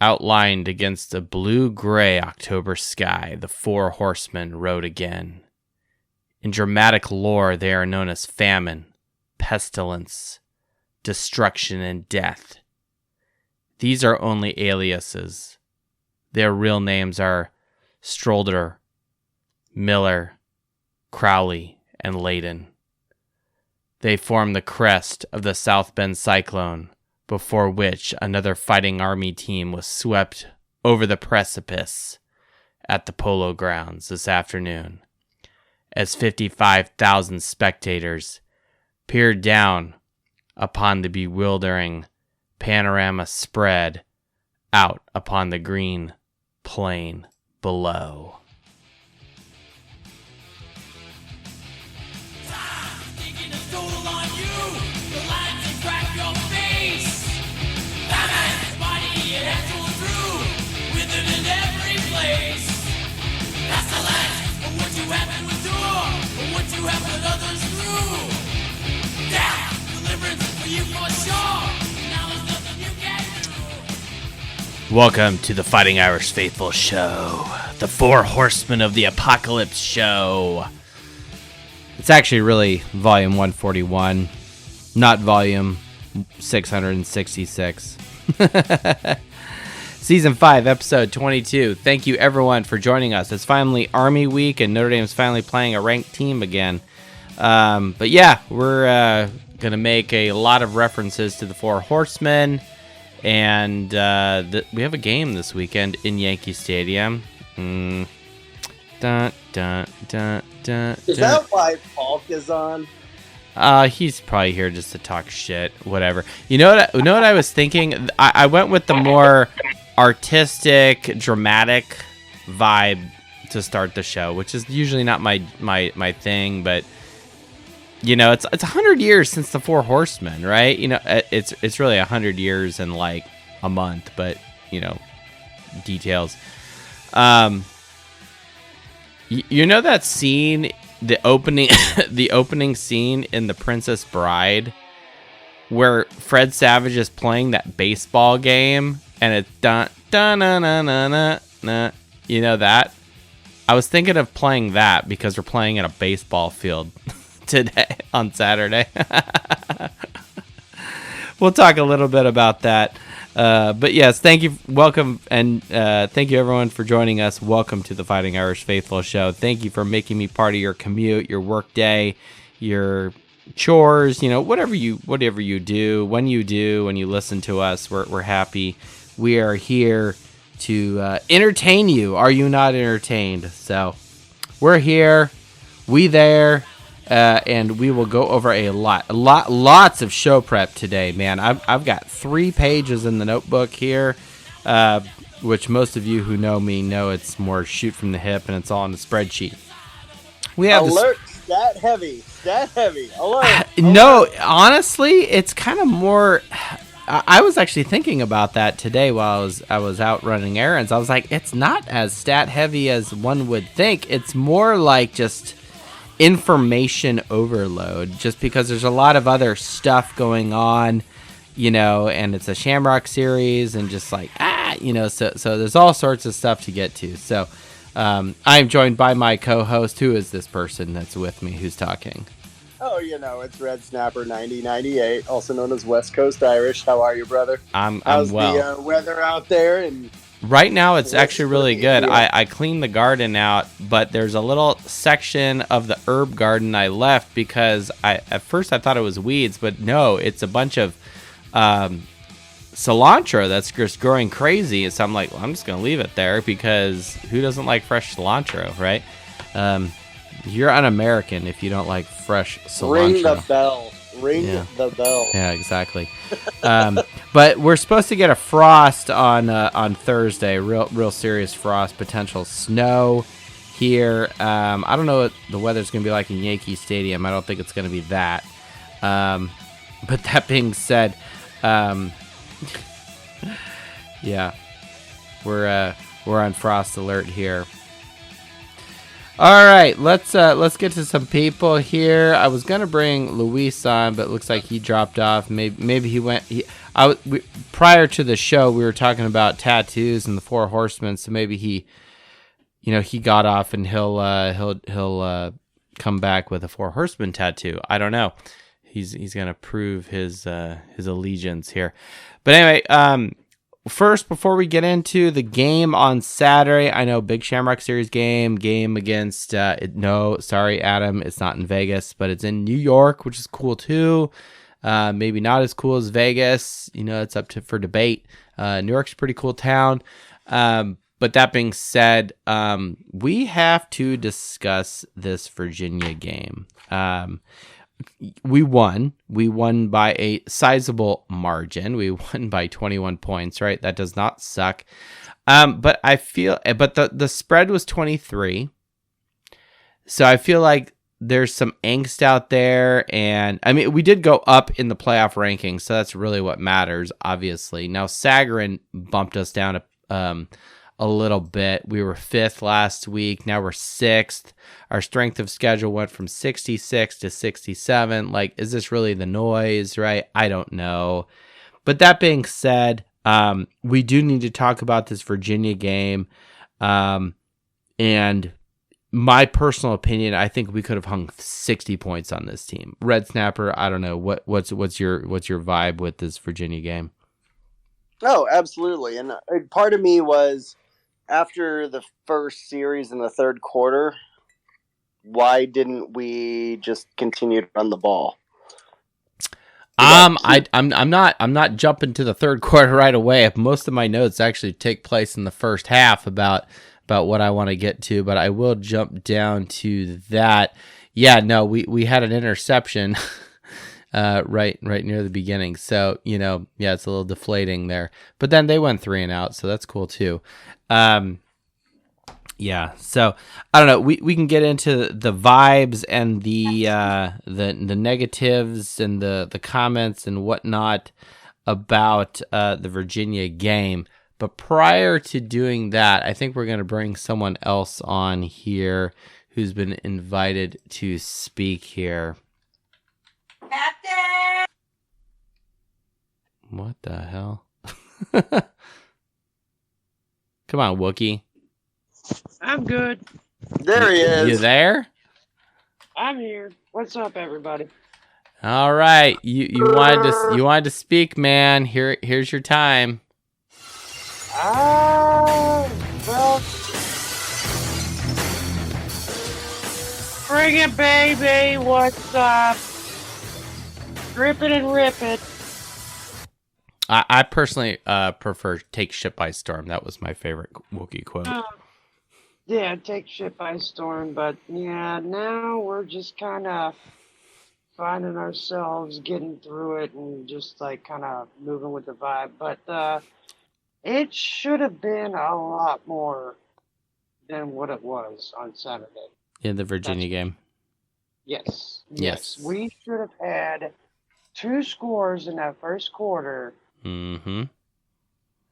Outlined against a blue-gray October sky, the four horsemen rode again. In dramatic lore, they are known as Famine, Pestilence, Destruction, and Death. These are only aliases. Their real names are Strolder, Miller, Crowley, and Layden. They form the crest of the South Bend Cyclone, before which another fighting army team was swept over the precipice at the Polo Grounds this afternoon, as 55,000 spectators peered down upon the bewildering panorama spread out upon the green plain below. Welcome to the Fighting Irish Faithful Show, the Four Horsemen of the Apocalypse Show. It's actually really volume 141, not volume 666. Season 5, episode 22. Thank you everyone for joining us. It's finally Army Week and Notre Dame's finally playing a ranked team again. But yeah, we're going to make a lot of references to the Four Horsemen. And we have a game this weekend in Yankee Stadium. Is that why Falk is on? He's probably here just to talk shit. Whatever. You know what I was thinking? I went with the more artistic, dramatic vibe to start the show, which is usually not my thing, but. You know, it's 100 years since the Four Horsemen, right? You know, it's really 100 years in like a month, but you know, details. You know that scene, the opening scene in The Princess Bride, where Fred Savage is playing that baseball game, and it's dun dun dun dun dun dun. You know that? I was thinking of playing that because we're playing at a baseball field today on Saturday. We'll talk a little bit about that. But yes, thank you. Welcome. And thank you everyone for joining us. Welcome to the Fighting Irish Faithful Show. Thank you for making me part of your commute, your work day, your chores, you know, whatever you do, when you listen to us, we're happy. We are here to entertain you. Are you not entertained? So we're here, we there. And we will go over lots of show prep today, man. I've got 3 pages in the notebook here, which most of you who know me know it's more shoot from the hip, and it's all in the spreadsheet. We have alert, stat heavy, alert. No, honestly, it's kind of more. I was actually thinking about that today while I was out running errands. I was like, it's not as stat heavy as one would think. It's more like just information overload, just because there's a lot of other stuff going on, you know, and it's a Shamrock series, and just like you know, so there's all sorts of stuff to get to. So I'm joined by my co-host. Who is this person that's with me who's talking? Oh, you know, it's Red Snapper 9098, also known as West Coast Irish. How are you, brother? How's well. The weather out there? And right now, it's actually really good. I cleaned the garden out, but there's a little section of the herb garden I left because at first I thought it was weeds, but no, it's a bunch of cilantro that's just growing crazy. So I'm like, well, I'm just going to leave it there because who doesn't like fresh cilantro, right? You're un-American if you don't like fresh cilantro. Ring the bell. The bell. Yeah, exactly. But we're supposed to get a frost on Thursday. Real serious frost, potential snow here. I don't know what the weather's going to be like in Yankee Stadium. I don't think it's going to be that. But that being said, yeah, we're on frost alert here. All right, let's get to some people here. I was gonna bring Luis on, but it looks like he dropped off. Maybe he went. Prior to the show, we were talking about tattoos and the Four Horsemen. So maybe he got off and he'll come back with a Four Horsemen tattoo. I don't know. He's gonna prove his allegiance here. But anyway, first, before we get into the game on Saturday, I know Big Shamrock Series game against no, sorry, Adam, it's not in Vegas, but it's in New York, which is cool too. Maybe not as cool as Vegas. It's up for debate. New York's a pretty cool town. But that being said, we have to discuss this Virginia game. We won by a sizable margin. We won by 21 points, right? That does not suck. But the spread was 23. So I feel like there's some angst out there. And I mean, we did go up in the playoff rankings. So that's really what matters, obviously. Now, Sagarin bumped us down a little bit. We were 5th last week. Now we're 6th. Our strength of schedule went from 66 to 67. Like, is this really the noise, right? I don't know. But that being said, we do need to talk about this Virginia game. And my personal opinion, I think we could have hung 60 points on this team. Red Snapper, I don't know. What's your vibe with this Virginia game? Oh, absolutely. And part of me was, after the first series in the third quarter, why didn't we just continue to run the ball? I'm not jumping to the third quarter right away. Most of my notes actually take place in the first half about what I want to get to, but I will jump down to that. Yeah, no, we had an interception right near the beginning. So, yeah, it's a little deflating there. But then they went 3 and out, so that's cool too. Yeah, so I don't know. We can get into the vibes and the negatives and the comments and whatnot about the Virginia game. But prior to doing that, I think we're going to bring someone else on here who's been invited to speak here. Captain! What the hell? Come on, Wookie. I'm good. There he is. You there? I'm here. What's up, everybody? All right. You wanted to speak, man. Here's your time. Well, bring it, baby. What's up? Rip it and rip it. I personally prefer "Take Shit by Storm." That was my favorite Wookiee quote. Yeah, take shit by storm. But yeah, now we're just kind of finding ourselves getting through it and just like kind of moving with the vibe. But it should have been a lot more than what it was on Saturday. In the Virginia game. Yes. We should have had 2 scores in that first quarter. Mm-hmm.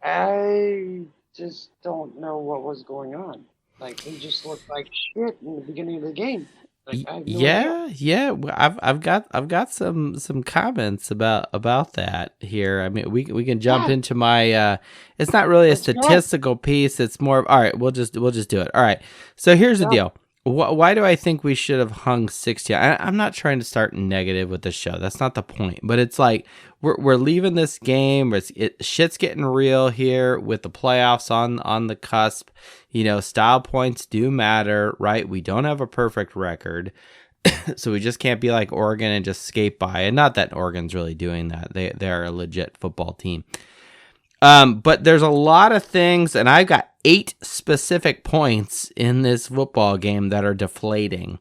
I just don't know what was going on. Like, we just looked like shit in the beginning of the game. Like, I have no idea. Yeah. I've got some comments about that here. I mean, we can jump into my. It's not really a statistical piece. It's more. All right, we'll just do it. All right. So here's the deal. Why do I think we should have hung 60? I'm not trying to start negative with the show. That's not the point. But it's like we're leaving this game. Shit's getting real here with the playoffs on the cusp. Style points do matter, right? We don't have a perfect record. So we just can't be like Oregon and just skate by. And not that Oregon's really doing that. They're a legit football team. But there's a lot of things, and I've got 8 specific points in this football game that are deflating.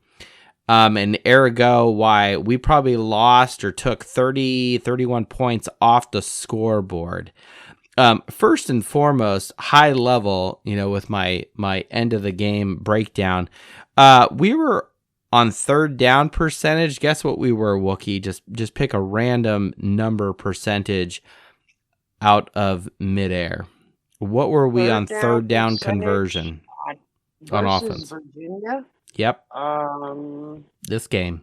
And ergo, why we probably lost or took 31 points off the scoreboard. First and foremost, high level, with my end of the game breakdown, we were on third down percentage. Guess what we were, Wookie? Just pick a random number percentage out of midair. What were we on third down conversion on offense? Virginia? Yep. I'm This game.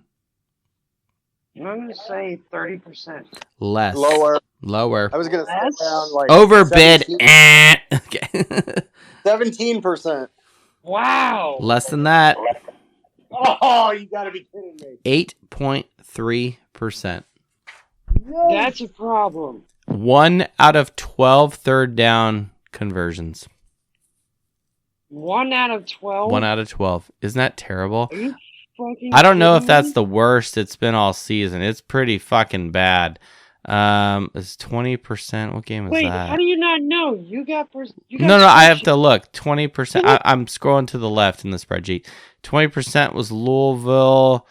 gonna say 30%. Less. Lower. Lower. I was gonna say Less? around like Overbid. 17, Okay. 17%. Wow. Less than that. Oh, you gotta be kidding me. 8.3%. That's a problem. 1 out of 12 third down conversions. 1 out of 12. 1 out of 12. Isn't that terrible? Are you fucking I don't know if kidding that's me? the worst it's been all season. It's pretty fucking bad. It's 20%. What game is Wait, that? how do you not know? You got No, I have to look. 20%. I'm scrolling to the left in the spreadsheet. 20% was Louisville.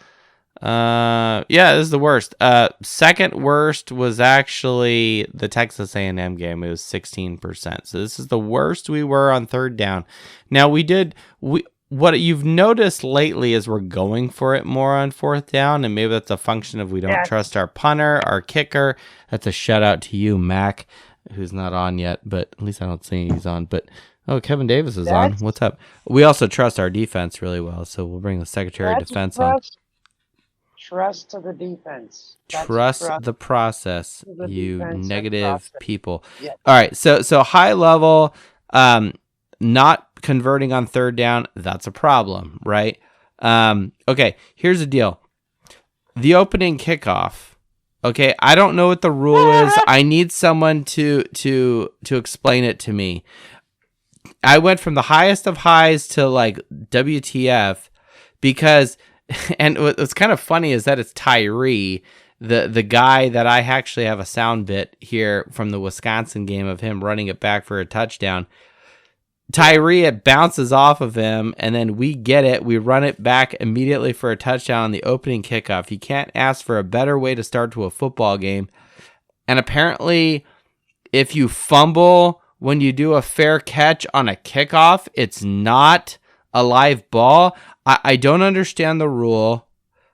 Yeah, this is the worst. Second worst was actually the Texas A&M game. It was 16%. So this is the worst we were on third down. Now what you've noticed lately is we're going for it more on fourth down, and maybe that's a function of we don't trust our punter, our kicker. That's a shout out to you, Mac, who's not on yet, but at least I don't see he's on. But Kevin Davis is on. What's up? We also trust our defense really well, so we'll bring the Secretary of Defense on. Trust to the defense. Trust the process, you negative people. Yeah. All right, so high level, not converting on third down, that's a problem, right? Okay, here's the deal. The opening kickoff. Okay, I don't know what the rule is. I need someone to explain it to me. I went from the highest of highs to like WTF because, and what's kind of funny is that it's Tyree, the guy that I actually have a sound bit here from the Wisconsin game of him running it back for a touchdown. Tyree, it bounces off of him, and then we get it. We run it back immediately for a touchdown on the opening kickoff. You can't ask for a better way to start to a football game. And apparently, if you fumble when you do a fair catch on a kickoff, it's not a live ball. I don't understand the rule.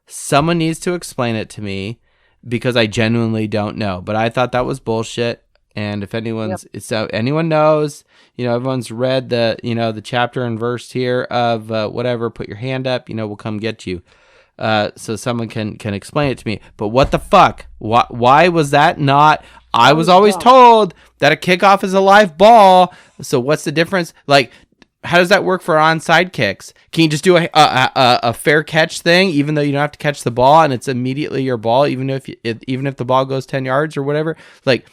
Someone needs to explain it to me because I genuinely don't know. But I thought that was bullshit. And if anyone knows, everyone's read the chapter and verse here of whatever, put your hand up, we'll come get you. So someone can explain it to me. But what the fuck? Why was that not? I was always told that a kickoff is a live ball. So what's the difference? Like, how does that work for onside kicks? Can you just do a fair catch thing, even though you don't have to catch the ball and it's immediately your ball, even if the ball goes 10 yards or whatever? Like,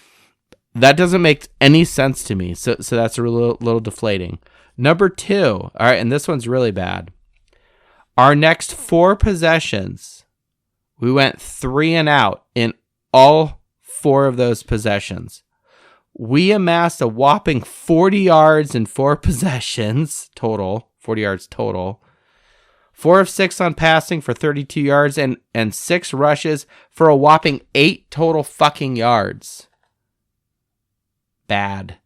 that doesn't make any sense to me. So that's a little deflating. Number 2, all right, and this one's really bad. Our next 4 possessions, we went 3 and out in all 4 of those possessions. We amassed a whopping 40 yards in 4 possessions total, 40 yards total. 4 of 6 on passing for 32 yards and 6 rushes for a whopping 8 total fucking yards. Bad.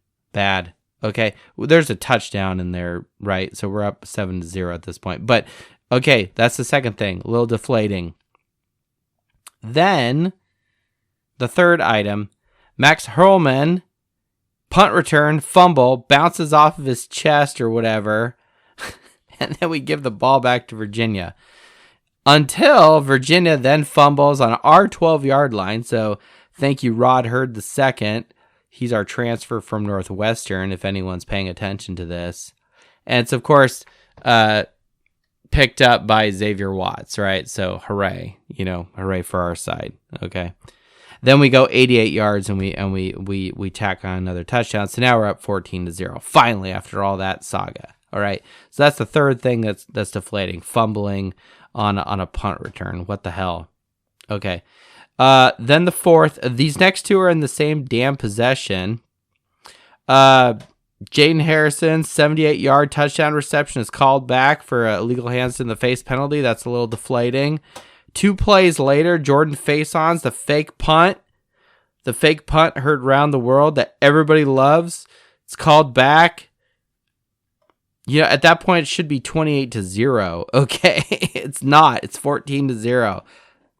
Okay, well, there's a touchdown in there, right? So we're up 7-0 at this point. But, okay, that's the second thing. A little deflating. Then, the third item, Max Hurlman, punt return, fumble, bounces off of his chest or whatever, and then we give the ball back to Virginia. Until Virginia then fumbles on our 12-yard line. So, thank you, Rod Hurd II. He's our transfer from Northwestern, if anyone's paying attention to this. And it's, of course, picked up by Xavier Watts, right? So, hooray. Hooray for our side. Okay. Then we go 88 yards and we tack on another touchdown. So now we're up 14-0. Finally, after all that saga. All right. So that's the third thing that's deflating. Fumbling on a punt return. What the hell? Okay. Then the fourth, these next 2 are in the same damn possession. Jaden Harrison's 78-yard touchdown reception is called back for a illegal hands in the face penalty. That's a little deflating. 2 plays later, Jordan Faison's the fake punt. The fake punt heard around the world that everybody loves. It's called back. At that point, it should be 28-0. Okay, it's not. It's 14-0.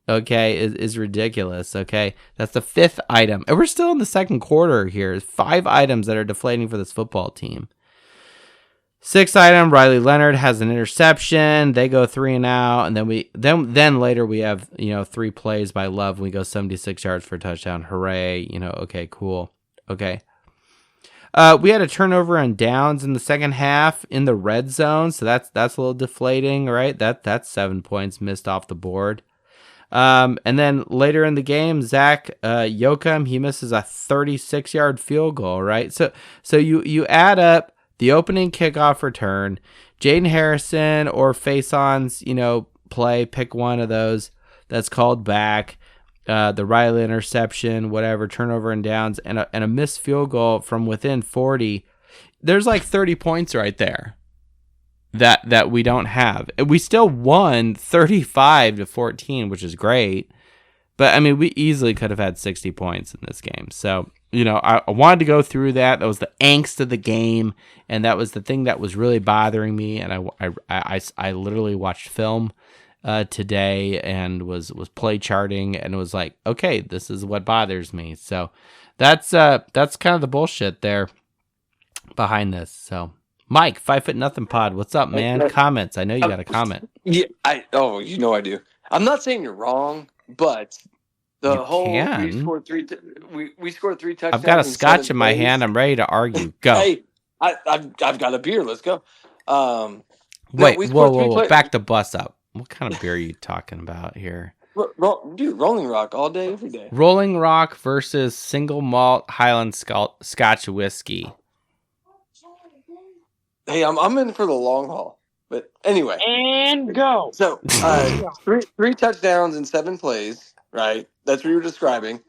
Okay, is ridiculous. Okay, that's the 5th item. And we're still in the second quarter here. 5 items that are deflating for this football team. Sixth item, Riley Leonard has an interception. They go 3 and out, and then later we have 3 plays by Love. We go 76 yards for a touchdown. Hooray! Okay, cool. Okay. We had a turnover on downs in the second half in the red zone, so that's a little deflating, right? That's 7 points missed off the board. And then later in the game, Zach Yoakum, he misses a 36-yard field goal, right? So you add up the opening kickoff return, Jaden Harrison or Faison's, play, pick one of those that's called back, the Riley interception, whatever, turnover and downs, and a missed field goal from within 40. There's like 30 points right there that we don't have. We still won 35-14, which is great. But, I mean, we easily could have had 60 points in this game. So, I wanted to go through that. That was the angst of the game, and that was the thing that was really bothering me. And I literally watched film today and was play charting, and it was like, okay, this is what bothers me. So that's kind of the bullshit there behind this. So, Mike, 5 Foot Nothing Pod, what's up, man? Comments. I know you got a comment. Yeah, I do. I'm not saying you're wrong, but we scored three touchdowns. I've got a scotch in my hand. I'm ready to argue. Go. Hey, I've got a beer. Let's go. Wait, whoa. Back the bus up. What kind of beer are you talking about here? Dude, Rolling Rock all day, every day. Rolling Rock versus single malt Highland Scotch whiskey. Hey, I'm in for the long haul. But anyway. And go. So, three touchdowns in 7 plays, right? That's what you were describing.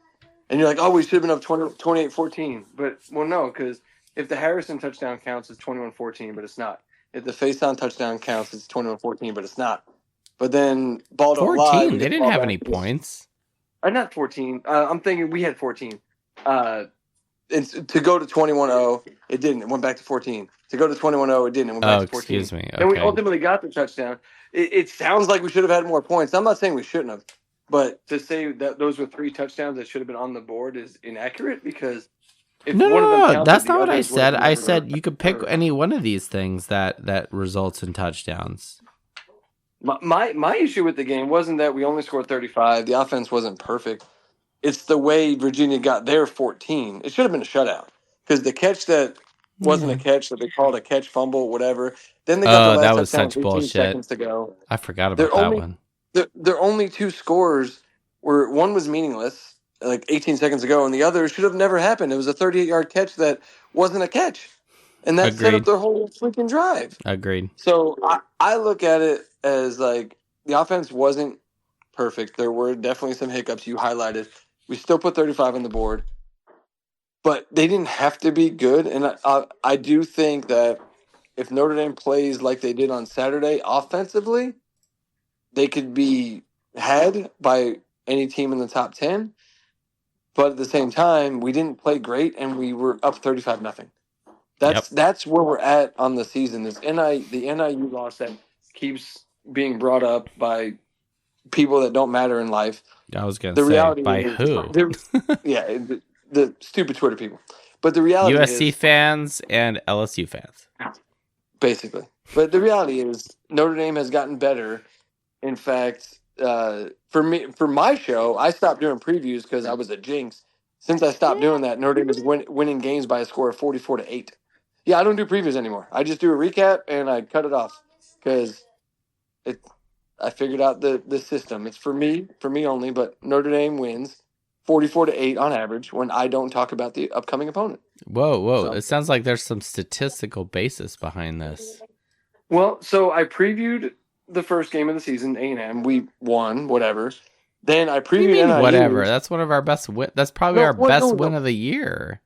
And you're like, oh, we should have been up 28-14. But, well, no, because if the Harrison touchdown counts, it's 21-14, but it's not. If the Faison touchdown counts, it's 21-14, but it's not. But then, ball don't lie. 14? They didn't have any points. Not 14. I'm thinking we had 14. To go to 21-0, it didn't. It went back to 14. To go to 21-0, it didn't. It went back to 14. Excuse me. Okay. Then we ultimately got the touchdown. It sounds like we should have had more points. I'm not saying we shouldn't have. But to say that those were 3 touchdowns that should have been on the board is inaccurate because if one of them counted, that's not what I said. I said you could pick any one of these things that results in touchdowns. My issue with the game wasn't that we only scored 35. The offense wasn't perfect. It's the way Virginia got their 14. It should have been a shutout because the catch that wasn't a catch that they called a catch, fumble, whatever. Then they got the last that was touchdown such 18 bullshit. Seconds to go. I forgot about that one. Their only 2 scores were one was meaningless, like 18 seconds ago, and the other should have never happened. It was a 38-yard catch that wasn't a catch, and that set up their whole freaking drive. Agreed. So I look at it as like the offense wasn't perfect. There were definitely some hiccups you highlighted. We still put 35 on the board, but they didn't have to be good. And I do think that if Notre Dame plays like they did on Saturday offensively, they could be had by any team in the top 10. But at the same time, we didn't play great, and we were up 35-0. That's where we're at on the season. The NIU loss that keeps being brought up by people that don't matter in life. I was going to say, by who? The stupid Twitter people. But the reality is... USC fans and LSU fans. Basically. But the reality is Notre Dame has gotten better. In fact, for my show, I stopped doing previews because I was a jinx. Since I stopped doing that, Notre Dame is winning games by a score of 44-8. Yeah, I don't do previews anymore. I just do a recap and I cut it off because I figured out the system. It's for me only, but Notre Dame wins 44-8 on average when I don't talk about the upcoming opponent. Whoa. So, it sounds like there's some statistical basis behind this. Well, so I previewed the first game of the season, A&M. We won, whatever. Then I previewed NIU. Whatever. That's one of our best win. That's probably our best win of the year.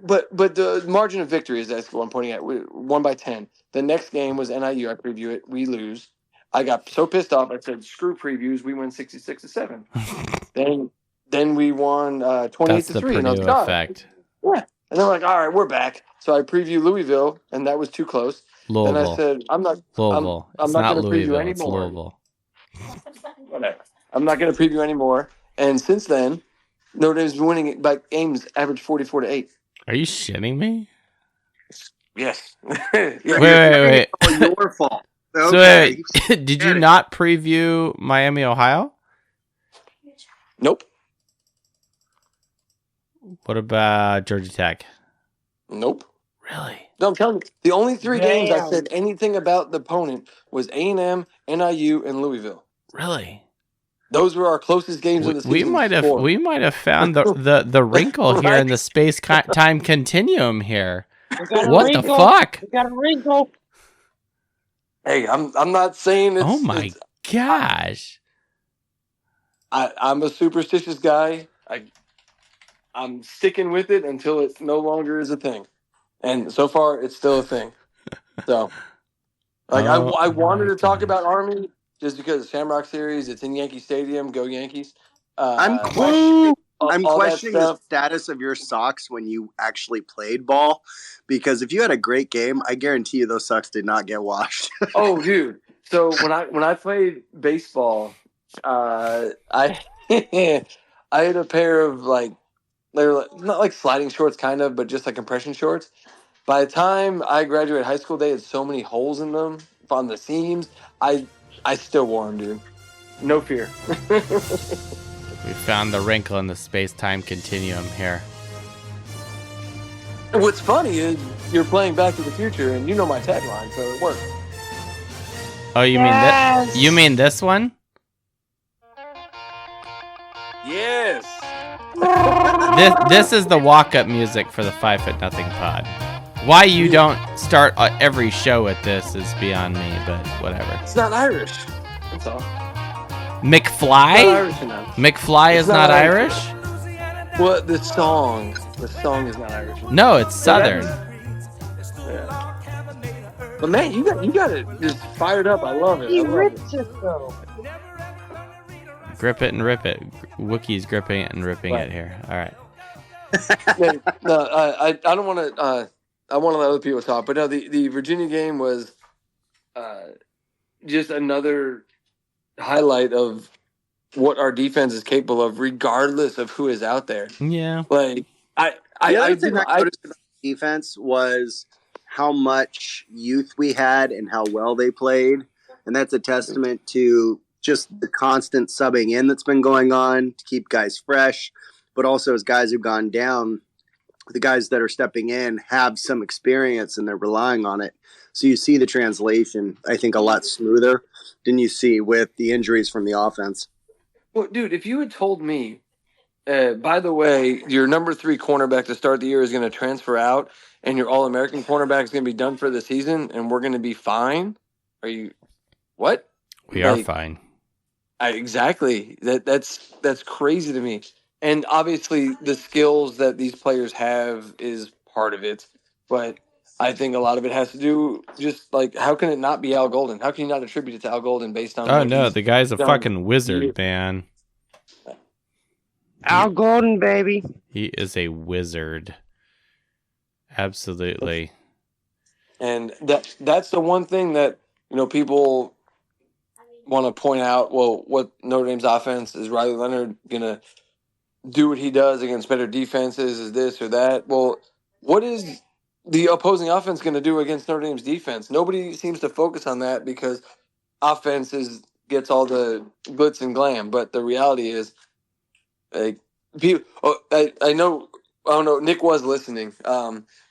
But the margin of victory is that's what I'm pointing at. We won by 10. The next game was NIU. I preview it. We lose. I got so pissed off. I said, "Screw previews." We win 66-7. then we won 28-3. That's the Purdue effect. Yeah, and they're like, "All right, we're back." So I previewed Louisville, and that was too close. Louisville. Then I said, "I'm not Louisville. I'm not going to preview anymore." It's Louisville. Whatever. I'm not going to preview anymore. And since then, Notre Dame's been winning by games average 44-8. Are you shitting me? Yes. Wait, Yeah. wait. It's all your fault. So Okay. wait, did you not preview Miami, Ohio? Nope. What about Georgia Tech? Nope. Really? No, I'm telling you, the only 3 games I said Damn. anything about the opponent was A&M, NIU, and Louisville. Really? Those were our closest games of the We season. might have found the wrinkle here in the space time continuum here. We got a What the wrinkle. fuck? We got a wrinkle. Hey, I'm not saying it's. Oh my gosh! I'm a superstitious guy. I'm sticking with it until it no longer is a thing, and so far it's still a thing. So, like, I wanted to talk about Army just because Shamrock Series. It's in Yankee Stadium. Go Yankees! I'm questioning all that the stuff. status of your socks when you actually played ball, because if you had a great game, I guarantee you those socks did not get washed. Oh, dude! So when I played baseball, I I had a pair of they were not like sliding shorts, kind of, but just like compression shorts. By the time I graduated high school, they had so many holes in them on the seams. I still wore them, dude. No fear. We found the wrinkle in the space-time continuum here. What's funny is you're playing Back to the Future, and you know my tagline, so it worked. Oh, you mean that? You mean this one? Yes. This is the walk-up music for the 5 Foot Nothing pod. Why you don't start every show with this is beyond me, but whatever. It's not Irish. That's all. McFly? It's not Irish enough. McFly is not Irish? Well, the song is not Irish enough. No, it's Southern. Yeah. But man, you got it just fired up. I love it. He ripped it though. Grip it and rip it. Wookiee's gripping it and ripping it here. All right. No, I don't want to. I want to let other people talk, but no, the Virginia game was just another highlight of what our defense is capable of, regardless of who is out there. Yeah. The other thing I noticed about defense was how much youth we had and how well they played, and that's a testament to just the constant subbing in that's been going on to keep guys fresh, but also as guys who've gone down, the guys that are stepping in have some experience and they're relying on it. So you see the translation, I think, a lot smoother than you see with the injuries from the offense. Well, dude, if you had told me, by the way, your number 3 cornerback to start the year is going to transfer out and your All-American cornerback is going to be done for the season and we're going to be fine, are you what? We are fine. Exactly. That's crazy to me. And obviously the skills that these players have is part of it, but I think a lot of it has to do just like, how can it not be Al Golden? How can you not attribute it to Al Golden based on? Oh no, the guy's a fucking wizard, man. Al Golden, baby. He is a wizard. Absolutely. And that's the one thing that, people want to point out. Well, what Notre Dame's offense is, Riley Leonard gonna do what he does against better defenses? Is this or that? Well, what is the opposing offense going to do against Notre Dame's defense? Nobody seems to focus on that because offense gets all the glitz and glam. But the reality is, like, I don't know. Nick was listening,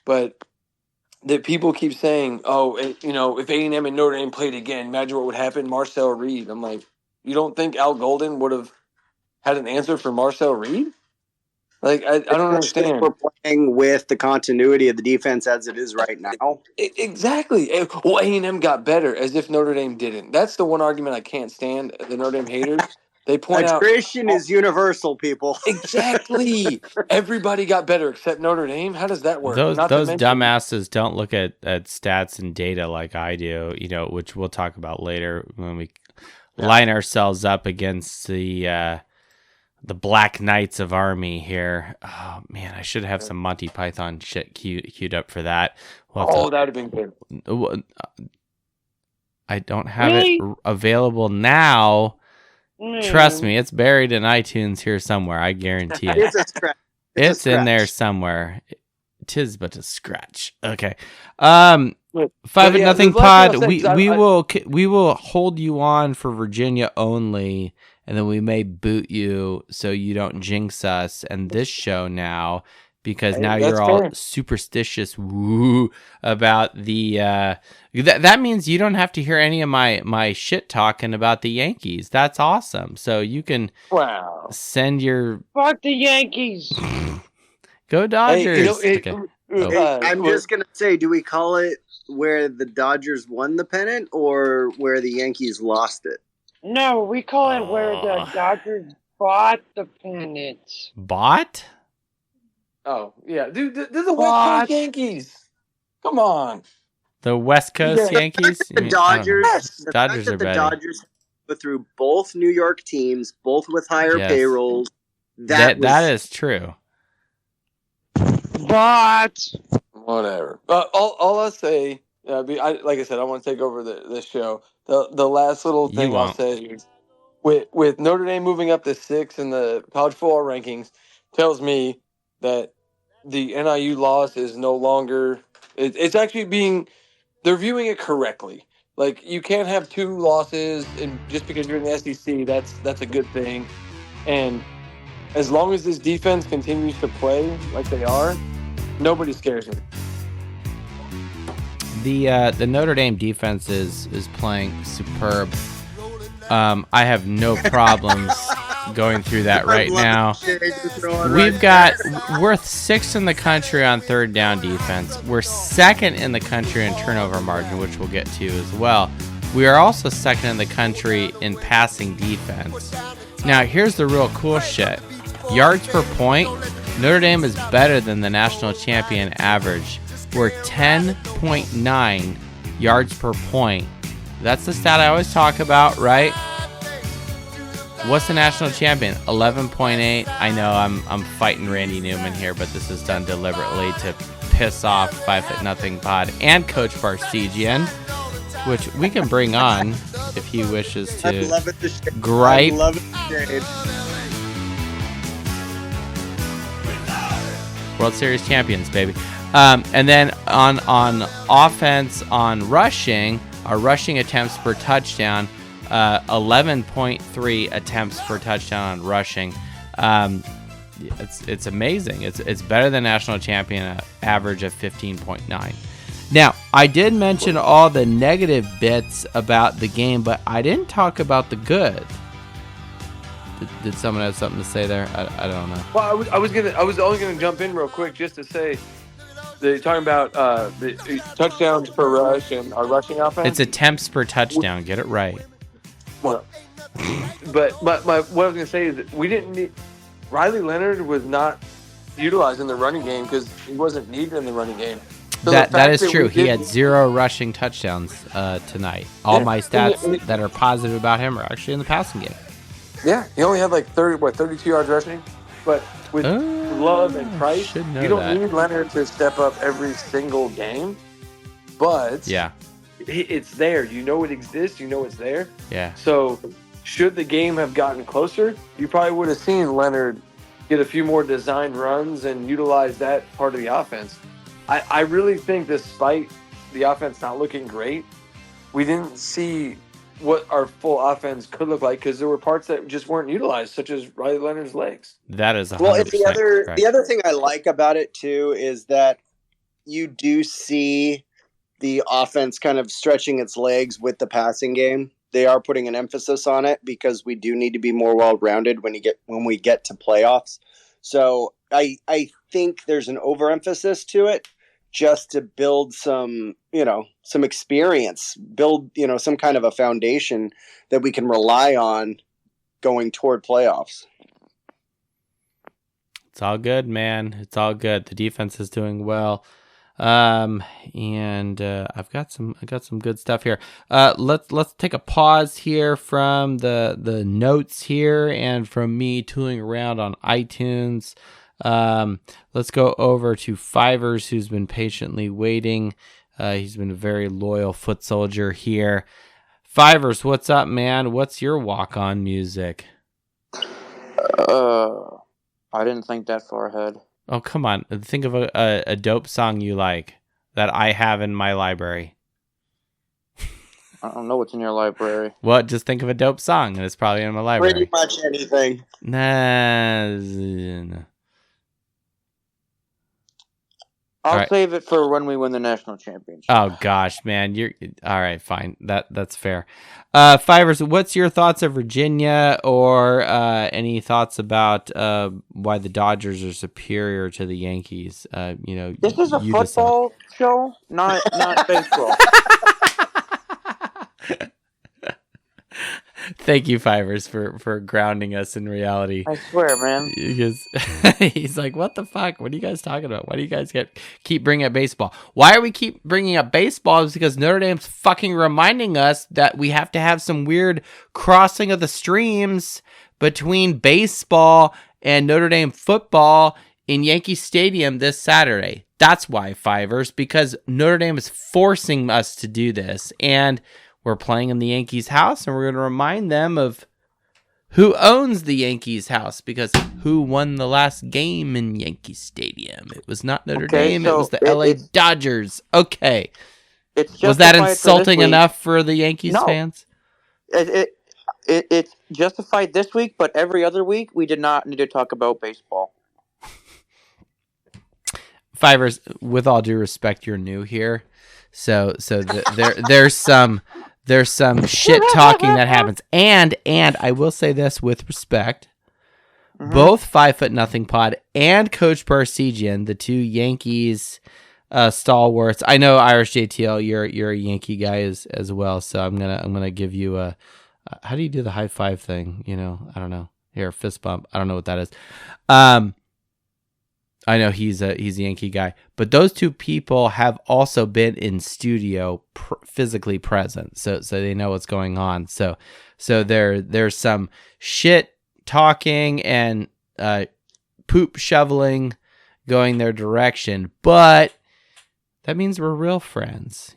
but that people keep saying, "Oh, if A&M and Notre Dame played again, imagine what would happen." Marcel Reed. I'm like, you don't think Al Golden would have had an answer for Marcel Reed? Like, I don't understand. We're playing with the continuity of the defense as it is right now. Exactly. Well, A&M got better, as if Notre Dame didn't. That's the one argument I can't stand. The Notre Dame haters, they point out attrition is universal, people. Exactly. Everybody got better except Notre Dame. How does that work? Those dumbasses don't look at stats and data like I do. Which we'll talk about later when we line ourselves up against the Black Knights of Army here. Oh man, I should have some Monty Python shit queued up for that. That would have been good. I don't have it available now. Trust me, it's buried in iTunes here somewhere. I guarantee it. It's in there somewhere. 'tis but a scratch. Okay. But 5-0 the last pod. thing I'll say, We 'cause we will hold you on for Virginia only, and then we may boot you so you don't jinx us and this show now, because now that's you're all fair. superstitious about the that means you don't have to hear any of my shit talking about the Yankees. That's awesome. So you can Wow. send your Fuck the Yankees. go Dodgers. Okay. Hey, I'm just gonna say, do we call it where the Dodgers won the pennant or where the Yankees lost it? No, we call it where the Dodgers bought the pennant. Bought? Oh, yeah. Dude, they're the West What? Coast Yankees. Come on. The West Coast Yeah. Yankees? The I don't know. Dodgers. Yes. The Dodgers fact that are the better. Dodgers go through both New York teams, both with higher Yes. payrolls. That is true. But Whatever. All I'll say, like I said, I want to take over this show. The last little You thing I'll won't. say is with Notre Dame moving up to 6 in the college football rankings tells me that the NIU loss is no longer. It's actually they're viewing it correctly. Like, you can't have 2 losses, and just because you're in the SEC, that's a good thing. And as long as this defense continues to play like they are, nobody scares me. The Notre Dame defense is playing superb. I have no problems going through that right now. We're 6th in the country on third down defense. We're 2nd in the country in turnover margin, which we'll get to as well. We are also 2nd in the country in passing defense. Now, here's the real cool shit. Yards per point, Notre Dame is better than the national champion average. We're 10.9 yards per point. That's the stat I always talk about, right? What's the national champion? 11.8. I know I'm fighting Randy Newman here, but this is done deliberately to piss off 5-0 pod and Coach Barsegian, which we can bring on if he wishes to gripe. I love it, Jade. World Series champions, baby. And then on offense, on rushing, our rushing attempts per touchdown, 11.3 attempts per touchdown on rushing. It's amazing. It's better than national champion average of 15.9. Now, I did mention all the negative bits about the game, but I didn't talk about the good. Did someone have something to say there? I don't know. Well, I was only gonna jump in real quick just to say they're talking about the touchdowns per rush and our rushing offense. It's attempts per touchdown. Get it right. Well, but what I was gonna say is that we didn't need. Riley Leonard was not utilized in the running game because he wasn't needed in the running game. So that is true. He had 0 rushing touchdowns tonight. All my stats that are positive about him are actually in the passing game. Yeah, he only had like 32 yards rushing. But with Love and Price, you don't need Leonard to step up every single game. But yeah, it's there. You know it exists. You know it's there. Yeah. So should the game have gotten closer, you probably would have seen Leonard get a few more design runs and utilize that part of the offense. I really think despite the offense not looking great, we didn't see what our full offense could look like because there were parts that just weren't utilized, such as Riley Leonard's legs. That is 100% well. And correct. the other thing I like about it too is that you do see the offense kind of stretching its legs with the passing game. They are putting an emphasis on it because we do need to be more well-rounded when we get to playoffs. So I think there's an overemphasis to it just to build some experience, build, some kind of a foundation that we can rely on going toward playoffs. It's all good, man. It's all good. The defense is doing well. And I've got some good stuff here. Let's take a pause here from the notes here and from me tooling around on iTunes. Let's go over to Fivers, who's been patiently waiting. He's been a very loyal foot soldier here. Fivers, what's up, man? What's your walk-on music? I didn't think that far ahead. Oh, come on. Think of a dope song you like that I have in my library. I don't know what's in your library. What? Just think of a dope song, and it's probably in my library. Pretty much anything. Nah. I'll Alright. save it for when we win the national championship. Oh gosh, man, you're all right. Fine, that's fair. Fivers, what's your thoughts of Virginia, or any thoughts about why the Dodgers are superior to the Yankees? This is a football show, not baseball. Thank you, Fivers, for grounding us in reality. I swear, man. Because he's like, what the fuck? What are you guys talking about? Why do you guys keep bringing up baseball? Why are we keep bringing up baseball? Is because Notre Dame's fucking reminding us that we have to have some weird crossing of the streams between baseball and Notre Dame football in Yankee Stadium this Saturday. That's why, Fivers, because Notre Dame is forcing us to do this, and we're playing in the Yankees' house, and we're going to remind them of who owns the Yankees' house, because who won the last game in Yankee Stadium? It was not Notre Dame. It was the LA Dodgers. Okay. Was that insulting enough for the Yankees fans? It's justified this week, but every other week we did not need to talk about baseball. Fivers, with all due respect, you're new here, so there's some shit talking that happens, and I will say this with respect, both 5'0" Pod and Coach Parsegian, the two Yankees stalwarts. I know Irish JTL, you're a Yankee guy as well, so I'm gonna give you a how do you do the high five thing? I don't know. Here, fist bump. I don't know what that is. I know he's a Yankee guy, but those two people have also been in studio physically present, so they know what's going on. So there's some shit talking and poop shoveling going their direction, but that means we're real friends.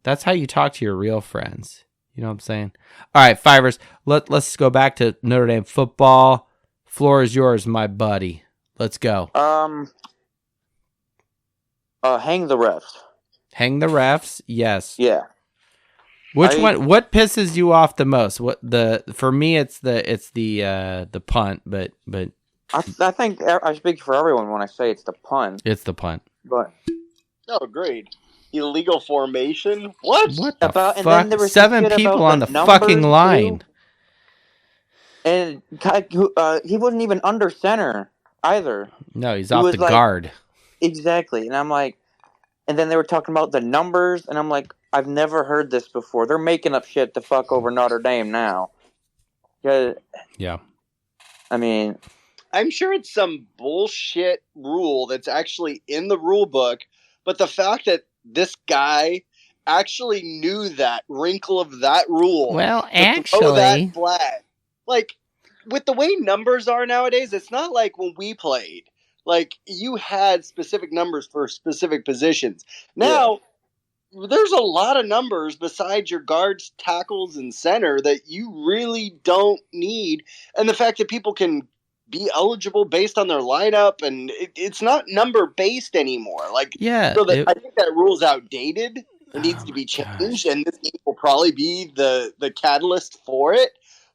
That's how you talk to your real friends. You know what I'm saying? All right, Fivers, let's go back to Notre Dame football. Floor is yours, my buddy. Let's go. Hang the refs. Hang the refs. Yes. Yeah. Which one? What pisses you off the most? For me, it's the punt, but I think I speak for everyone when I say it's the punt. It's the punt. But no, agreed. Illegal formation. What? What the fuck? And then there was 7 people on the fucking line. Too. And he wasn't even under center either. No, he's off the guard. Exactly. And I'm like, and then they were talking about the numbers, and I'm like, I've never heard this before. They're making up shit to fuck over Notre Dame now. Yeah. I mean, I'm sure it's some bullshit rule that's actually in the rule book, but the fact that this guy actually knew that wrinkle of that rule. Well, actually, that flag. Like, with the way numbers are nowadays, it's not like when we played. Like, you had specific numbers for specific positions. Now, there's a lot of numbers besides your guards, tackles, and center that you really don't need. And the fact that people can be eligible based on their lineup, and it's not number-based anymore. Like, yeah, so I think that rule's outdated. It needs to be changed, and this game will probably be the catalyst for it.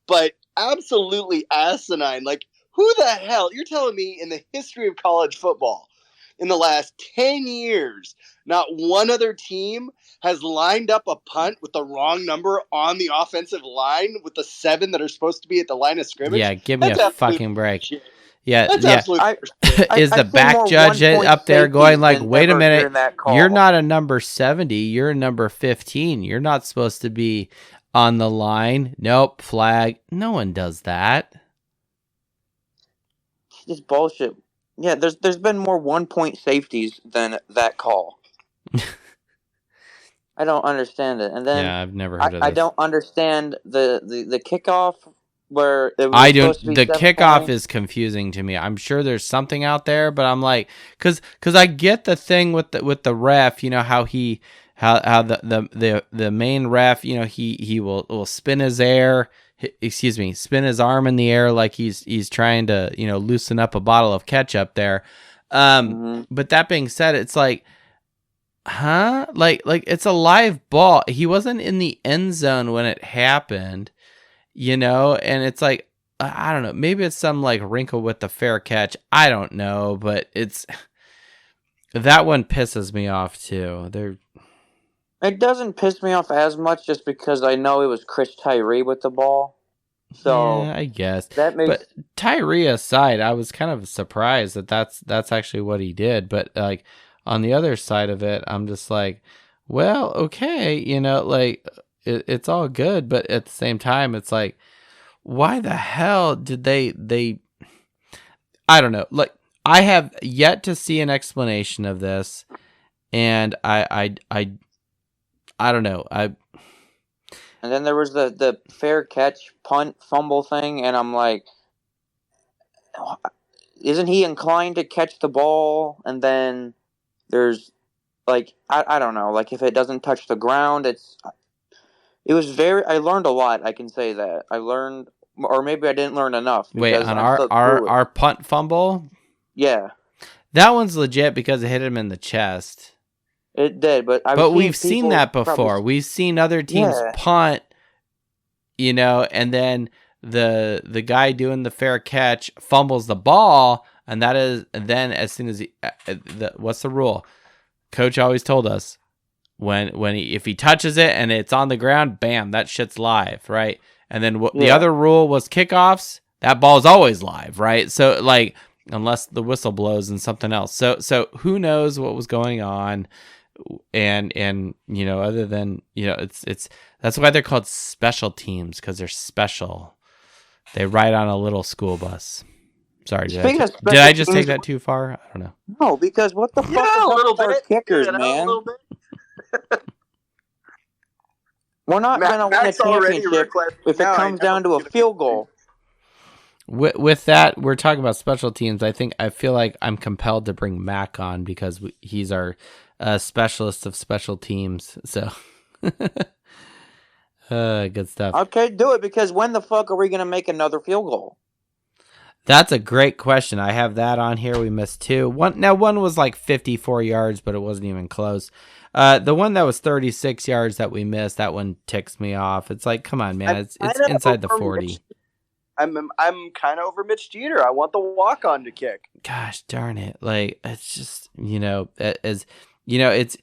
But absolutely asinine. Like, who the hell? You're telling me in the history of college football, in the last 10 years, not one other team has lined up a punt with the wrong number on the offensive line with the 7 that are supposed to be at the line of scrimmage? Yeah, give me a fucking break. Shit. Yeah, That's is the back judge up there going like, wait a minute, you're not a number 70, you're a number 15. You're not supposed to be on the line. Nope, flag. No one does that. Just bullshit. Yeah, there's been more 1-point safeties than that call. I don't understand it. And then I've never heard of this. I don't understand the kickoff where it was I don't. supposed to be The 7 kickoff points. is confusing to me. I'm sure there's something out there, but I'm like, because I get the thing with the ref. You know how the main ref. You know he will spin his arm in the air like he's trying to loosen up a bottle of ketchup there. But that being said, it's like, huh? Like it's a live ball. He wasn't in the end zone when it happened, and it's like, I don't know. Maybe it's some like wrinkle with the fair catch. I don't know, but that one pisses me off too. It doesn't piss me off as much just because I know it was Chris Tyree with the ball. So yeah, I guess. That makes. But Tyree aside, I was kind of surprised that that's actually what he did. But like on the other side of it, I'm just like, well, okay, like it's all good. But at the same time, it's like, why the hell did they? I don't know. Like I have yet to see an explanation of this, and I don't know. And then there was the fair catch punt fumble thing, and I'm like, isn't he inclined to catch the ball? And then there's like I don't know, like if it doesn't touch the ground, it was very. I learned a lot. I can say that I learned, or maybe I didn't learn enough. Wait, on our punt fumble? Yeah, that one's legit because it hit him in the chest. It did, but we've seen that before. We've seen other teams punt, and then the guy doing the fair catch fumbles the ball, and then as soon as what's the rule? Coach always told us if he touches it and it's on the ground, bam, that shit's live, right? And then the other rule was kickoffs. That ball is always live, right? So like unless the whistle blows and something else. So who knows what was going on? And other than it's that's why they're called special teams, because they're special. They ride on a little school bus. Sorry, did I just take that too far? I don't know. No, because what the fuck is a little up with our bit kickers, man? A little bit. We're not going to win a championship if it comes down to a field goal. With that, we're talking about special teams. I feel like I'm compelled to bring Mac on because he's our specialist of special teams. So, good stuff. Okay, do it, because when the fuck are we going to make another field goal? That's a great question. I have that on here. We missed two. One was like 54 yards, but it wasn't even close. The one that was 36 yards that we missed, that one ticks me off. It's like, come on, man. It's inside the 40. I'm kind of over Mitch Jeter. I want the walk-on to kick. Gosh darn it. Like, it's just, we had Yoon.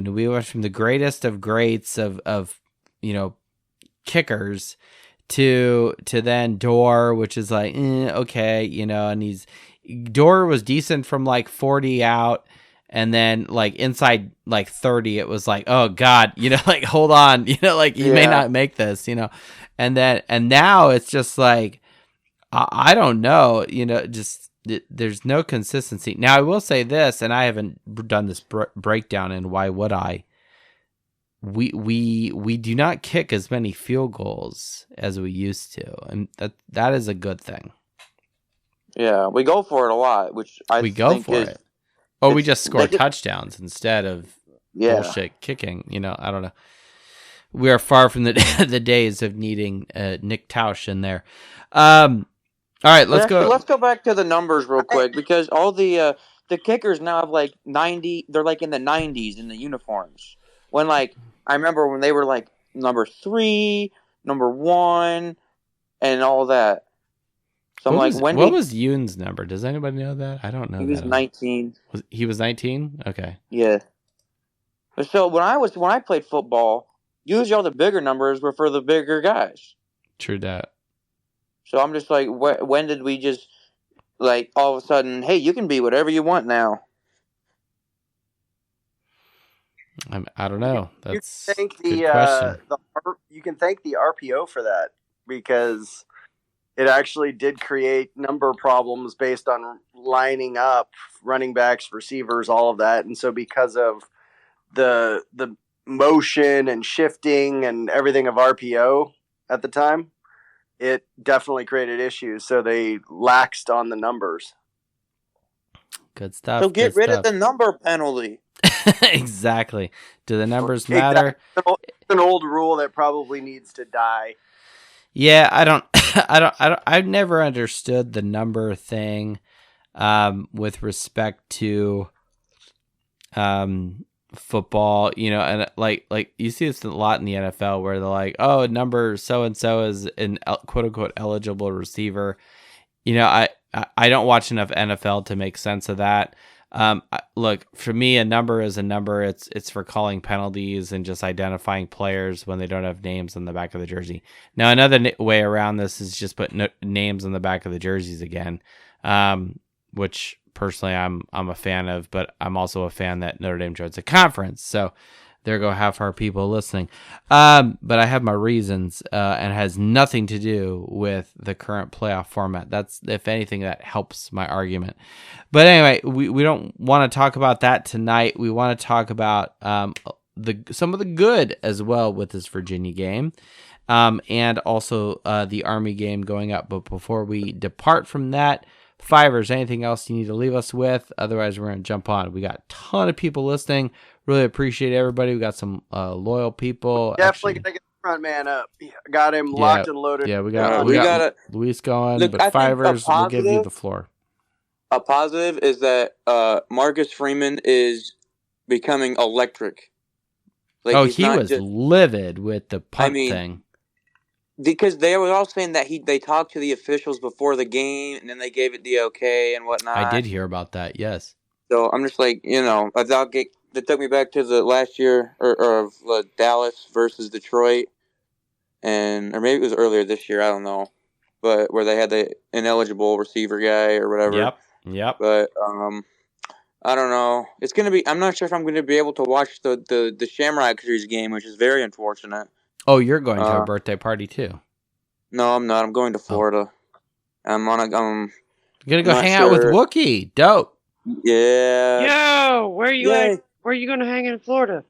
We went from the greatest of greats of kickers to then Dorr, which is like, okay, and Dorr was decent from like 40 out, and then like inside like 30, it was like, oh God, like, hold on, like you may not make this, and now it's just like, I don't know, just there's no consistency. Now I will say this, and I haven't done this breakdown, and why would I? We do not kick as many field goals as we used to, and that is a good thing. Yeah, we go for it a lot, which we just score touchdowns instead of bullshit kicking. I don't know. We are far from the days of needing Nick Tausch in there. All right, let's go. Let's go back to the numbers real quick, because all the kickers now have like 90. They're like in the 90s in the uniforms. When like I remember when they were like number 3, number 1, and all that. So what was Yoon's number? Does anybody know that? I don't know. He was 19. He was 19? Okay. Yeah. So when I played football, usually all the bigger numbers were for the bigger guys. True that. So I'm just like, when did we just like all of a sudden, hey, you can be whatever you want now? I don't know. That's you can thank the RPO for that, because it actually did create number problems based on lining up running backs, receivers, all of that. And so because of the motion and shifting and everything of RPO at the time, it definitely created issues. So they laxed on the numbers. Good stuff. So get rid of the number penalty. Exactly. Do the numbers matter? It's an old rule that probably needs to die. Yeah, I've never understood the number thing. with respect to football, and like you see this a lot in the NFL where they're like, oh, number so and so is an quote unquote eligible receiver. I don't watch enough NFL to make sense of that. Look, for me, a number is a number. It's for calling penalties and just identifying players when they don't have names on the back of the jersey. Now, another way around this is just put names on the back of the jerseys again, which personally I'm a fan of, but I'm also a fan that Notre Dame joins a conference. So there go half our people listening. But I have my reasons, and it has nothing to do with the current playoff format. That's, if anything, that helps my argument. But anyway, we don't want to talk about that tonight. We want to talk about some of the good as well with this Virginia game, and also the Army game going up. But before we depart from that, Fivers, anything else you need to leave us with? Otherwise, we're going to jump on. We got a ton of people listening. Really appreciate everybody. We got some loyal people. Definitely gonna get the front man up. Got him locked and loaded. Yeah, we got Luis going. Look, but Fivers, we'll give you the floor. A positive is that Marcus Freeman is becoming electric. Like, he was livid with the punt thing. Because they were all saying that they talked to the officials before the game, and then they gave it the okay and whatnot. I did hear about that, yes. So I'm just like, that took me back to the last year of Dallas versus Detroit, or maybe it was earlier this year, I don't know, but where they had the ineligible receiver guy or whatever. Yep. But I don't know. It's gonna be. I'm not sure if I'm going to be able to watch the Shamrock Series game, which is very unfortunate. Oh, you're going to a birthday party too? No, I'm not. I'm going to Florida. I'm you're gonna go hang out with Wookiee. Dope. Yeah. Yo, where are you at? Where are you going to hang in Florida?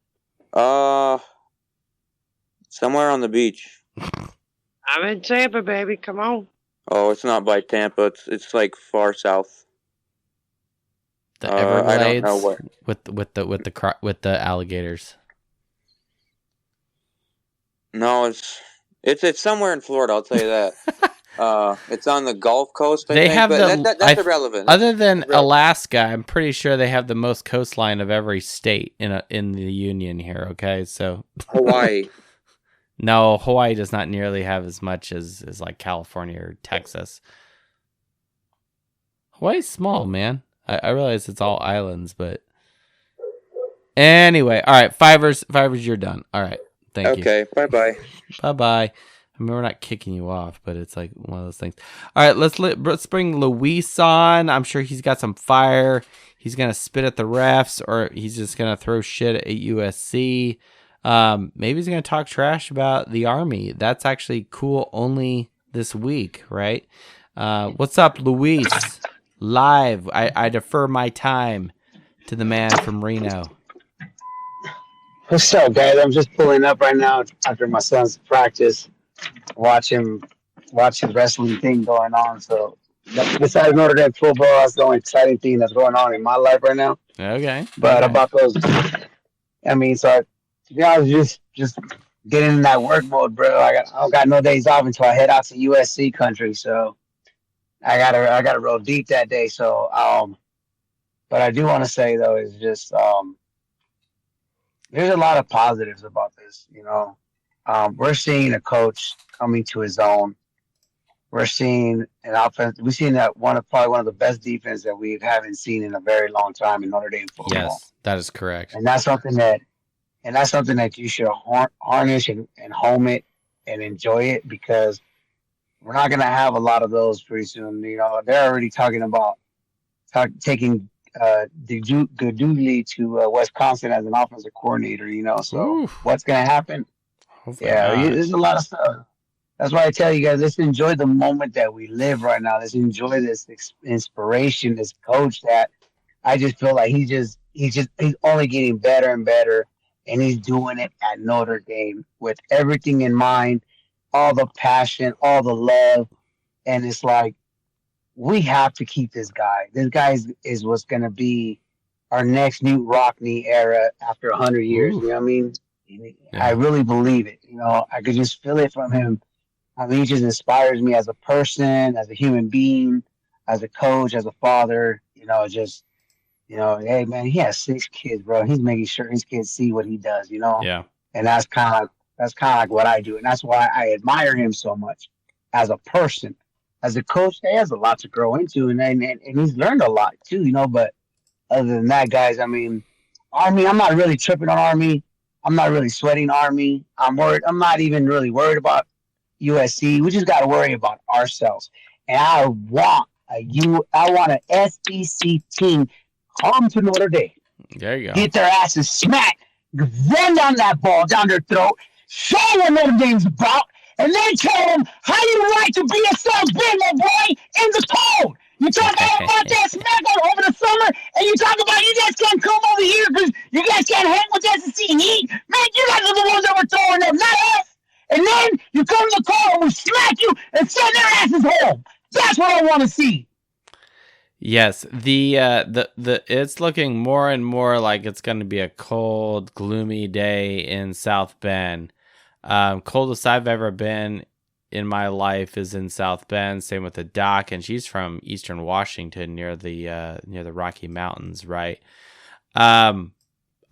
Somewhere on the beach. I'm in Tampa, baby. Come on. Oh, it's not by Tampa. It's like far south. The Everglades. I don't know where. With the alligators. No, it's somewhere in Florida. I'll tell you that. It's on the Gulf Coast. I think, have that's irrelevant. Other than Alaska, I'm pretty sure they have the most coastline of every state in the union here. Okay, so Hawaii. No, Hawaii does not nearly have as much as like California or Texas. Hawaii's small, man. I realize it's all islands, but anyway, all right, Fivers, you're done. All right, thank you. Okay, bye. I mean, we're not kicking you off, but it's like one of those things. All right, let's bring Luis on. I'm sure he's got some fire. He's gonna spit at the refs, or he's just gonna throw shit at USC. Maybe he's gonna talk trash about the Army. That's actually cool. Only this week, right? What's up, Luis? Live. I defer my time to the man from Reno. What's up, guys? I'm just pulling up right now after my son's practice, watching wrestling thing going on. So besides Notre Dame football, that's the only exciting thing that's going on in my life right now. Okay. But about those, I mean, so to be honest, just getting in that work mode, bro. I don't got no days off until I head out to USC country. So I gotta roll deep that day. So but I do want to say though is just there's a lot of positives about this. We're seeing a coach coming to his own. We're seeing an offense. We've seen that probably one of the best defense that we haven't seen in a very long time in Notre Dame football. Yes, that is correct. And that's something that you should harness and home it and enjoy it, because we're not going to have a lot of those pretty soon. They're already talking about taking Guduli to Wisconsin as an offensive coordinator. So Oof. What's going to happen? There's a lot of stuff. That's why I tell you guys, let's enjoy the moment that we live right now. Let's enjoy this inspiration, this coach that I just feel like he's only getting better and better, and he's doing it at Notre Dame with everything in mind, all the passion, all the love, and it's like we have to keep this guy. This guy is what's going to be our next Newt Rockney era after 100 years. Ooh. You know what I mean? Yeah. I really believe it. I could just feel it from him. I mean, he just inspires me as a person, as a human being. as a coach, as a father, just, hey man, he has 6 kids, bro. He's making sure his kids see what he does, Yeah. and that's kind of like what I do, and that's why I admire him so much as a person. As a coach, he has a lot to grow into, and he's learned a lot too, But other than that, guys, I mean, Army, I'm not really tripping on Army. I'm not really sweating Army. I'm worried. I'm not even really worried about USC. We just got to worry about ourselves. And I want an SEC team come to Notre Dame, There you go. get their asses smacked, run down that ball down their throat, show what Notre Dame's about, and then tell them how you like to be a South Bend, little boy, in the cold. You talk all about that smack over the summer, and you talk about you guys can't come over here because you guys can't hang with SEC heat. Man, you guys are the ones that were throwing them, not us. And then you come to the cold and we smack you and send their asses home. That's what I want to see. Yes, the it's looking more and more like it's going to be a cold, gloomy day in South Bend. Coldest I've ever been in my life is in South Bend. Same with the doc, and she's from Eastern Washington, near the Rocky Mountains, right?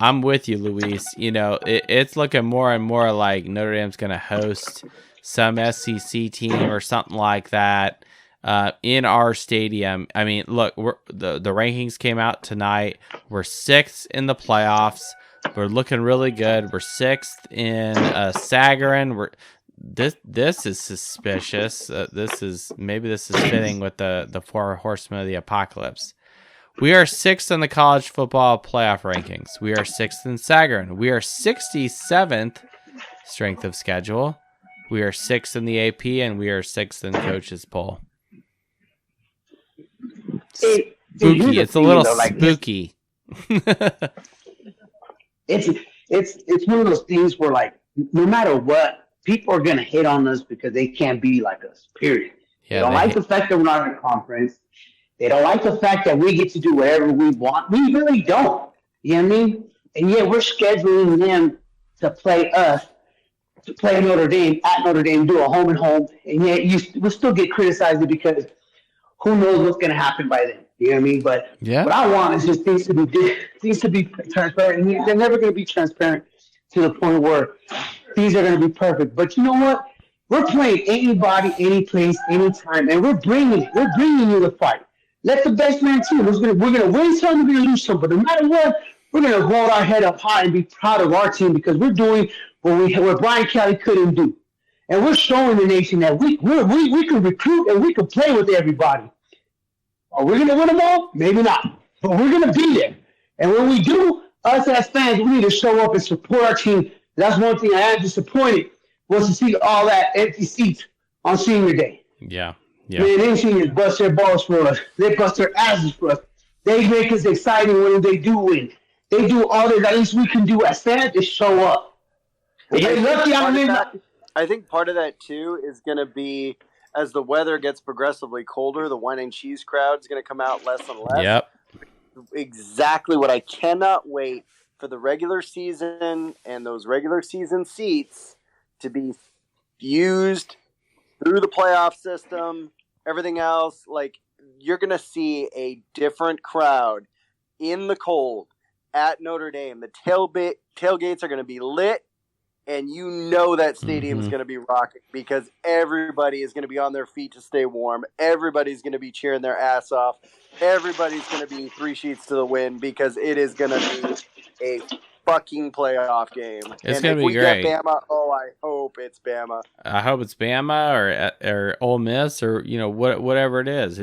I'm with you, Luis. It's looking more and more like Notre Dame's going to host some SEC team or something like that in our stadium. I mean, look, the rankings came out tonight. We're 6th in the playoffs. We're looking really good. We're 6th in Sagarin. This is suspicious. This is fitting with the 4 horsemen of the apocalypse. We are 6th in the college football playoff rankings. We are 6th in Sagarin. We are 67th strength of schedule. We are 6th in the AP, and we are 6th in coaches poll. Spooky. It's a little spooky. It's one of those things where, like, no matter what, people are gonna hate on us because they can't be like us. Period. Yeah, they don't like the fact that we're not in a conference. They don't like the fact that we get to do whatever we want. We really don't. You know what I mean? And yet we're scheduling them to play us, to play Notre Dame at Notre Dame, do a home and home, and yet we'll still get criticized because who knows what's going to happen by then. You know what I mean? But what I want is just things to be transparent. And they're never going to be transparent to the point where things are going to be perfect. But you know what? We're playing anybody, any place, anytime, and we're bringing you the fight. Let the best man team. We're gonna win some, we're gonna lose some, but no matter what, we're gonna hold our head up high and be proud of our team because we're doing what Brian Kelly couldn't do, and we're showing the nation that we can recruit and we can play with everybody. Are we gonna win them all? Maybe not, but we're gonna be there. And when we do, us as fans, we need to show up and support our team. That's one thing I am disappointed was to see all that empty seats on senior day. Yeah. Man, they seniors bust their balls for us. They bust their asses for us. They make us exciting when they do win. They do all that at least we can do as fans is show up. I think part of that too is going to be as the weather gets progressively colder, the wine and cheese crowd is going to come out less and less. Yep. Exactly what I cannot wait for the regular season and those regular season seats to be used through the playoff system. Everything else, like, you're going to see a different crowd in the cold at Notre Dame. The tailgates are going to be lit, and you know that stadium is going to be rocking because everybody is going to be on their feet to stay warm. Everybody's going to be cheering their ass off. Everybody's going to be 3 sheets to the wind because it is going to be a fucking playoff game. It's going to be great. Get Bama, I hope it's Bama. I hope it's Bama or Ole Miss or whatever it is.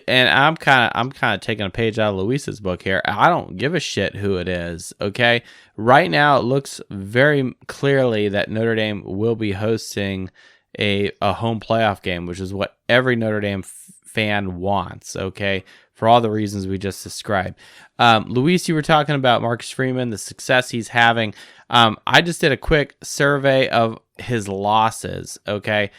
And I'm kind of taking a page out of Luis's book here. I don't give a shit who it is. Okay, right now it looks very clearly that Notre Dame will be hosting a home playoff game, which is what every Notre Dame fan wants. Okay, for all the reasons we just described. Luis, you were talking about Marcus Freeman, the success he's having. I just did a quick survey of his losses, okay?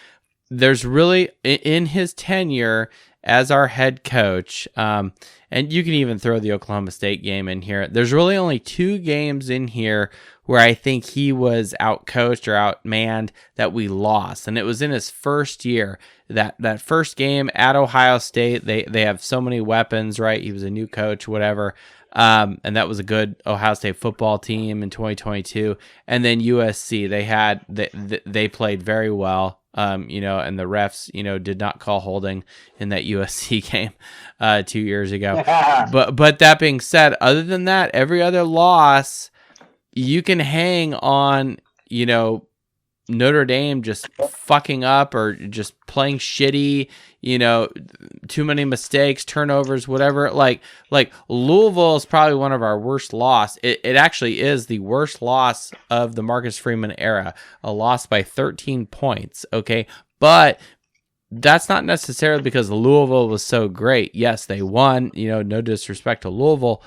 There's really, in his tenure as our head coach, and you can even throw the Oklahoma State game in here. There's really only 2 games in here where I think he was outcoached or outmanned that we lost, and it was in his first year. That first game at Ohio State, they have so many weapons, right? He was a new coach, whatever. And that was a good Ohio State football team in 2022. And then USC, they played very well. And the refs, did not call holding in that USC game 2 years ago. But that being said, other than that, every other loss, you can hang on, Notre Dame just fucking up or just playing shitty, too many mistakes, turnovers, whatever. Like Louisville is probably one of our worst loss. It actually is the worst loss of the Marcus Freeman era, a loss by 13 points. Okay. But that's not necessarily because Louisville was so great. Yes, they won, no disrespect to Louisville.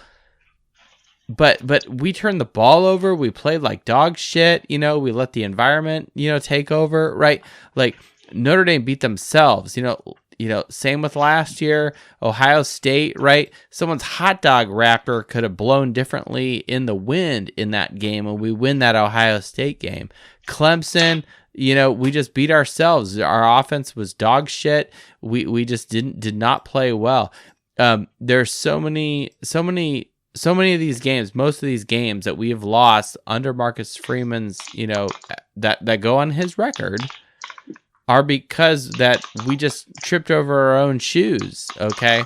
But we turned the ball over. We played like dog shit. We let the environment, take over, right? Like Notre Dame beat themselves, same with last year, Ohio State, right? Someone's hot dog wrapper could have blown differently in the wind in that game, and we win that Ohio State game. Clemson, we just beat ourselves. Our offense was dog shit. We just did not play well. There's so many of these games, most of these games that we have lost under Marcus Freeman's, that go on his record are because that we just tripped over our own shoes. Okay.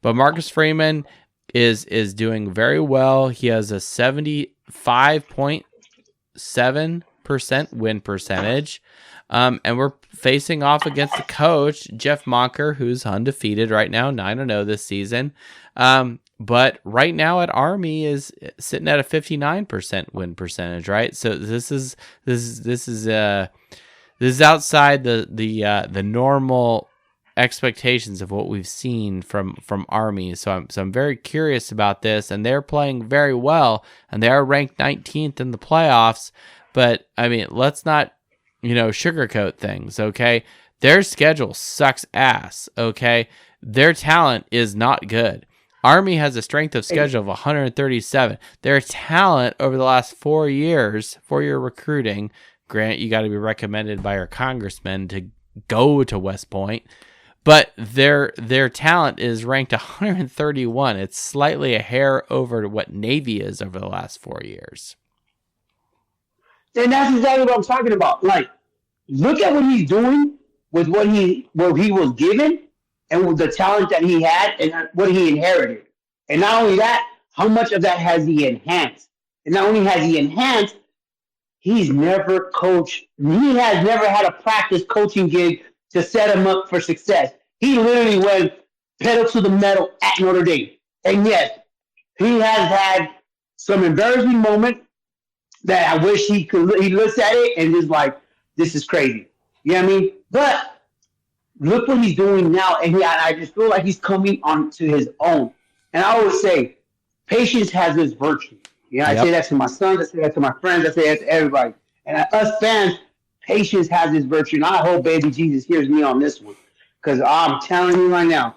But Marcus Freeman is doing very well. He has a 75.7% win percentage. And we're facing off against the coach, Jeff Monker, who's undefeated right now, 9-0 this season. But right now at Army is sitting at a 59% win percentage, right? So this is outside the normal expectations of what we've seen from Army. So I'm very curious about this, and they're playing very well, and they are ranked 19th in the playoffs. But I mean, let's not sugarcoat things, okay? Their schedule sucks ass, okay? Their talent is not good. Army has a strength of schedule of 137. Their talent over the last 4 years, 4-year recruiting, granted, you got to be recommended by our congressman to go to West Point, but their talent is ranked 131. It's slightly a hair over what Navy is over the last 4 years. And that's exactly what I'm talking about. Like, look at what he's doing with what he was given and with the talent that he had and what he inherited. And not only that, how much of that has he enhanced? And not only has he enhanced, he's never coached. He has never had a practice coaching gig to set him up for success. He literally went pedal to the metal at Notre Dame. And yes, he has had some embarrassing moments that I wish he looks at it and is like, this is crazy. You know what I mean? But look what he's doing now, and I just feel like he's coming onto his own. And I always say, patience has its virtue. I say that to my sons, I say that to my friends, I say that to everybody. And us fans, patience has its virtue. And I hope baby Jesus hears me on this one. Because I'm telling you right now,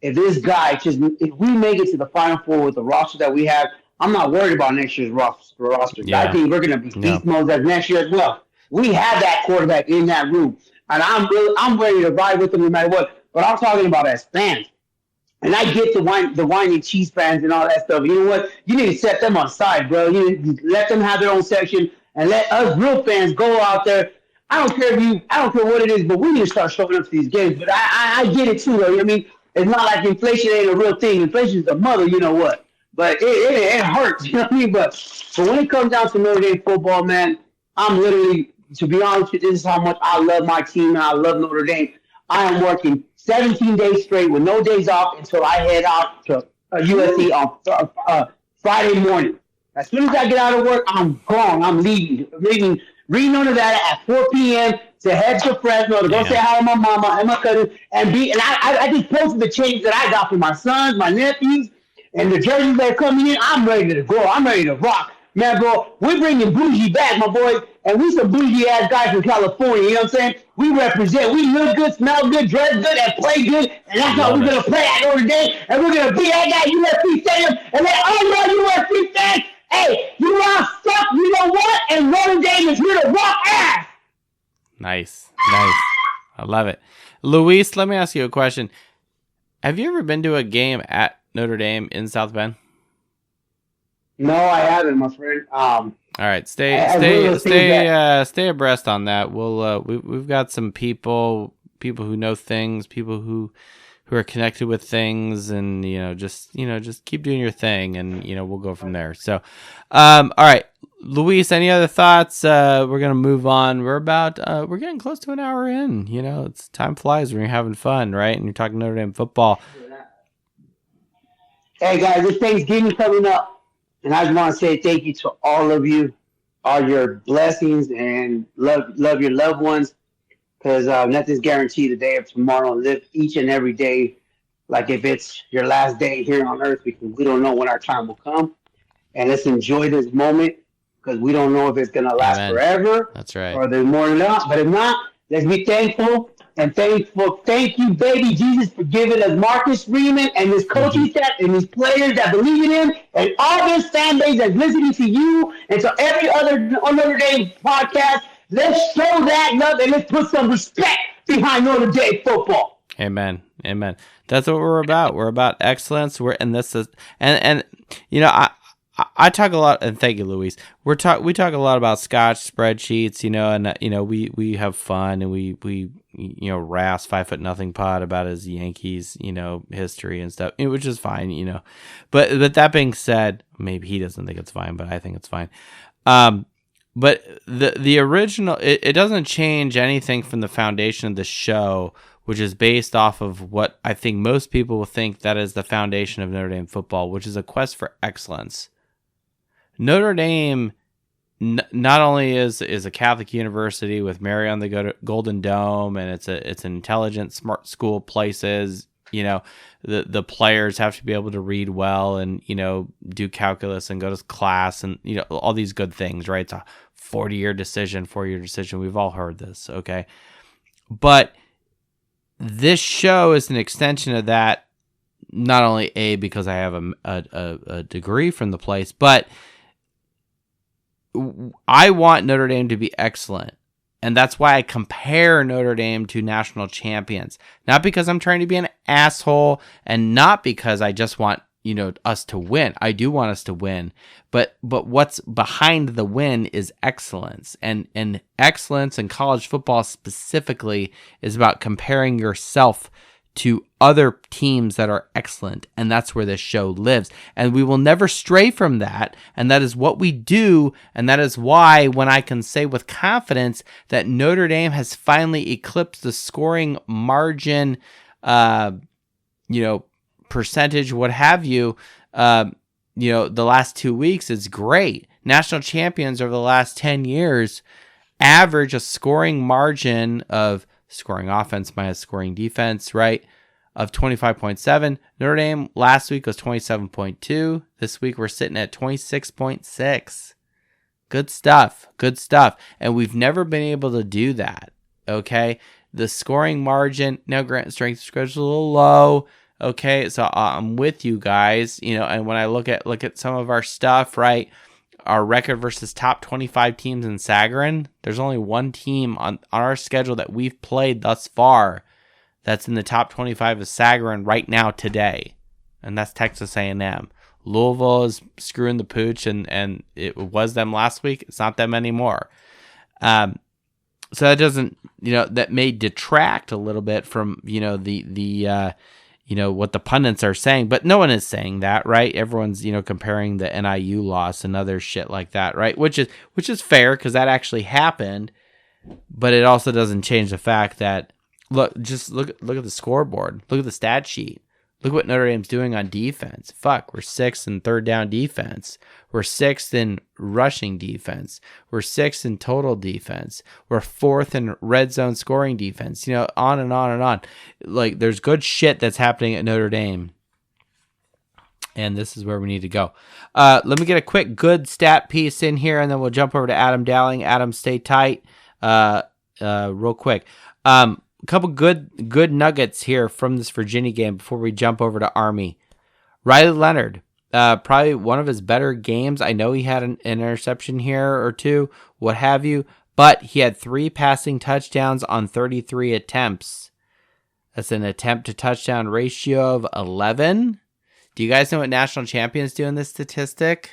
if this guy if we make it to the Final Four with the roster that we have, I'm not worried about next year's roster. Yeah. I think we're going to be beast mode as next year as well. We have that quarterback in that room. And I'm ready to ride with them no matter what. But I'm talking about as fans. And I get the wine and cheese fans and all that stuff. You know what? You need to set them aside, bro. You need to let them have their own section and let us real fans go out there. I don't care what it is, but we need to start showing up to these games. But I get it too, though. You know what I mean? It's not like inflation ain't a real thing. Inflation is a mother, you know what? But it hurts, you know what I mean? But when it comes down to Notre Dame football, man, I'm literally, to be honest with you, this is how much I love my team and I love Notre Dame. I am working 17 days straight with no days off until I head out to USC on Friday morning. As soon as I get out of work, I'm gone. I'm leaving Reno, Nevada at 4 p.m. to head to Fresno to go say hi to my mama and my cousin and I just posted the change that I got for my sons, my nephews, and the jerseys that are coming in. I'm ready to go. I'm ready to rock. Man, bro, we're bringing bougie back, my boys, and we some bougie ass guys from California. You know what I'm saying? We represent. We look good, smell good, dress good, and play good, and that's how Love we're it. gonna play at Notre Dame. And we're gonna be at that USC stadium and let all y'all USC fans, hey, you all suck. You know what? And Notre Dame is here to rock ass. Nice. I love it. Luis, let me ask you a question. Have you ever been to a game at Notre Dame in South Bend? No, I haven't, my friend. All right, stay abreast on that. We've got some people who know things, people who are connected with things, and just keep doing your thing, and we'll go from there. So, all right, Luis, any other thoughts? We're gonna move on. We're getting close to an hour in. It's time flies when you're having fun, right? And you're talking Notre Dame football. Hey guys, this Thanksgiving coming up. And I just want to say thank you to all of you, all your blessings, and love your loved ones, because nothing's guaranteed the day of tomorrow. Live each and every day like if it's your last day here on earth, because we don't know when our time will come. And let's enjoy this moment, because we don't know if it's going to last forever. That's right. Or there's more than that. But if not, let's be thankful. And thankful, thank you, baby Jesus, for giving us Marcus Freeman and his coaching staff and these players that believe in him, and all this fan base that's listening to you and to every other Notre Dame podcast. Let's show that love and let's put some respect behind Notre Dame football. Amen. That's what we're about. We're about excellence. I talk a lot, and thank you, Luis. We talk a lot about Scotch spreadsheets, and we have fun, and we razz 5'0" pod about his Yankees, history and stuff, which is fine, But that being said, maybe he doesn't think it's fine, but I think it's fine. But the original, it doesn't change anything from the foundation of the show, which is based off of what I think most people will think that is the foundation of Notre Dame football, which is a quest for excellence. Notre Dame not only is a Catholic university with Mary on the Golden Dome, and it's an intelligent, smart school, places, the players have to be able to read well and, do calculus and go to class and, all these good things, right? It's a 4-year decision. We've all heard this, okay? But this show is an extension of that, not only because I have a degree from the place, but I want Notre Dame to be excellent. And that's why I compare Notre Dame to national champions. Not because I'm trying to be an asshole, and not because I just want, us to win. I do want us to win. But what's behind the win is excellence. And excellence in college football specifically is about comparing yourself to other teams that are excellent, and that's where this show lives. And we will never stray from that, and that is what we do, and that is why when I can say with confidence that Notre Dame has finally eclipsed the scoring margin, percentage, what have you, the last 2 weeks is great. National champions over the last 10 years average a scoring margin of scoring offense minus scoring defense, right, of 25.7. Notre Dame last week was 27.2. This week we're sitting at 26.6. Good stuff. And we've never been able to do that, okay? The scoring margin, now granted, strength of schedule is a little low, okay? So I'm with you guys, and when I look at some of our stuff, right, our record versus top 25 teams in Sagarin, there's only one team on our schedule that we've played thus far that's in the top 25 of Sagarin right now today, and that's Texas A&M. Louisville is screwing the pooch, and it was them last week. It's not them anymore. So that doesn't, that may detract a little bit from, what the pundits are saying, but no one is saying that, right? Everyone's, comparing the NIU loss and other shit like that, right? Which is fair, because that actually happened, but it also doesn't change the fact that, look at the scoreboard. Look at the stat sheet. Look what Notre Dame's doing on defense. Fuck, we're 6th in third down defense. We're 6th in rushing defense. We're 6th in total defense. We're 4th in red zone scoring defense. On and on and on. Like, there's good shit that's happening at Notre Dame. And this is where we need to go. Let me get a quick good stat piece in here, and then we'll jump over to Adam Dowling. Adam, stay tight. Real quick. A couple good nuggets here from this Virginia game before we jump over to Army. Riley Leonard, probably one of his better games. I know he had an interception here or two, what have you, but he had 3 passing touchdowns on 33 attempts. That's an attempt to touchdown ratio of 11. Do you guys know what national champions do in this statistic?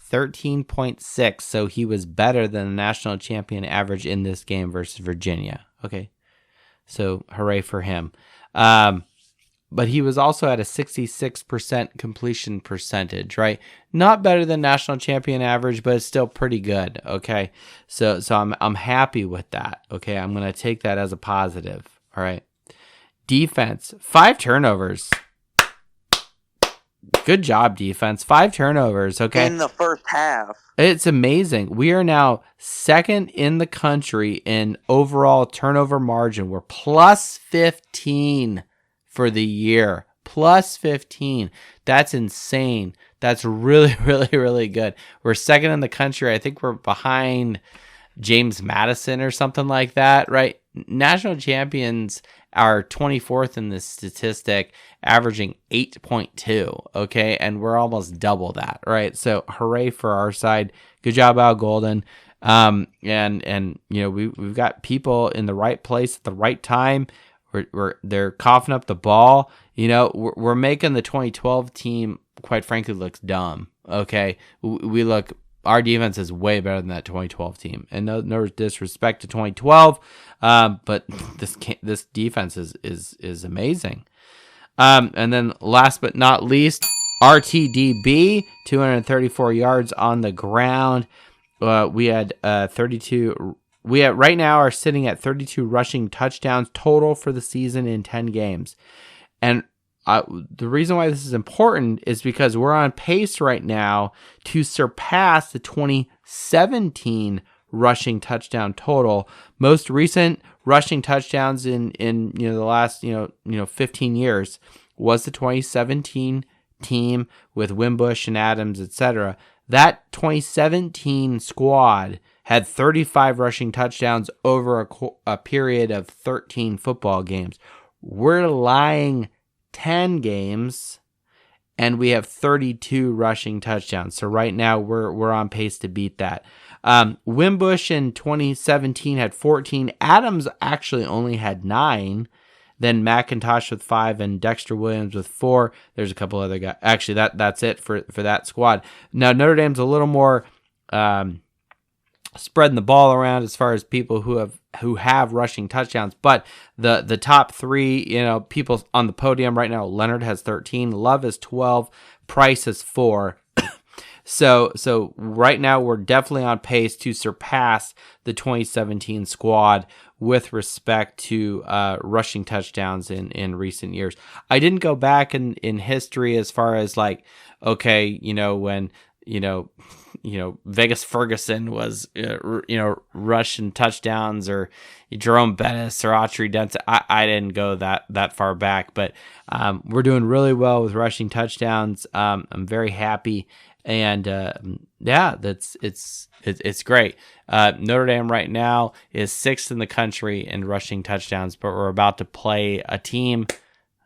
13.6. So he was better than the national champion average in this game versus Virginia. Okay. So hooray for him. But he was also at a 66% completion percentage, right? Not better than national champion average, but it's still pretty good. Okay. So I'm happy with that. Okay. I'm going to take that as a positive. All right. Defense, 5 turnovers. Good job, defense. 5 turnovers, okay? In the first half. It's amazing. We are now second in the country in overall turnover margin. We're plus 15 for the year. Plus 15. That's insane. That's really, really, really good. We're second in the country. I think we're behind James Madison or something like that, right? National champions are 24th in this statistic, averaging 8.2, okay? And we're almost double that, right? So hooray for our side. Good job, Al Golden. And you know, we've got people in the right place at the right time. They're coughing up the ball. You know, we're making the 2012 team, quite frankly, looks dumb, okay? Our defense is way better than that 2012 team, and no disrespect to 2012, but this defense is amazing. And then last but not least, RTDB, 234 yards on the ground. We had 32. We right now are sitting at 32 rushing touchdowns total for the season in 10 games, and the reason why this is important is because we're on pace right now to surpass the 2017 rushing touchdown total. Most recent rushing touchdowns in the last 15 years was the 2017 team with Wimbush and Adams, etc. That 2017 squad had 35 rushing touchdowns over a period of 13 football games. We're lying 10 games, and we have 32 rushing touchdowns. So right now we're on pace to beat that. Wimbush in 2017 had 14. Adams actually only had 9. Then McIntosh with 5 and Dexter Williams with 4. There's a couple other guys. Actually, that's it for that squad. Now Notre Dame's a little more spreading the ball around as far as people who have rushing touchdowns, but the top 3 people on the podium right now, Leonard has 13, Love is 12, Price is 4. So right now we're definitely on pace to surpass the 2017 squad with respect to rushing touchdowns in recent years. I didn't go back in history as far as like, okay, when Vegas Ferguson was, rushing touchdowns, or Jerome Bettis or Autry Denson. I didn't go that far back, but we're doing really well with rushing touchdowns. I'm very happy, and it's great. Notre Dame right now is 6th in the country in rushing touchdowns, but we're about to play a team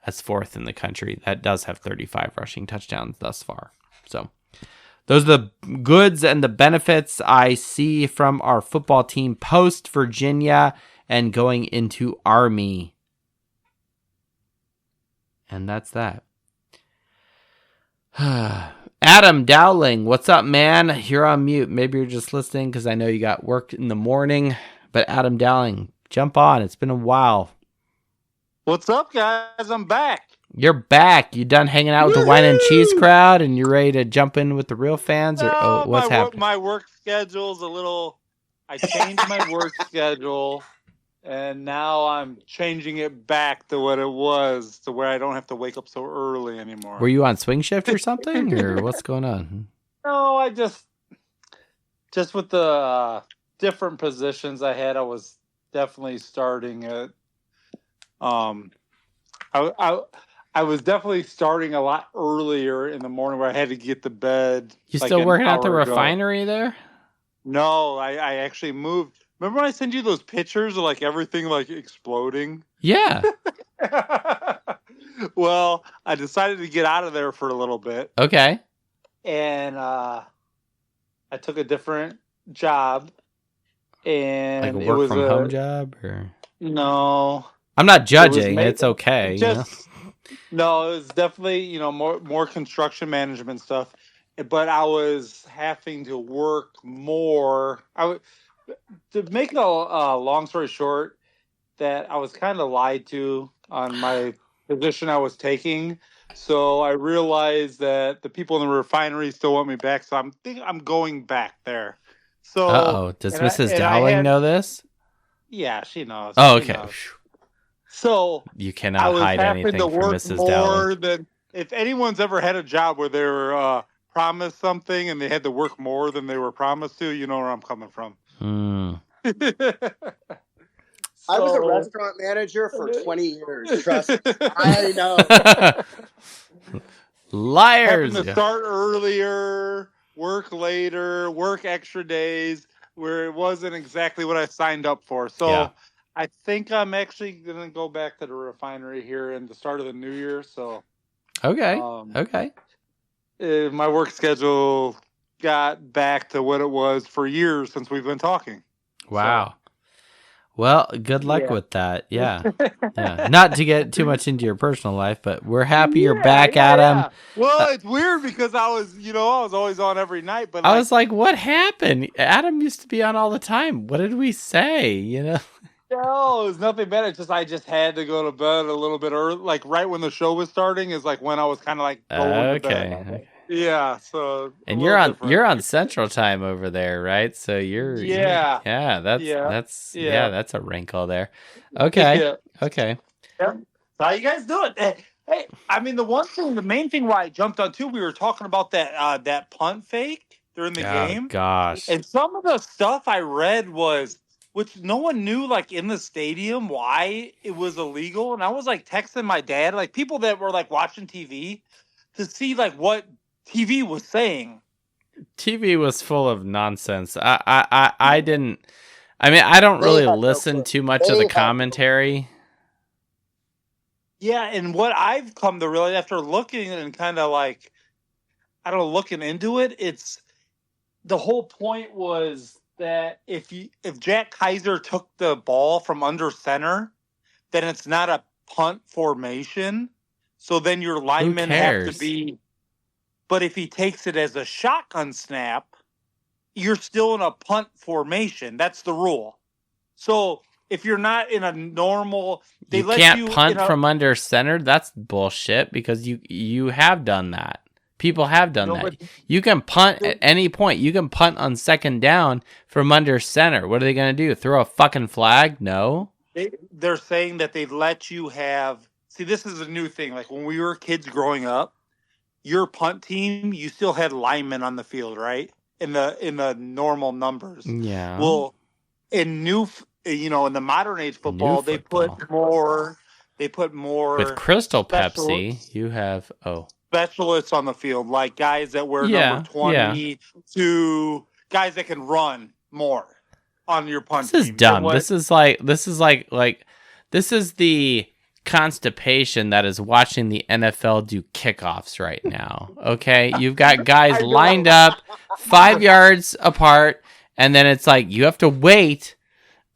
that's 4th in the country that does have 35 rushing touchdowns thus far. So those are the goods and the benefits I see from our football team post Virginia and going into Army. And that's that. Adam Dowling, what's up, man? You're on mute. Maybe you're just listening because I know you got work in the morning. But Adam Dowling, jump on. It's been a while. What's up, guys? I'm back. You're back. You done hanging out with the wine and cheese crowd, and you're ready to jump in with the real fans, or what's happening? My work schedule's a little. I changed my work schedule, and now I'm changing it back to what it was, to where I don't have to wake up so early anymore. Were you on swing shift or something, or what's going on? No, I just with the different positions I had, I was definitely starting at. I was definitely starting a lot earlier in the morning where I had to get to bed. You like still an working at the hour ago. refinery there? No, I actually moved. Remember when I sent you those pictures of like everything like exploding? Yeah. Well, I decided to get out of there for a little bit. Okay. And I took a different job. And Like a it work was from home job or? No. I'm not judging. It's okay. No, it was definitely, more construction management stuff. But I was having to work more. To make a long story short, that I was kind of lied to on my position I was taking. So I realized that the people in the refinery still want me back. So I'm going back there. So Does Mrs. Dowling know this? Yeah, she knows. Oh, okay. Knows. So you cannot hide anything from Mrs. Dowling. If anyone's ever had a job where they were promised something and they had to work more than they were promised to, you know where I'm coming from. I was a restaurant manager for 20 years. Trust me. I know. Liars. Having to start earlier, work later, work extra days, where it wasn't exactly what I signed up for. So I think I'm actually going to go back to the refinery here in the start of the new year. So okay. My work schedule got back to what it was for years since we've been talking. Wow. So. Well, good luck with that. Yeah. Not to get too much into your personal life, but we're happy you're back, Adam. Yeah. Well, it's weird because I was always on every night, but I was like, what happened? Adam used to be on all the time. What did we say? No, it was nothing bad. It's just I just had to go to bed a little bit early, like right when the show was starting is like when I was kind of like going to bed. Okay. Yeah, so and you're on Central Time over there, right? So you're that's a wrinkle there. Okay, okay. Yeah. So how you guys doing? Hey, I mean the main thing why I jumped on too, we were talking about that punt fake during the game. Gosh, and some of the stuff I read was. Which no one knew, like, in the stadium why it was illegal. And I was, like, texting my dad, like, people that were, like, watching TV to see, like, what TV was saying. TV was full of nonsense. I didn't... I mean, I don't really listen too much of the commentary. Yeah, and what I've come to realize after looking and kind of, like, I don't know, looking into it, it's... The whole point was... that if Jack Kaiser took the ball from under center, then it's not a punt formation. So then your linemen have to be. But if he takes it as a shotgun snap, you're still in a punt formation. That's the rule. So if you're not in a normal, you can't punt from under center. That's bullshit because you have done that. People have done that. You can punt at any point. You can punt on second down from under center. What are they going to do? Throw a fucking flag? No. They're saying that they let you have... See, this is a new thing. Like when we were kids growing up, your punt team, you still had linemen on the field, right? In the normal numbers. Yeah. Well, in the modern age football, they put more... With Crystal Pepsi, you have... specialists on the field, like guys that wear number 20 to guys that can run more on your punt team. This is dumb. This is the constipation that is watching the NFL do kickoffs right now. Okay, you've got guys lined up 5 yards apart, and then it's like you have to wait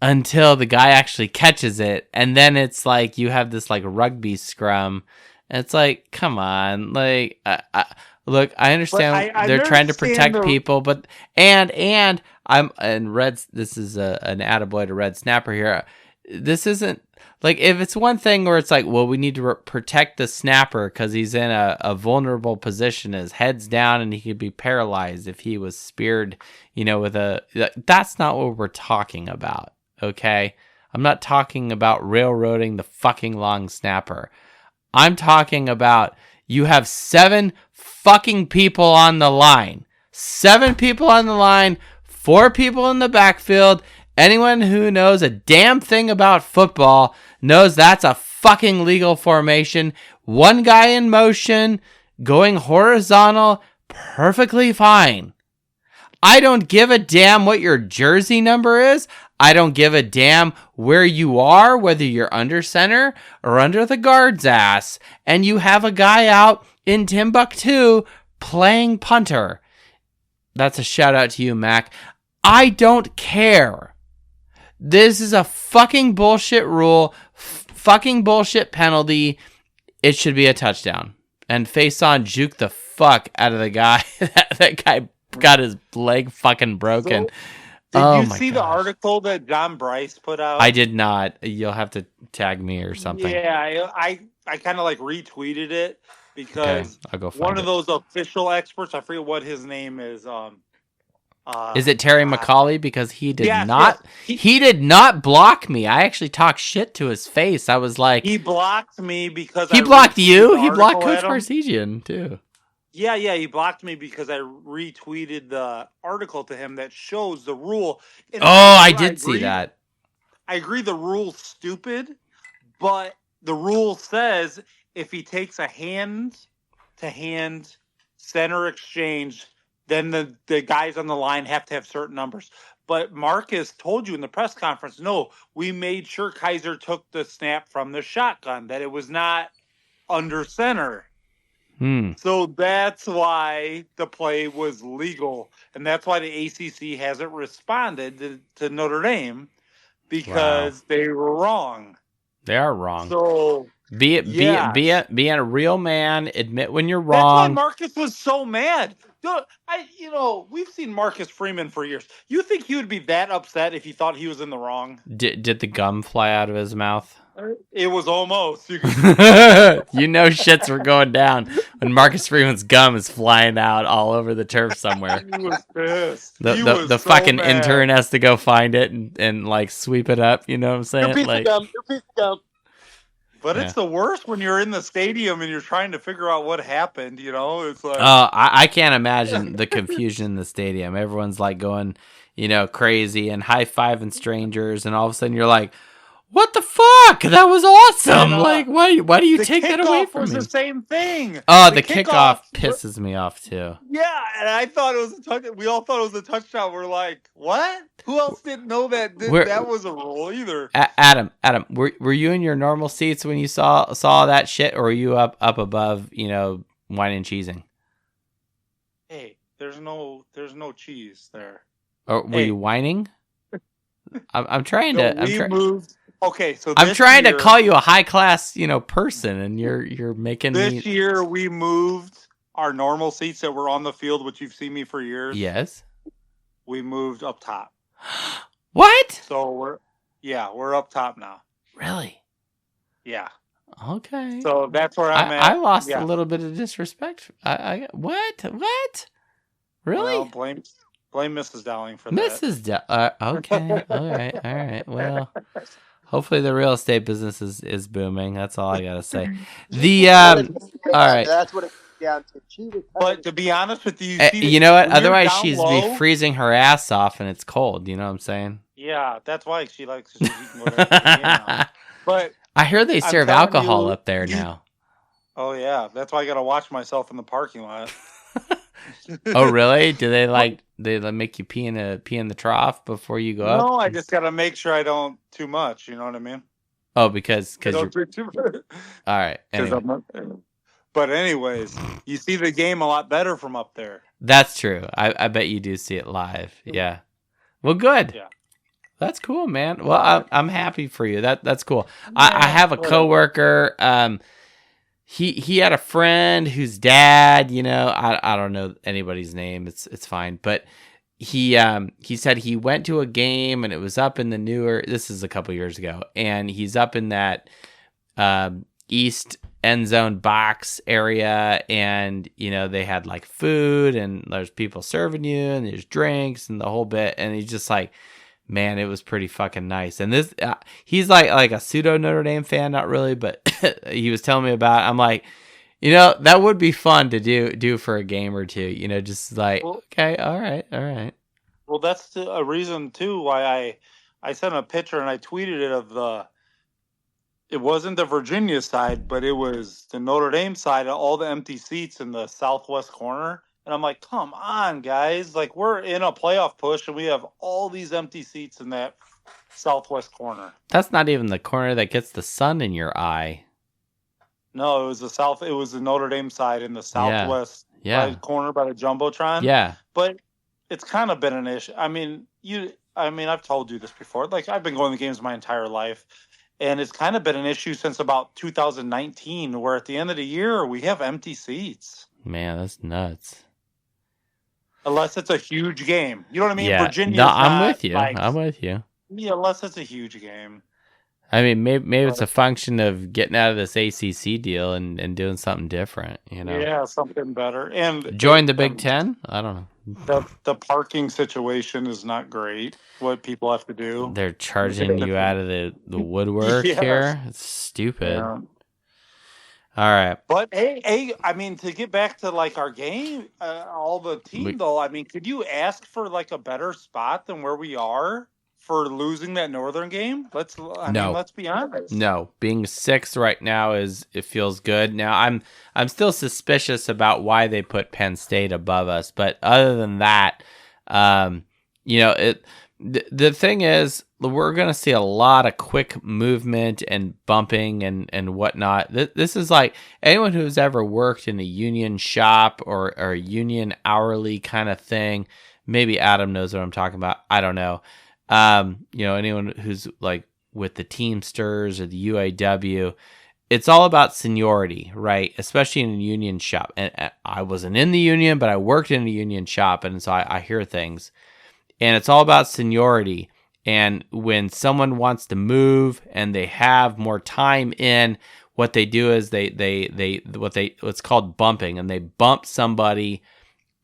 until the guy actually catches it, and then it's like you have this like rugby scrum. It's like, come on, like, look, I understand they're trying to protect people, but and Red's. This is an attaboy to Red Snapper here. This isn't like if it's one thing where it's like, well, we need to protect the snapper because he's in a vulnerable position, his head's down, and he could be paralyzed if he was speared, with a. That's not what we're talking about, okay? I'm not talking about railroading the fucking long snapper. I'm talking about you have 7 fucking people on the line. 7 people on the line, 4 people in the backfield. Anyone who knows a damn thing about football knows that's a fucking legal formation. One guy in motion, going horizontal, perfectly fine. I don't give a damn what your jersey number is. I don't give a damn where you are, whether you're under center or under the guard's ass, and you have a guy out in Timbuktu playing punter. That's a shout out to you, Mac. I don't care. This is a fucking bullshit rule, fucking bullshit penalty. It should be a touchdown. And Faison juked the fuck out of the guy. that guy got his leg fucking broken. Did you see the article that John Bryce put out? I did not. You'll have to tag me or something. Yeah, I kind of like retweeted it because I'll go find one of it. those official experts, I forget what his name is. Is it Terry McCauley? Because he did not. Yes. He did not block me. I actually talked shit to his face. I was like, he blocked me because he blocked you. He blocked Coach Parsegian too. Yeah, he blocked me because I retweeted the article to him that shows the rule. And I did see that. I agree the rule's stupid, but the rule says if he takes a hand-to-hand center exchange, then the guys on the line have to have certain numbers. But Marcus told you in the press conference, no, we made sure Kaiser took the snap from the shotgun, that it was not under center. So that's why the play was legal. And that's why the ACC hasn't responded to Notre Dame, because they were wrong. They are wrong. So being a real man, admit when you're wrong. That's why Marcus was so mad. We've seen Marcus Freeman for years. You think he would be that upset if he thought he was in the wrong? Did the gum fly out of his mouth? It was almost. Shits were going down when Marcus Freeman's gum is flying out all over the turf somewhere. He was pissed. The fucking intern has to go find it and like sweep it up. You know what I'm saying? Your piece of gum. But it's the worst when you're in the stadium and you're trying to figure out what happened. It's like, I can't imagine the confusion in the stadium. Everyone's like going, crazy and high-fiving strangers, and all of a sudden you're like, what the fuck? That was awesome! Like, why do you take that away from me? The same thing. Oh, the kickoff pisses me off too. Yeah, and I thought it was a touchdown. We all thought it was a touchdown. We're like, what? Who else didn't know that that was a rule either? Adam, were you in your normal seats when you saw that shit, or were you up above, wine and cheesing? Hey, there's no cheese there. Or were you whining? I'm trying to. Moved. Okay, so I'm trying to call you a high class, person, and you're making me. This year we moved our normal seats that were on the field, which you've seen me for years. Yes. We moved up top. What? So we're up top now. Really? Yeah. Okay. So that's where I'm at. I lost a little bit of disrespect. What? Really? Well, blame Mrs. Dowling for that. Okay. All right. Well, hopefully the real estate business is booming. That's all I gotta say. All right. That's what it comes down to. But to be honest with you, you know what? Otherwise, she'd be freezing her ass off, and it's cold. You know what I'm saying? Yeah, that's why she likes to eat whatever. But I hear they serve alcohol up there now. Oh yeah, that's why I gotta watch myself in the parking lot. Oh really? Do they make you pee in the trough before you go up? No, I just gotta make sure I don't too much. You know what I mean? Oh, because you're too much. All right. Anyway. But anyways, you see the game a lot better from up there. That's true. I bet you do see it live. Yeah. Well, good. Yeah. That's cool, man. Well, I'm happy for you. That's cool. I have a coworker. He had a friend whose dad, I don't know anybody's name. It's fine. But he said he went to a game and it was up in the newer, this is a couple years ago, and he's up in that east end zone box area, and they had like food and there's people serving you and there's drinks and the whole bit, and he's just like, man, it was pretty fucking nice. And this, he's like a pseudo Notre Dame fan, not really, but he was telling me about it. I'm like, that would be fun to do for a game or two. Just like, okay, all right. Well, that's a reason too why I sent a picture and I tweeted it of it wasn't the Virginia side, but it was the Notre Dame side of all the empty seats in the southwest corner. And I'm like, come on, guys. Like, we're in a playoff push, and we have all these empty seats in that southwest corner. That's not even the corner that gets the sun in your eye. No, it was the Notre Dame side in the southwest Yeah. corner by the Jumbotron. Yeah. But it's kind of been an issue. I mean, I've told you this before. Like, I've been going to games my entire life. And it's kind of been an issue since about 2019, where at the end of the year, we have empty seats. Man, that's nuts. Unless it's a huge game. You know what I mean? Yeah. Virginia's No, I'm not, with you. like, I'm with you. Yeah, unless it's a huge game. I mean, maybe it's a function of getting out of this ACC deal and doing something different, you know? Yeah, something better. And join the Big Ten? I don't know. The parking situation is not great. What people have to do. They're charging you out of the woodwork here. It's stupid. Yeah. All right. But I mean, to get back to like our game, all the team though. I mean, could you ask for like a better spot than where we are for losing that Northern game? Let's be honest. No, being sixth right now it feels good. Now I'm still suspicious about why they put Penn State above us, but other than that, you know, the thing is, we're going to see a lot of quick movement and bumping and whatnot. This is like anyone who's ever worked in a union shop or a union hourly kind of thing. Maybe Adam knows what I'm talking about. I don't know. You know, anyone who's like with the Teamsters or the UAW, it's all about seniority, right? Especially in a union shop. And I wasn't in the union, but I worked in a union shop. And so I hear things. And it's all about seniority. And when someone wants to move and they have more time in, what they do is what's called bumping, and they bump somebody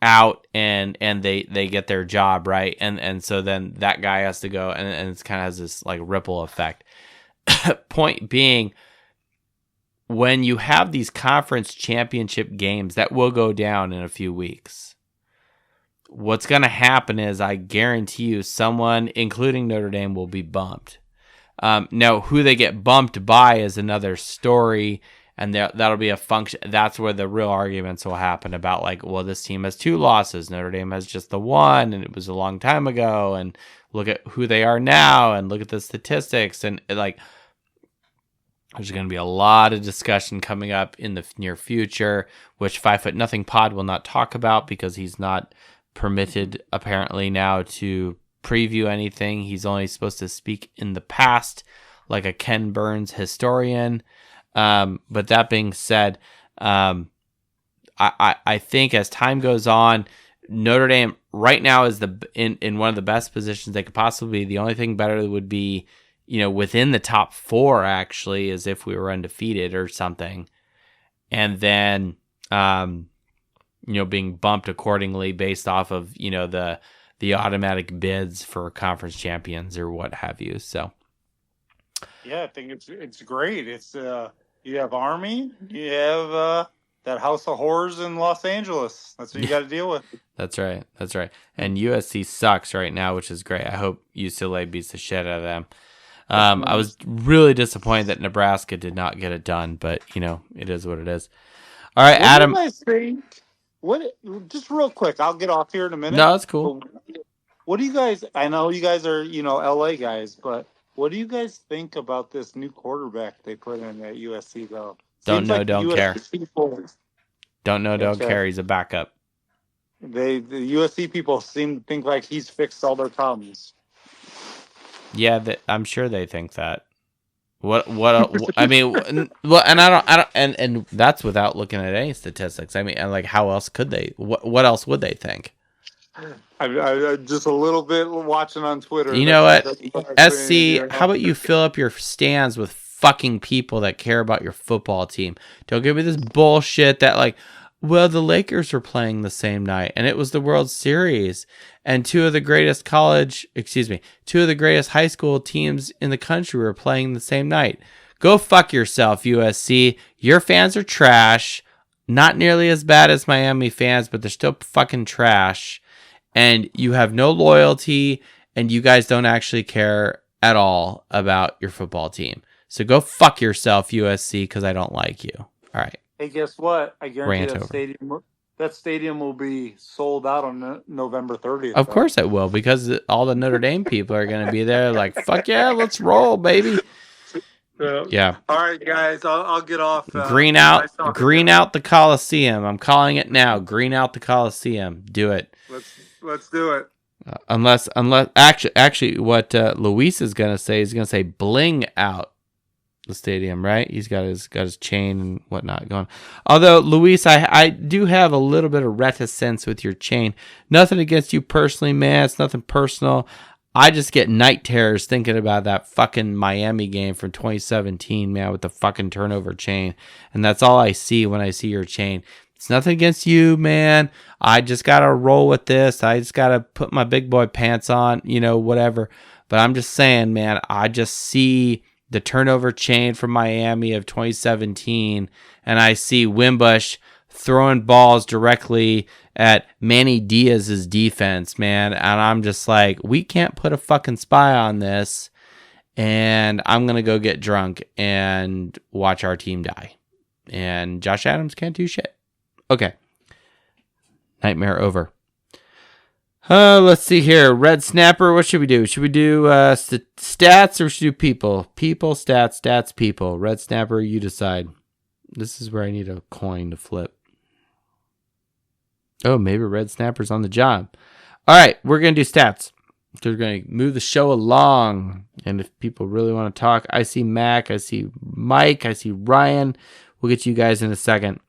out and they get their job, right? And so then that guy has to go, and it kind of has this like ripple effect. Point being, when you have these conference championship games that will go down in a few weeks, what's going to happen is, I guarantee you, someone, including Notre Dame, will be bumped. Now, who they get bumped by is another story, and that'll be a function. That's where the real arguments will happen about, like, well, this team has 2 losses. Notre Dame has just the 1, and it was a long time ago, and look at who they are now, and look at the statistics, and like, there's going to be a lot of discussion coming up in the near future, which 5 Foot Nothing Pod will not talk about because he's not permitted apparently now to preview anything. He's only supposed to speak in the past like a Ken Burns historian. But that being said, I think as time goes on, Notre Dame right now is in one of the best positions they could possibly be. The only thing better would be, you know, within the top 4 actually, is if we were undefeated or something. And then you know, being bumped accordingly based off of, you know, the automatic bids for conference champions or what have you. So, yeah, I think it's great. It's you have Army, you have that House of Horrors in Los Angeles. That's what you got to deal with. That's right. And USC sucks right now, which is great. I hope UCLA beats the shit out of them. I was really disappointed that Nebraska did not get it done, but you know, it is what it is. All right, Adam. What do you guys think? Just real quick, I'll get off here in a minute. No, that's cool. What do you guys? I know you guys are, you know, LA guys, but what do you guys think about this new quarterback they put in at USC though? Don't know, don't care. Don't know, don't care. He's a backup. The USC people seem to think like he's fixed all their problems. Yeah, I'm sure they think that. What I mean, well, and I don't, and that's without looking at any statistics. I mean, and like, how else could they? What else would they think? I just a little bit watching on Twitter. You know what, SC? How about you fill up your stands with fucking people that care about your football team? Don't give me this bullshit that like, well, the Lakers were playing the same night, and it was the World Series, and 2 of the greatest high school teams in the country were playing the same night. Go fuck yourself, USC. Your fans are trash. Not nearly as bad as Miami fans, but they're still fucking trash. And you have no loyalty, and you guys don't actually care at all about your football team. So go fuck yourself, USC, because I don't like you. All right. Hey, guess what? I guarantee Rant that stadium will be sold out on November 30th. Of course it will, because all the Notre Dame people are going to be there like, fuck yeah, let's roll, baby. Yeah. All right, guys, I'll get off. Green out the Coliseum. I'm calling it now. Green out the Coliseum. Do it. Let's do it. Unless actually, what Luis is going to say is going to say bling out the stadium, right? He's got his chain and whatnot going. Although, Luis, I do have a little bit of reticence with your chain. Nothing against you personally, man. It's nothing personal. I just get night terrors thinking about that fucking Miami game from 2017, man, with the fucking turnover chain. And that's all I see when I see your chain. It's nothing against you, man. I just got to roll with this. I just got to put my big boy pants on, whatever. But I'm just saying, man, I just see the turnover chain from Miami of 2017, and I see Wimbush throwing balls directly at Manny Diaz's defense, man. And I'm just like, we can't put a fucking spy on this, and I'm going to go get drunk and watch our team die. And Josh Adams can't do shit. Okay. Nightmare over. Let's see here. Red Snapper, what should we do? Should we do stats or should we do people? People, stats, people. Red Snapper, you decide. This is where I need a coin to flip. Oh, maybe Red Snapper's on the job. All right, we're going to do stats. So we're going to move the show along. And if people really want to talk, I see Mac, I see Mike, I see Ryan. We'll get you guys in a second.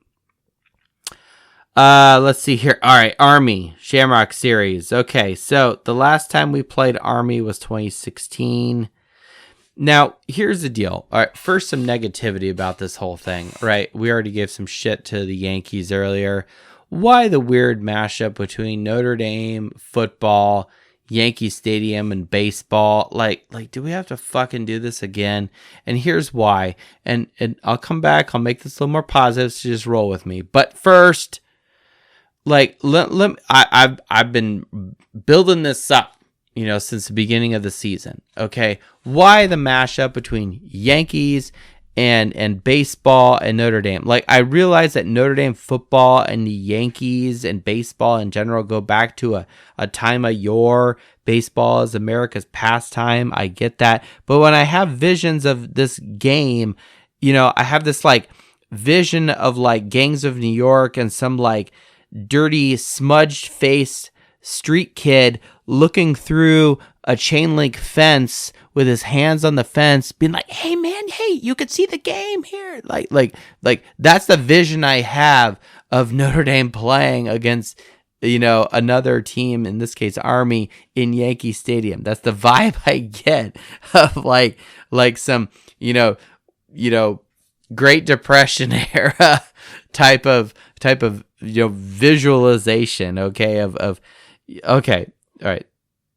Let's see here. All right, Army Shamrock Series. Okay, so the last time we played Army was 2016. Now, here's the deal. All right, first, some negativity about this whole thing, right? We already gave some shit to the Yankees earlier. Why the weird mashup between Notre Dame football, Yankee Stadium, and baseball? Like, do we have to fucking do this again? And here's why. And I'll come back. I'll make this a little more positive, so just roll with me. But first, I've been building this up, since the beginning of the season. Okay, why the mashup between Yankees and baseball and Notre Dame? Like, I realize that Notre Dame football and the Yankees and baseball in general go back to a time of yore. Baseball is America's pastime. I get that, but when I have visions of this game, I have this vision of Gangs of New York and some dirty, smudged-faced street kid looking through a chain link fence with his hands on the fence, being like, "Hey man, hey, you can see the game here." Like that's the vision I have of Notre Dame playing against, another team, in this case Army, in Yankee Stadium. That's the vibe I get of some, Great Depression era type of visualization, okay, okay, all right,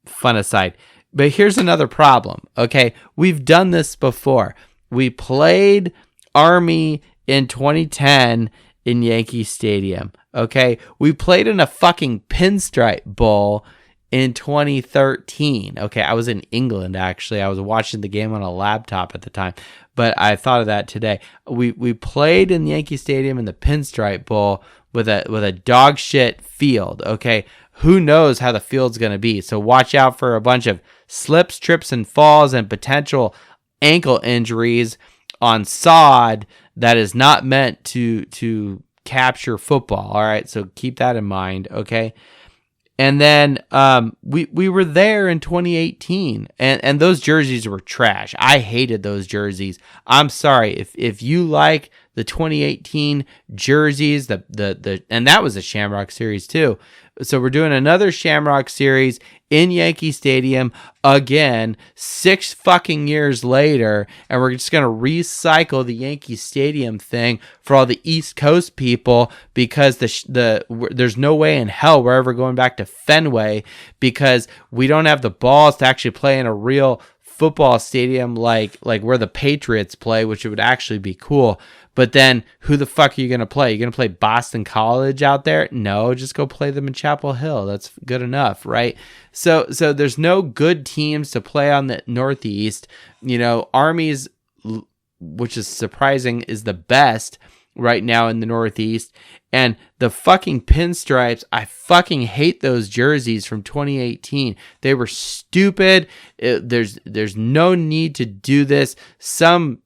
fun aside. But here's another problem, okay? We've done this before. We played Army in 2010 in Yankee Stadium, okay? We played in a fucking Pinstripe Bowl in 2013, okay? I was in England, actually. I was watching the game on a laptop at the time, but I thought of that today. We played in Yankee Stadium in the Pinstripe Bowl with a dog shit field, okay? Who knows how the field's going to be? So watch out for a bunch of slips, trips, and falls and potential ankle injuries on sod that is not meant to capture football, all right? So keep that in mind, okay? And then we were there in 2018, and those jerseys were trash. I hated those jerseys. I'm sorry if you like the 2018 jerseys, and that was a Shamrock Series too. So we're doing another Shamrock Series in Yankee Stadium again, 6 fucking years later, and we're just gonna recycle the Yankee Stadium thing for all the East Coast people, because there's no way in hell we're ever going back to Fenway, because we don't have the balls to actually play in a real football stadium like where the Patriots play, which would actually be cool. But then who the fuck are you going to play? You're going to play Boston College out there? No, just go play them in Chapel Hill. That's good enough, right? So there's no good teams to play on the Northeast. Army's which is surprising, is the best right now in the Northeast. And the fucking pinstripes, I fucking hate those jerseys from 2018. They were stupid. There's no need to do this. Some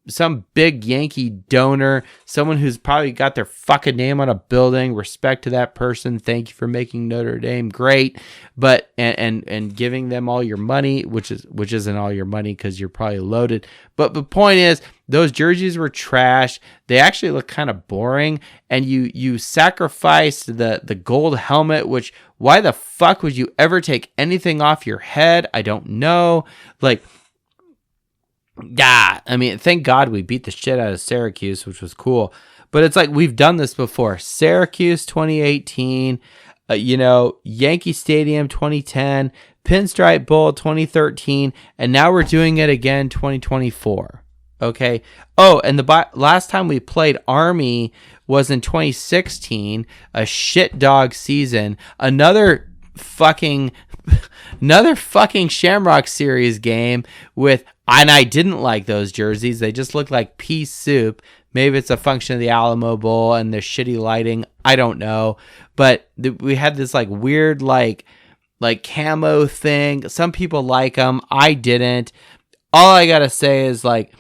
big Yankee donor, someone who's probably got their fucking name on a building, respect to that person. Thank you for making Notre Dame great. But and giving them all your money, which isn't all your money because you're probably loaded. But the point is, those jerseys were trash. They actually look kind of boring. And you sacrificed the gold helmet, which, why the fuck would you ever take anything off your head? I don't know. Like, yeah, I mean, thank God we beat the shit out of Syracuse, which was cool. But it's like, we've done this before. Syracuse 2018, Yankee Stadium 2010, Pinstripe Bowl 2013, and now we're doing it again 2024. Okay. Oh, and the last time we played Army was in 2016, a shit dog season. Another fucking Shamrock Series game and I didn't like those jerseys. They just looked like pea soup. Maybe it's a function of the Alamo Bowl and the shitty lighting. I don't know. But we had this like weird like camo thing. Some people like them. I didn't. All I gotta say is like,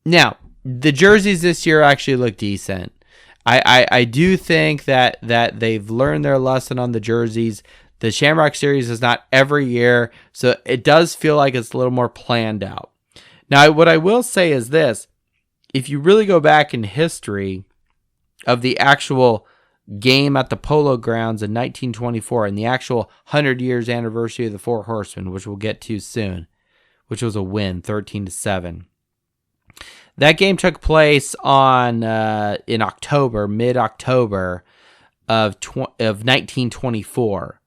now the jerseys this year actually look decent. I do think that they've learned their lesson on the jerseys. The Shamrock Series is not every year, so it does feel like it's a little more planned out. Now, what I will say is this. If you really go back in history of the actual game at the Polo Grounds in 1924 and the actual 100 years anniversary of the Four Horsemen, which we'll get to soon, which was a win, 13-7. That game took place in October, mid-October of 1924.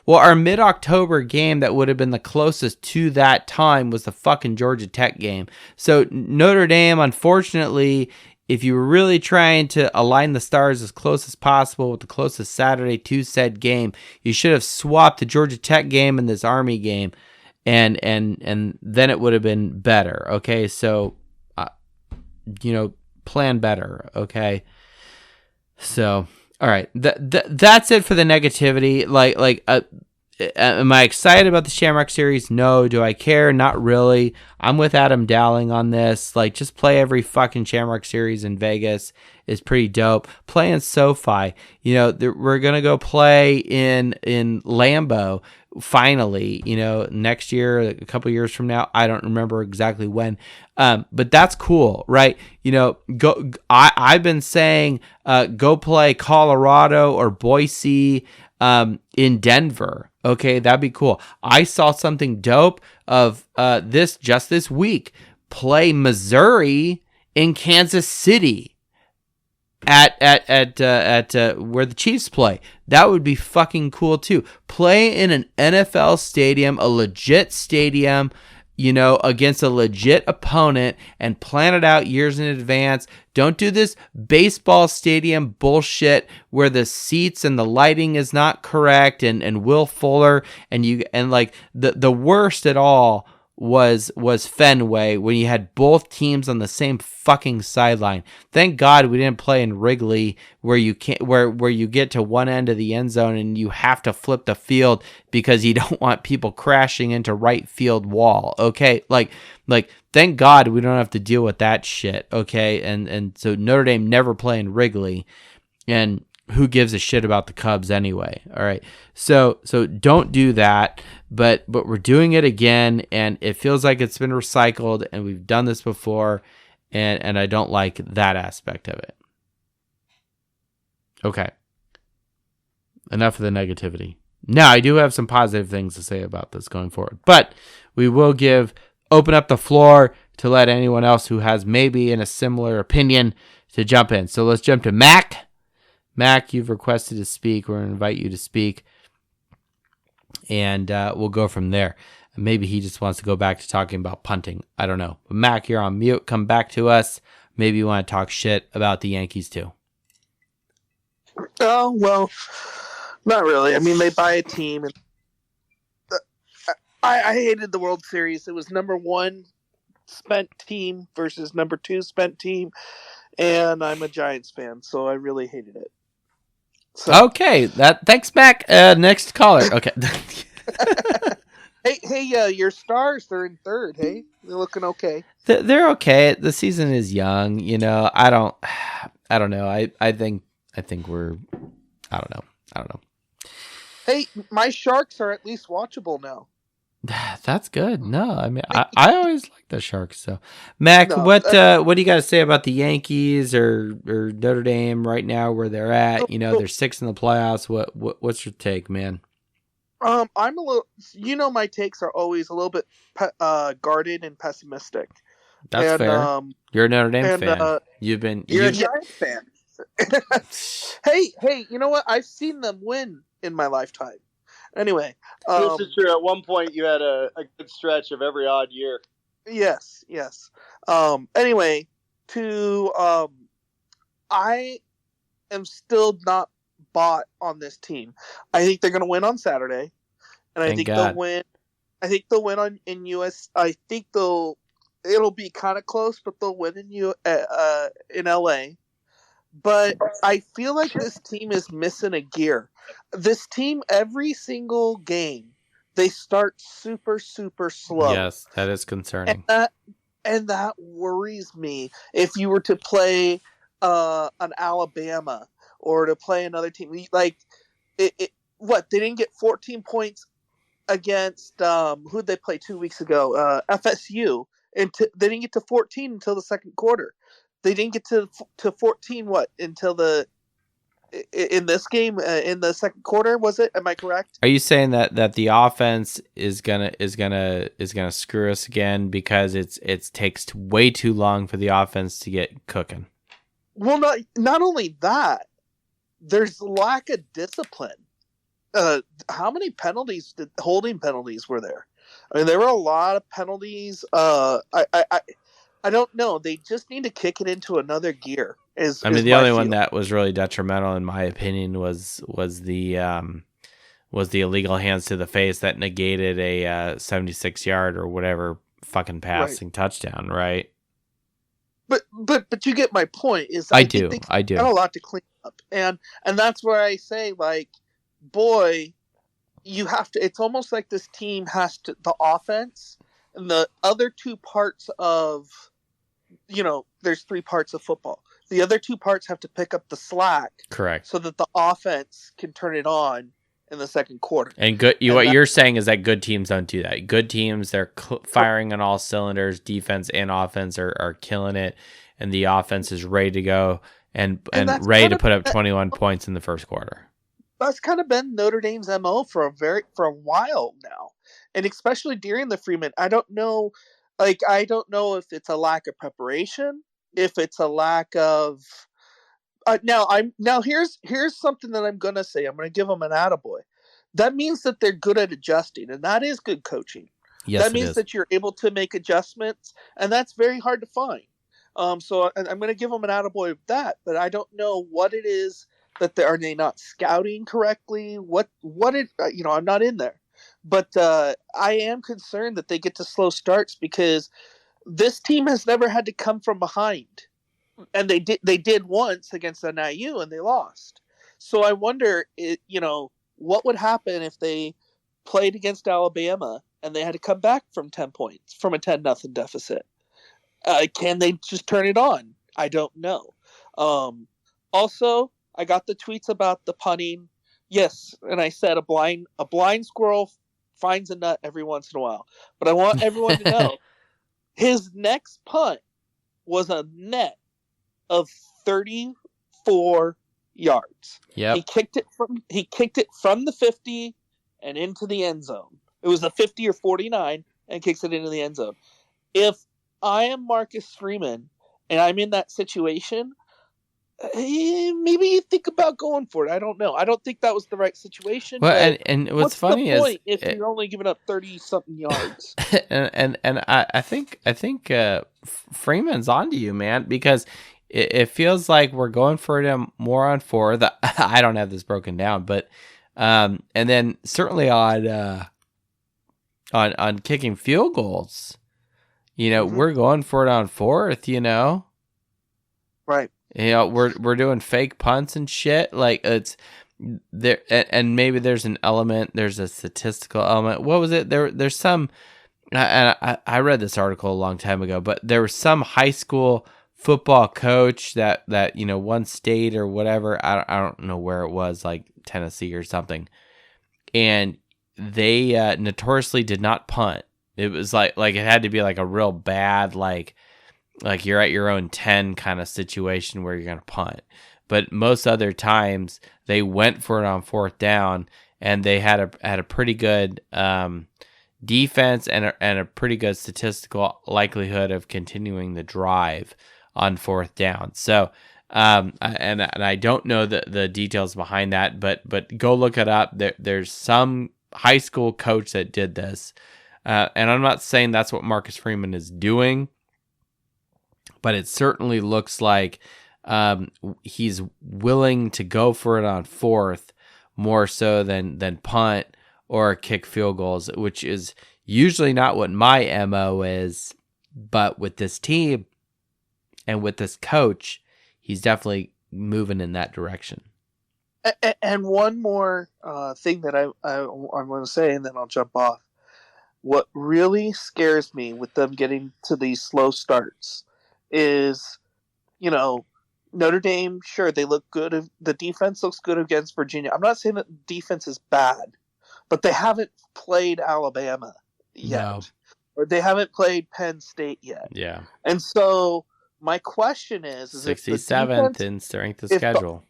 Well, our mid-October game that would have been the closest to that time was the fucking Georgia Tech game. So Notre Dame, unfortunately, if you were really trying to align the stars as close as possible with the closest Saturday to said game, you should have swapped the Georgia Tech game and this Army game, and then it would have been better. Okay, so plan better. Okay, so. All right, that's it for the negativity. Am I excited about the Shamrock Series? No. Do I care? Not really. I'm with Adam Dowling on this. Like, just play every fucking Shamrock Series in Vegas is pretty dope. Play in SoFi. We're gonna go play in Lambeau finally. Next year, a couple years from now. I don't remember exactly when. But that's cool, right? I've been saying, go play Colorado or Boise, in Denver. Okay, that'd be cool. I saw something dope of this week. Play Missouri in Kansas City at where the Chiefs play. That would be fucking cool too. Play in an NFL stadium, a legit stadium, against a legit opponent, and plan it out years in advance. Don't do this baseball stadium bullshit where the seats and the lighting is not correct and Will Fuller and the worst at all was Fenway when you had both teams on the same fucking sideline. Thank God we didn't play in Wrigley where you can't where you get to one end of the end zone and you have to flip the field because you don't want people crashing into right field wall. Okay, like thank God we don't have to deal with that shit. Okay, and so Notre Dame never play in Wrigley, and who gives a shit about the Cubs anyway? All right, so don't do that. But we're doing it again, and it feels like it's been recycled, and we've done this before, and I don't like that aspect of it. Okay. Enough of the negativity. Now, I do have some positive things to say about this going forward, but we will open up the floor to let anyone else who has maybe in a similar opinion to jump in. So let's jump to Mac. Mac, you've requested to speak. We're going to invite you to speak. And we'll go from there. Maybe he just wants to go back to talking about punting. I don't know. But Mac, you're on mute. Come back to us. Maybe you want to talk shit about the Yankees too. Oh, well, not really. I mean, they buy a team. And I hated the World Series. It was number one spent team versus number 2 spent team, and I'm a Giants fan, so I really hated it. So. Okay, thanks, Mac. Next caller. Okay. Hey, your Stars, they're in third. Hey, they're looking okay. They're okay. The season is young. I don't know. I think we're. I don't know. Hey, my Sharks are at least watchable now. That's good. No, I mean, I always like the Sharks. So, Mac, No, what do you got to say about the Yankees or Notre Dame right now, where they're at? They're 6th in the playoffs. What's your take, man? I'm a little. My takes are always a little bit guarded and pessimistic. That's fair. You're a Notre Dame fan. You're a Giants fan. Hey, you know what? I've seen them win in my lifetime. Anyway, this is true. At one point, you had a good stretch of every odd year. Yes. Anyway, I am still not bought on this team. I think they're going to win on Saturday, and I think they'll win. I think they'll win in US. I think it'll be kind of close, but they'll win in LA. But I feel like this team is missing a gear. This team, every single game, they start super, super slow. Yes, that is concerning. And that worries me. If you were to play an Alabama or to play another team, like they didn't get 14 points against who'd they play 2 weeks ago? FSU, and they didn't get to 14 until the second quarter. They didn't get to 14 until in this game in the second quarter, was it? Am I correct? Are you saying that the offense is gonna screw us again because it takes way too long for the offense to get cooking? Well, not only that, there's lack of discipline. How many holding penalties were there? I mean, there were a lot of penalties. I don't know. They just need to kick it into another gear. The only one that was really detrimental, in my opinion, was the illegal hands to the face that negated a 76-yard or whatever fucking passing touchdown, right? But you get my point. I do. Got a lot to clean up, and that's where I say, like, boy, you have to. It's almost like this team has to. The offense and the other two parts of, there's 3 parts of football. The other 2 parts have to pick up the slack. Correct. So that the offense can turn it on in the second quarter. And what you're saying is that good teams don't do that. Good teams, they're firing on all cylinders. Defense and offense are killing it, and the offense is ready to go and ready to put up 21 points in the first quarter. That's kind of been Notre Dame's MO for a while now, and especially during the Freeman. I don't know if it's a lack of preparation, if it's a lack of. Here's something that I'm gonna say. I'm gonna give them an attaboy. That means that they're good at adjusting, and that is good coaching. Yes, that means that you're able to make adjustments, and that's very hard to find. So I'm gonna give them an attaboy of that, but I don't know what it is that are they not scouting correctly? What it I'm not in there, but I am concerned that they get to slow starts because this team has never had to come from behind. And they did once against NIU and they lost. So I wonder, what would happen if they played against Alabama and they had to come back from 10 points, from a 10-0 deficit. Can they just turn it on? I don't know. Also, I got the tweets about the punting. Yes, and I said a blind squirrel finds a nut every once in a while. But I want everyone to know his next punt was a net of 34 yards. Yep. He kicked it from the 50 and into the end zone. It was the 50 or 49 and kicks it into the end zone. If I am Marcus Freeman and I'm in that situation, maybe you think about going for it. I don't know. I don't think that was the right situation. Well, and what's funny the point is if you're only giving up 30-something yards. and I think Freeman's onto you, man, because it feels like we're going for them more on 4. I don't have this broken down, but and then certainly on kicking field goals, we're going for it on fourth, Right. we're doing fake punts and shit. Like it's there, and maybe there's a statistical element. What was it? There's some, and I read this article a long time ago, but there was some high school football coach that one state or whatever. I don't know where it was, like Tennessee or something, and they notoriously did not punt. It was like it had to be like a real bad like you're at your own 10 kind of situation where you're going to punt. But most other times they went for it on fourth down, and they had a pretty good defense and a pretty good statistical likelihood of continuing the drive on fourth down. So and I don't know the details behind that, but go look it up. There's some high school coach that did this, and I'm not saying that's what Marcus Freeman is doing, but it certainly looks like he's willing to go for it on fourth more so than punt or kick field goals, which is usually not what my MO is. But with this team and with this coach, he's definitely moving in that direction. And one more thing that I'm going to say, and then I'll jump off. What really scares me with them getting to these slow starts is, Notre Dame, sure, they look good. The defense looks good against Virginia. I'm not saying that defense is bad, but they haven't played Alabama yet. No. Or they haven't played Penn State yet. Yeah. And so my question is 67th in strength of schedule.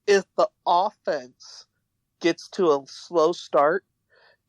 If the offense gets to a slow start,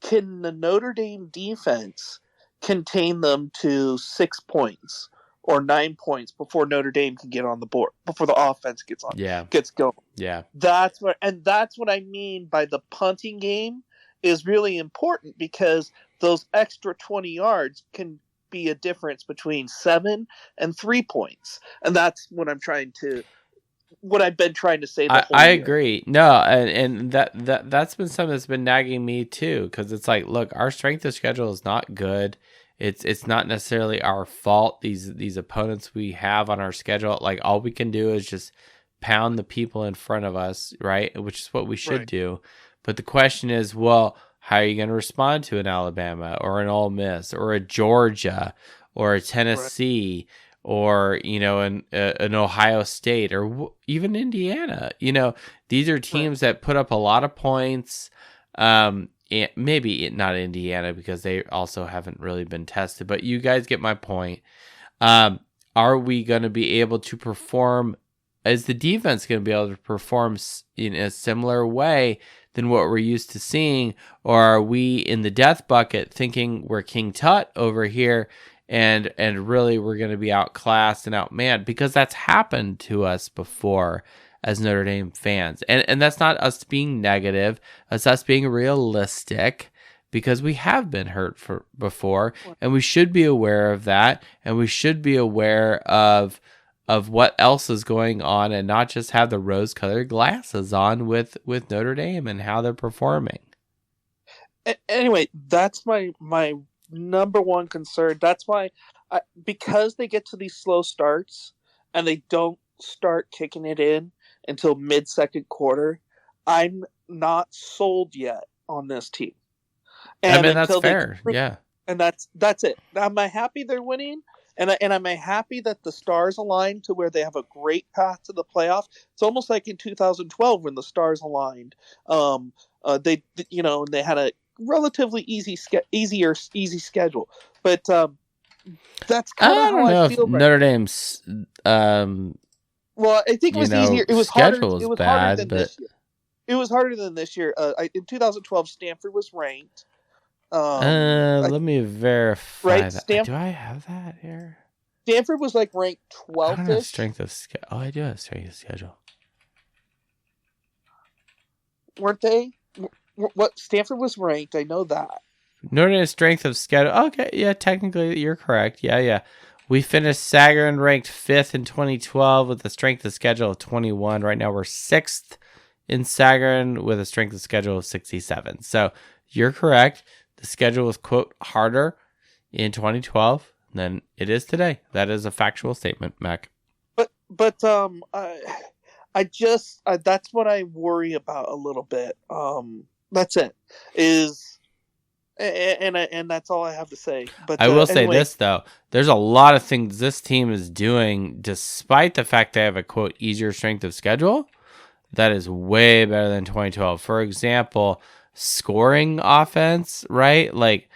can the Notre Dame defense contain them to 6 points or 9 points before Notre Dame can get on the board, before the offense gets going? Yeah. That's what I mean by the punting game is really important, because those extra 20 yards can be a difference between 7 and 3 points. And that's what I've been trying to say the whole I year. agree. No, and that's been something that's been nagging me too, because it's like, look, our strength of schedule is not good. It's not necessarily our fault. These opponents we have on our schedule, like all we can do is just pound the people in front of us, right? Which is what we should do. But the question is, well, how are you going to respond to an Alabama or an Ole Miss or a Georgia or a Tennessee? Right. Or, an Ohio State or even Indiana. These are teams that put up a lot of points. Maybe not Indiana, because they also haven't really been tested. But you guys get my point. Are we going to be able to perform? Is the defense going to be able to perform in a similar way than what we're used to seeing? Or are we in the death bucket thinking we're King Tut over here? And really we're going to be outclassed and outmanned, because that's happened to us before as Notre Dame fans. And that's not us being negative. It's us being realistic, because we have been hurt before, and we should be aware of that. And we should be aware of what else is going on, and not just have the rose-colored glasses on with Notre Dame and how they're performing. Anyway, that's my number one concern. That's why, because they get to these slow starts and they don't start kicking it in until mid-second quarter, I'm not sold yet on this team. And that's fair. Yeah. And that's it. Am I happy they're winning? And am I happy that the stars aligned to where they have a great path to the playoff? It's almost like in 2012 when the stars aligned. They had a relatively easy schedule, but that's kind of how I feel. Notre Dame's well, I think it was easier. It was harder. It was bad, but this year. It was harder than this year. In 2012, Stanford was ranked. Let me verify that. Do I have that here? Stanford was ranked 12th. I don't have strength of schedule. Oh, I do have strength of schedule. Weren't they? What Stanford was ranked, I know that. Notre Dame's strength of schedule. Okay, yeah, technically you're correct. Yeah. We finished Sagarin ranked 5th in 2012 with a strength of schedule of 21. Right now we're 6th in Sagarin with a strength of schedule of 67. So you're correct. The schedule was, quote, harder in 2012 than it is today. That is a factual statement, Mac. But I just that's what I worry about a little bit. That's it. And that's all I have to say. But I will say anyway, this though: there's a lot of things this team is doing, despite the fact they have a quote easier strength of schedule. That is way better than 2012. For example, scoring offense, right? Like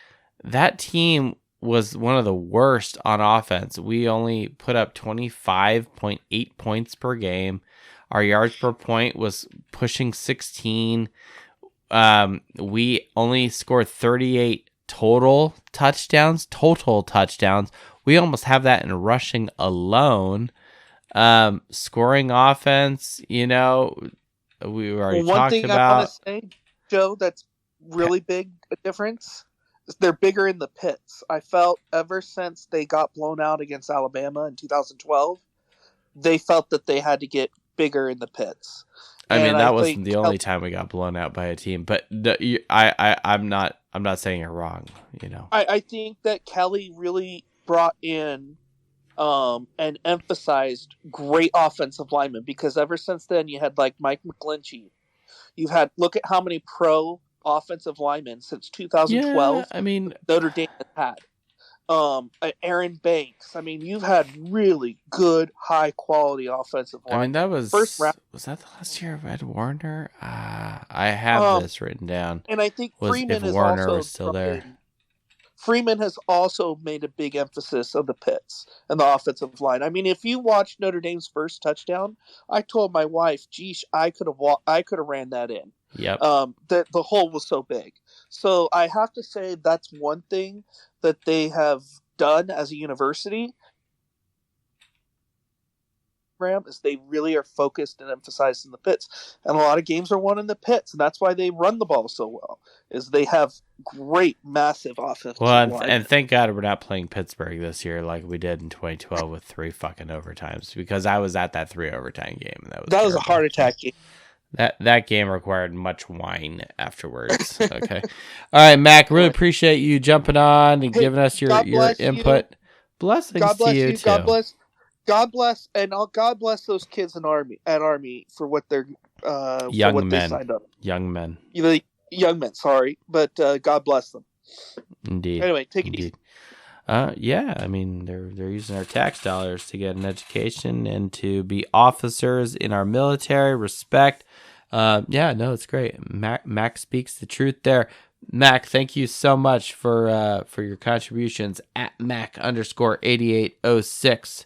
that team was one of the worst on offense. We only put up 25.8 points per game. Our yards per point was pushing 16. We only scored 38 total touchdowns. We almost have that in rushing alone. Scoring offense, we already one talked thing about. I want to say, Joe, that's really big a difference. They're bigger in the pits. I felt ever since they got blown out against Alabama in 2012, they felt that they had to get bigger in the pits. I mean, And that I wasn't think the only time we got blown out by a team, but I'm not saying you're wrong. I think that Kelly really brought in and emphasized great offensive linemen, because ever since then you had like Mike McGlinchey. You've had, look at how many pro offensive linemen since 2012 I mean, Notre Dame has had. Aaron Banks. I mean, you've had really good, high quality offensive line. I mean, that was first round. Was that the last year of Ed Warner? I have this written down. And I think Freeman if is Warner also was still there. Freeman has also made a big emphasis of the pits and the offensive line. I mean, if you watch Notre Dame's first touchdown, I told my wife, "Geesh, I could have ran that in." Yep. The hole was so big. So I have to say that's one thing that they have done as a university. Is they really are focused and emphasized in the pits, and a lot of games are won in the pits, and that's why they run the ball so well. Is they have great, massive offensive line. And thank God we're not playing Pittsburgh this year like we did in 2012 with 3 fucking overtimes, because I was at that 3 overtime game, and that was a heart attack game. That game required much wine afterwards. Okay, all right, Mac. Really appreciate you jumping on and giving us your input. Blessings to you too. God bless, and God bless those kids in Army for what they're young for what men. they signed up. Young men. Young men. Sorry, but God bless them. Indeed. Anyway, take it easy. Yeah, I mean they're using our tax dollars to get an education and to be officers in our military. Respect. Yeah, no, it's great. Mac speaks the truth there. Mac, thank you so much for your contributions at Mac_8806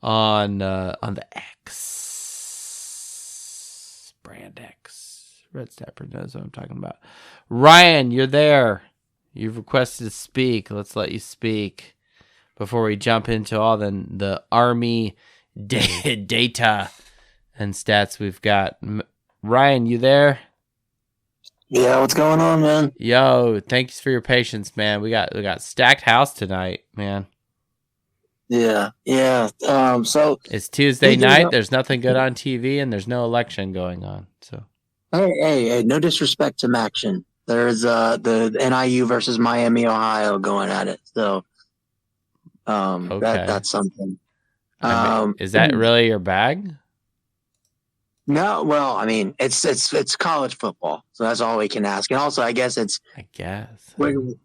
on the X brand X. Red Snapper knows what I'm talking about. Ryan, you're there. You've requested to speak. Let's let you speak before we jump into all the Army data and stats we've got. Ryan, you there? Yeah, what's going on, man? Yo, thanks for your patience, man. We got stacked house tonight, man. Yeah. So it's Tuesday night. There's nothing good on TV, and there's no election going on. So, hey, no disrespect to Maction. There's the NIU versus Miami, Ohio going at it. So, okay. that's something. Is that really your bag? No, well, I mean, it's college football, so that's all we can ask. And also, I guess maybe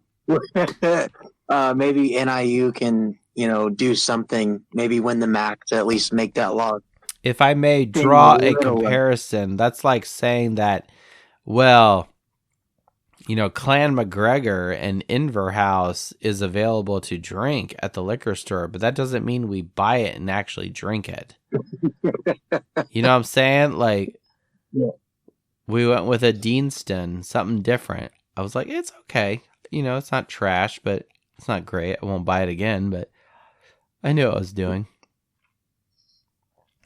NIU can, do something, maybe win the MAC to at least make that loss. If I may draw a comparison, that's like saying that, well, Clan McGregor and Inverhouse is available to drink at the liquor store, but that doesn't mean we buy it and actually drink it. You know what I'm saying? Like, yeah. We went with a Deanston, something different. I was like, it's okay. It's not trash, but it's not great. I won't buy it again, but I knew what I was doing.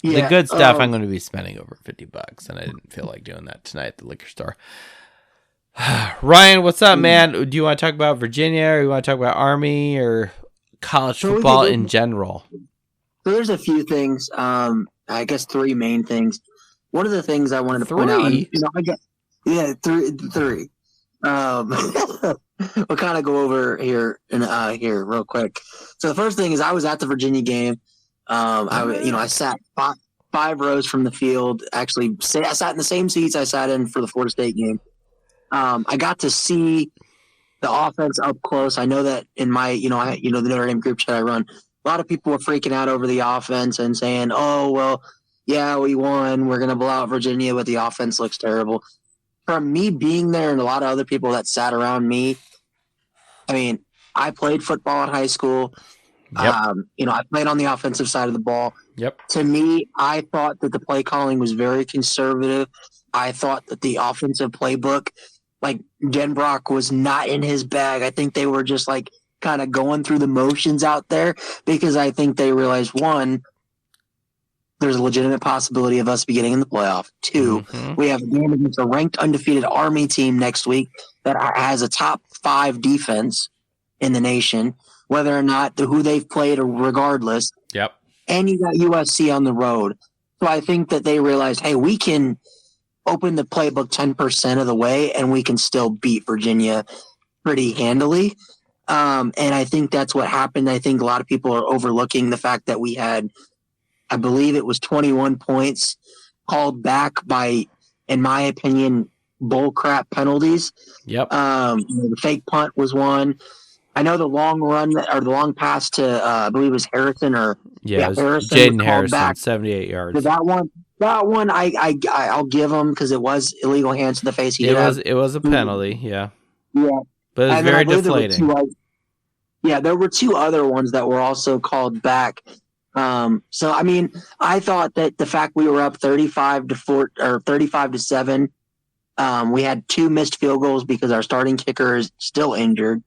Yeah, the good stuff I'm going to be spending over $50, and I didn't feel like doing that tonight at the liquor store. Ryan, what's up, man? Do you want to talk about Virginia, or you want to talk about Army, or college football in general? So there's a few things. I guess 3 main things. One of the things I wanted to point out, and, three. We'll kind of go over here real quick. So the first thing is I was at the Virginia game. I sat five rows from the field. Actually, I sat in the same seats I sat in for the Florida State game. I got to see the offense up close. I know that in my, the Notre Dame group chat I run, a lot of people were freaking out over the offense and saying, "Oh, well, yeah, we won. We're going to blow out Virginia, but the offense looks terrible." From me being there and a lot of other people that sat around me, I mean, I played football in high school. Yep. I played on the offensive side of the ball. Yep. To me, I thought that the play calling was very conservative. I thought that the offensive playbook, like Denbrock, was not in his bag. I think they were just like kind of going through the motions out there because I think they realized, one, there's a legitimate possibility of us be getting in the playoff. Two, we have a game against a ranked undefeated Army team next week that has a top 5 defense in the nation, whether or not who they've played or regardless. Yep. And you got USC on the road. So I think that they realized, hey, we can open the playbook 10% of the way and we can still beat Virginia pretty handily. And I think that's what happened. I think a lot of people are overlooking the fact that we had, I believe it was 21 points called back by, in my opinion, bullcrap penalties. Yep. The fake punt was one. I know the long run or the long pass to I believe it was Harrison or Harrison, Jaden Harrison, 78 yards. So that one, I'll give him because it was illegal hands to the face. It was a penalty, yeah. Yeah, but it was very deflating. There were 2 other ones that were also called back. So I mean, I thought that the fact we were up 35-4 or 35-7, we had 2 missed field goals because our starting kicker is still injured.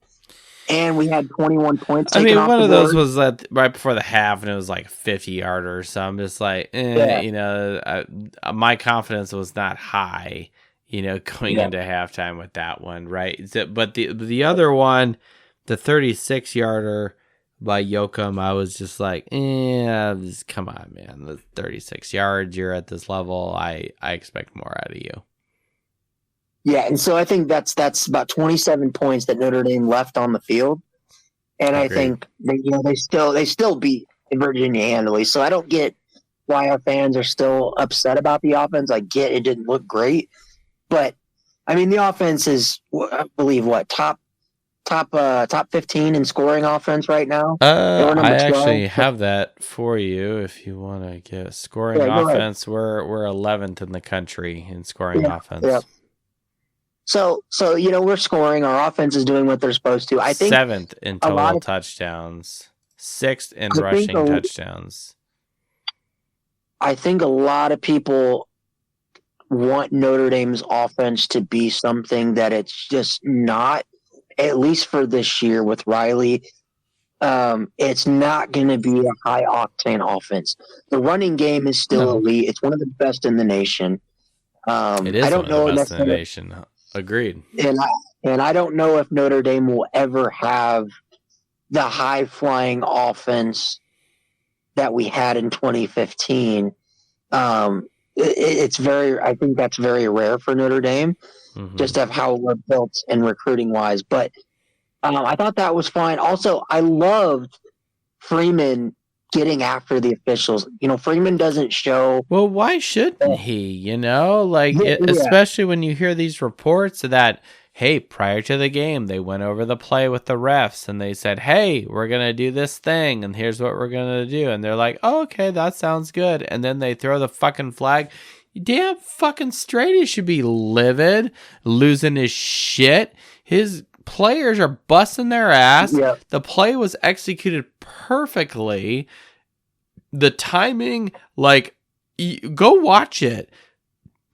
And we had 21 points. I mean, one of those was right before the half, and it was like 50-yarder or something. Just like, my confidence was not high, going into halftime with that one, right? But the other one, the 36-yarder by Yoakum, I was just like, come on, man. The 36 yards, you're at this level. I expect more out of you. Yeah, and so I think that's about 27 points that Notre Dame left on the field, and I think they still beat Virginia handily. So I don't get why our fans are still upset about the offense. I get it didn't look great, but I mean the offense is, I believe, top 15 in scoring offense right now. I actually have that for you if you want to get scoring offense. We're 11th in the country in scoring offense. Yeah. So we're scoring. Our offense is doing what they're supposed to. I think 7th in total touchdowns, 6th in rushing touchdowns. I think a lot of people want Notre Dame's offense to be something that it's just not, at least for this year with Riley. It's not going to be a high octane offense. The running game is still elite. It's one of the best in the nation. It is one of the best in the nation. Agreed. And I don't know if Notre Dame will ever have the high flying offense that we had in 2015. I think that's very rare for Notre Dame, just of how we're built and recruiting wise. But I thought that was fine. Also, I loved Freeman getting after the officials. Freeman doesn't show. Well, why shouldn't he? Especially when you hear these reports that, hey, prior to the game, they went over the play with the refs and they said, hey, we're going to do this thing and here's what we're going to do. And they're like, oh, okay, that sounds good. And then they throw the fucking flag. Damn fucking straight, he should be livid, losing his shit. His players are busting their ass. Yep. The play was executed perfectly. The timing, go watch it.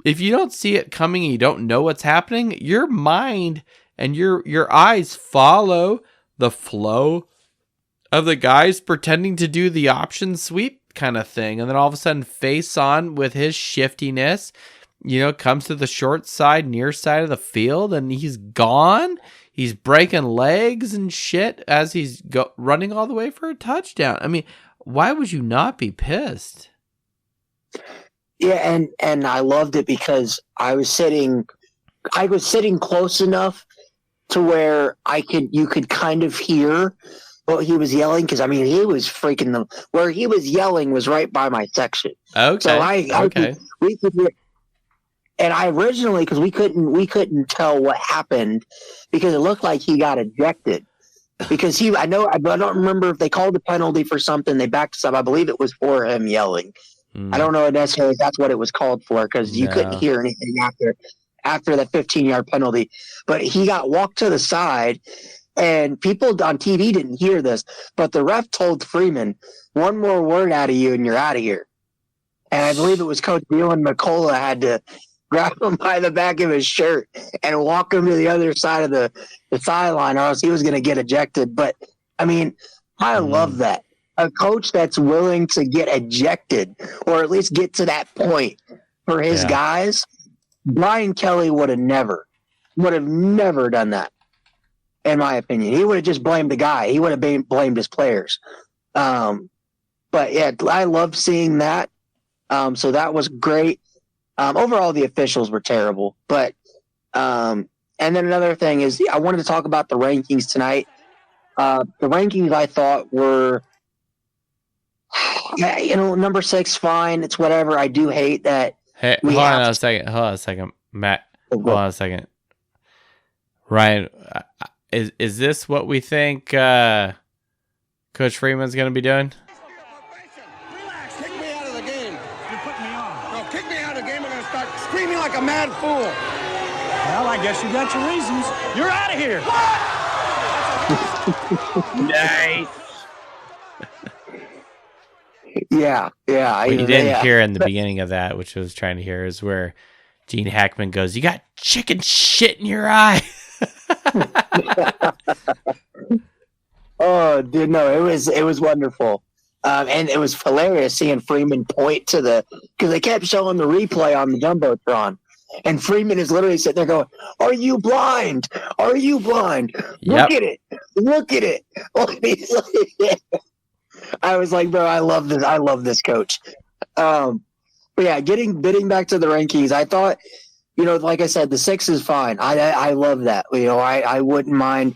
If you don't see it coming and you don't know what's happening, your mind and your eyes follow the flow of the guys pretending to do the option sweep kind of thing. And then all of a sudden, face on with his shiftiness, comes to the short side, near side of the field, and he's gone. He's breaking legs and shit as he's running all the way for a touchdown. I mean, why would you not be pissed? Yeah, and I loved it because I was sitting close enough to where you could kind of hear what he was yelling, because I mean he was freaking them. Where he was yelling was right by my section. Okay. So we could hear. And I originally, because we couldn't tell what happened, because it looked like he got ejected. Because I don't remember if they called the penalty for something. They backed us up. I believe it was for him yelling. I don't know necessarily if that's what it was called for, because you couldn't hear anything after the 15-yard penalty. But he got walked to the side, and people on TV didn't hear this, but the ref told Freeman, "One more word out of you, and you're out of here." And I believe it was Coach Dylan McCullough had to grab him by the back of his shirt and walk him to the other side of the sideline, or else he was going to get ejected. But, I mean, I love that. A coach that's willing to get ejected, or at least get to that point for his guys. Brian Kelly would have never done that, in my opinion. He would have just blamed the guy. He would have blamed his players. But, yeah, I love seeing that. So that was great. Overall, the officials were terrible. But and then another thing is, I wanted to talk about the rankings tonight. The rankings I thought were, number 6, fine. It's whatever. I do hate that. Hey, hold on a second, Matt. Hold on a second. Ryan, is this what we think Coach Freeman's going to be doing? Screaming like a mad fool. Well, I guess you got your reasons. You're out of here. Nice. Yeah. What you didn't hear in the beginning of that, which I was trying to hear, is where Gene Hackman goes, "You got chicken shit in your eye." Oh, dude, no, it was wonderful. And it was hilarious seeing Freeman point to because they kept showing the replay on the Jumbotron. And Freeman is literally sitting there going, "Are you blind? Are you blind? Look at it. Look at it." I was like, bro, I love this. I love this coach. But yeah, bidding back to the rankings, I thought, like I said, the 6 is fine. I love that. I wouldn't mind.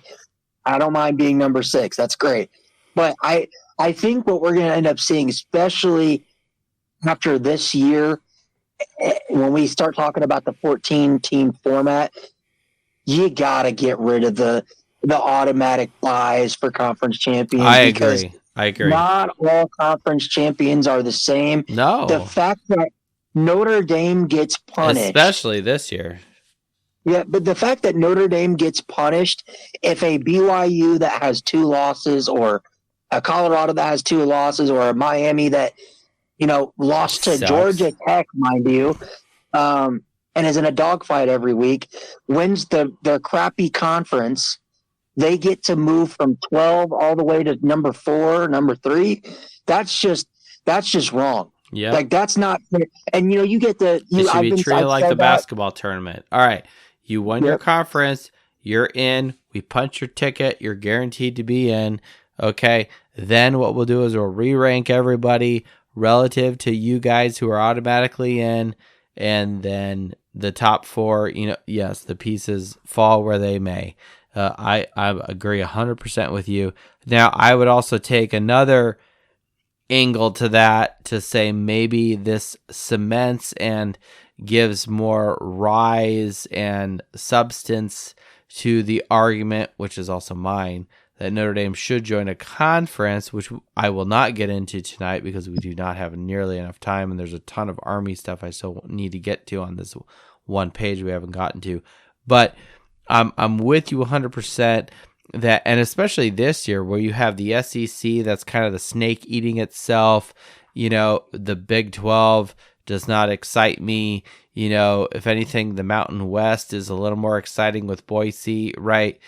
I don't mind being number 6. That's great. But I think what we're going to end up seeing, especially after this year, when we start talking about the 14-team format, you got to get rid of the automatic buys for conference champions. I agree. Not all conference champions are the same. No. The fact that Notre Dame gets punished. Especially this year. Yeah, but the fact that Notre Dame gets punished, if a BYU that has 2 losses, or a Colorado that has 2 losses, or a Miami that, lost to Georgia Tech, mind you, and is in a dogfight every week, wins their crappy conference, they get to move from 12 all the way to number 4, number 3. That's just wrong. Yeah, like that's not. And you get it should be treated like the basketball tournament. All right, you won your conference, you're in. We punch your ticket, you're guaranteed to be in. Okay, then what we'll do is we'll re-rank everybody relative to you guys who are automatically in, and then the top 4. Yes, the pieces fall where they may. I agree 100% with you. Now, I would also take another angle to that to say maybe this cements and gives more rise and substance to the argument, which is also mine, that Notre Dame should join a conference, which I will not get into tonight because we do not have nearly enough time, and there's a ton of Army stuff I still need to get to on this one page we haven't gotten to. But I'm with you 100% that, and especially this year where you have the SEC that's kind of the snake eating itself. The Big 12 does not excite me. If anything, the Mountain West is a little more exciting with Boise, right?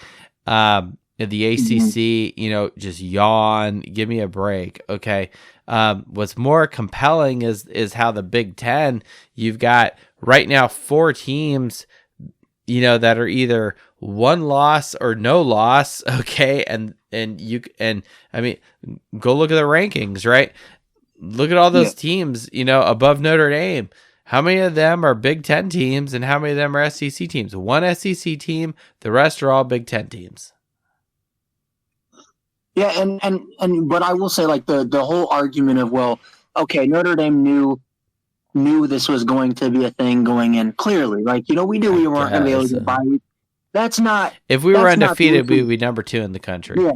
The ACC, just yawn. Give me a break, okay? What's more compelling is how the Big 10, you've got right now 4 teams, that are either 1 loss or no loss, okay? And I mean, go look at the rankings, right? Look at all those teams, above Notre Dame. How many of them are Big Ten teams and how many of them are SEC teams? One SEC team, the rest are all Big Ten teams. Yeah, but I will say, like, the whole argument of, well, okay, Notre Dame knew this was going to be a thing going in clearly. Like, we knew we weren't going to be able to get by. That's not. If we were undefeated, we would be number 2 in the country. Yeah.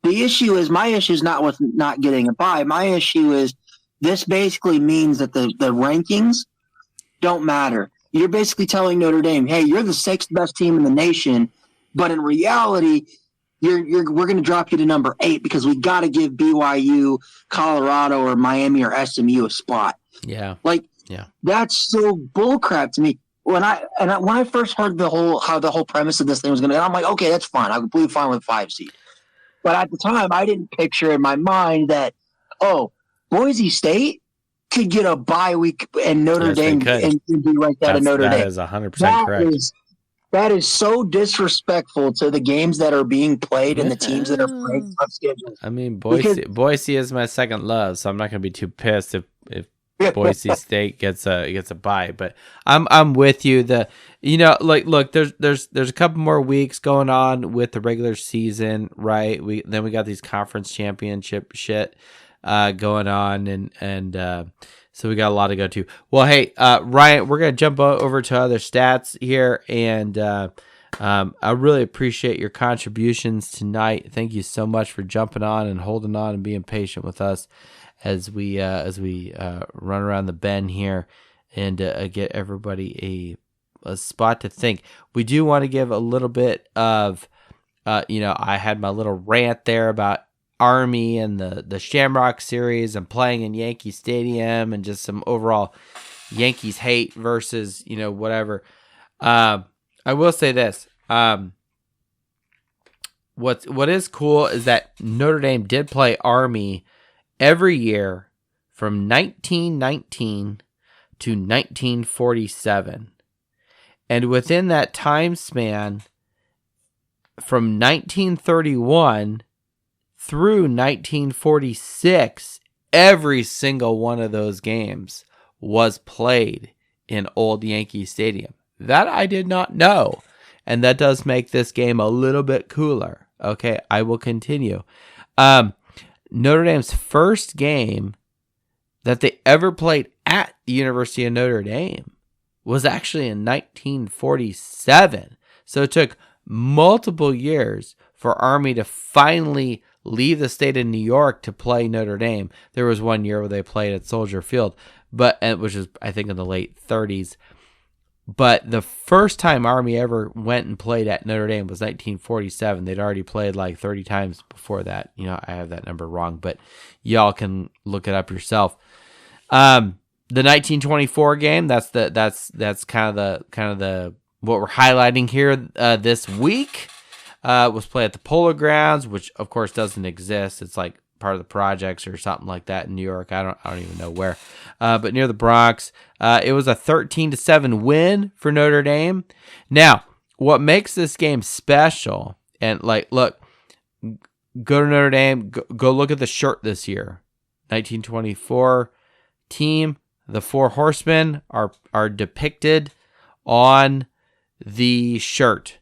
My issue is not with not getting a bye. My issue is this basically means that the rankings don't matter. You're basically telling Notre Dame, hey, you're the 6th best team in the nation, but in reality, we're going to drop you to number 8 because we got to give BYU, Colorado, or Miami or SMU a spot. Yeah. That's so bullcrap to me. When I first heard how the whole premise of this thing was going to, I'm like, okay, that's fine. I'm completely fine with 5 seed. But at the time, I didn't picture in my mind that, Boise State could get a bye week and Notre Dame and be like that in Notre Dame. That is 100% correct. That is so disrespectful to the games that are being played and the teams that are playing tough schedules. I mean, Boise is my second love, so I'm not going to be too pissed if Boise State gets a bye. But I'm with you. Look, there's a couple more weeks going on with the regular season, right? We got these conference championship shit going on, and so we got a lot to go to. Well, hey, Ryan, we're gonna jump over to other stats here, and I really appreciate your contributions tonight. Thank you so much for jumping on and holding on and being patient with us as we run around the bend here and get everybody a spot to think. We do want to give a little bit of, I had my little rant there about Army and the Shamrock series and playing in Yankee Stadium and just some overall Yankees hate versus, whatever. I will say this. What is cool is that Notre Dame did play Army every year from 1919 to 1947. And within that time span, from 1931 through 1946, every single one of those games was played in Old Yankee Stadium. That I did not know. And that does make this game a little bit cooler. Okay, I will continue. Notre Dame's first game that they ever played at the University of Notre Dame was actually in 1947. So it took multiple years for Army to finally leave the state of New York to play Notre Dame. There was one year where they played at Soldier Field, which is, I think, in the late 30s. But the first time Army ever went and played at Notre Dame was 1947. They'd already played like 30 times before that. I have that number wrong, but y'all can look it up yourself. The 1924 game, that's kind of the what we're highlighting here this week. Was played at the Polo Grounds, which of course doesn't exist. It's like part of the projects or something like that in New York. I don't even know where, but near the Bronx. It was a 13-7 win for Notre Dame. Now, what makes this game special? And look, go to Notre Dame. Go look at the shirt this year. 1924 team. The four horsemen are depicted on the shirt.